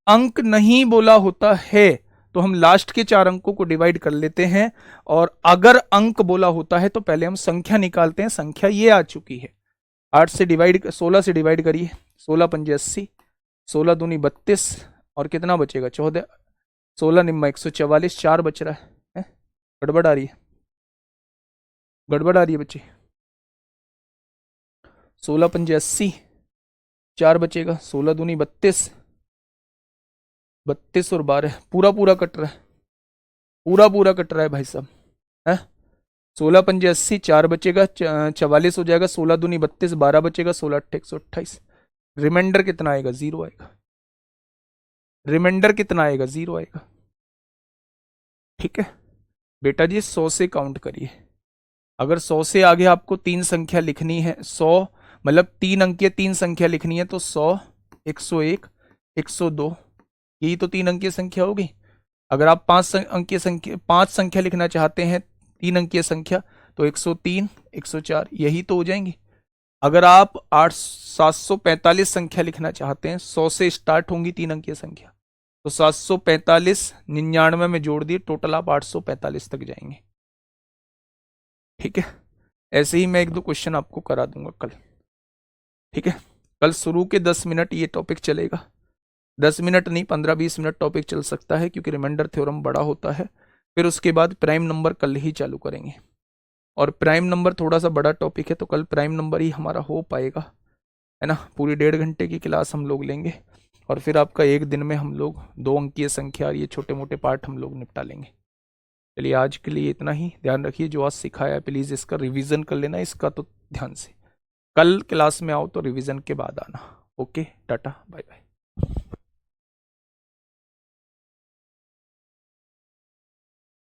अंक नहीं बोला होता है तो हम लास्ट के 4 अंकों को डिवाइड कर लेते हैं, और अगर अंक बोला होता है तो पहले हम संख्या निकालते हैं। संख्या ये आ चुकी है, 8 से डिवाइड 16 से डिवाइड करिए, 16 पंजे 80, 16 दूनी 32, और कितना बचेगा 14, 16 निम्मा 144, 4 बच रहा है? गड़बड़ आ रही है, गड़बड़ आ रही है बच्चे। 16 पंजे 80, 4 बचेगा, 16 दूनी 32, 32 और 12 पूरा पूरा कट रहा है, पूरा पूरा कट रहा है भाई साहब, है? 16 पंजे 80, 4 बचेगा, 44 हो जाएगा, 16 दूनी 32, 12 बचेगा, 16 अट्ठे 128। रिमाइंडर कितना आएगा? 0 आएगा। रिमाइंडर कितना आएगा? 0 आएगा। ठीक है बेटा जी, 100 से काउंट करिए। अगर 100 से आगे आपको 3 संख्या लिखनी है, 100 मतलब 3 अंकीय 3 संख्या लिखनी है, तो 100, 101, 102, यही तो 3 अंकीय संख्या होगी। अगर आप 5 संख्या लिखना चाहते हैं, 3 अंकीय संख्या, तो 103, 104, यही तो हो जाएंगी। अगर आप 745 संख्या लिखना चाहते हैं, 100 से स्टार्ट होंगी 3 अंकीय संख्या, तो 745 99 में जोड़ दिए, टोटल आप 845 तक जाएंगे। ठीक है, ऐसे ही मैं 1-2 क्वेश्चन आपको करा दूंगा कल। ठीक है, कल शुरू के 10 मिनट ये टॉपिक चलेगा, 10 मिनट नहीं 15-20 मिनट टॉपिक चल सकता है, क्योंकि रिमाइंडर थ्योरम बड़ा होता है। फिर उसके बाद प्राइम नंबर कल ही चालू करेंगे, और प्राइम नंबर थोड़ा सा बड़ा टॉपिक है, तो कल प्राइम नंबर ही हमारा हो पाएगा, है ना। पूरी 1.5 घंटे की क्लास हम लोग लेंगे, और फिर आपका एक दिन में हम लोग 2 अंकीय संख्या और ये छोटे मोटे पार्ट हम लोग निपटा लेंगे। चलिए आज के लिए इतना ही। ध्यान रखिए, जो आज सिखाया है प्लीज़ इसका रिवीजन कर लेना, इसका तो ध्यान से। कल क्लास में आओ तो रिवीजन के बाद आना। Okay, tata bye bye.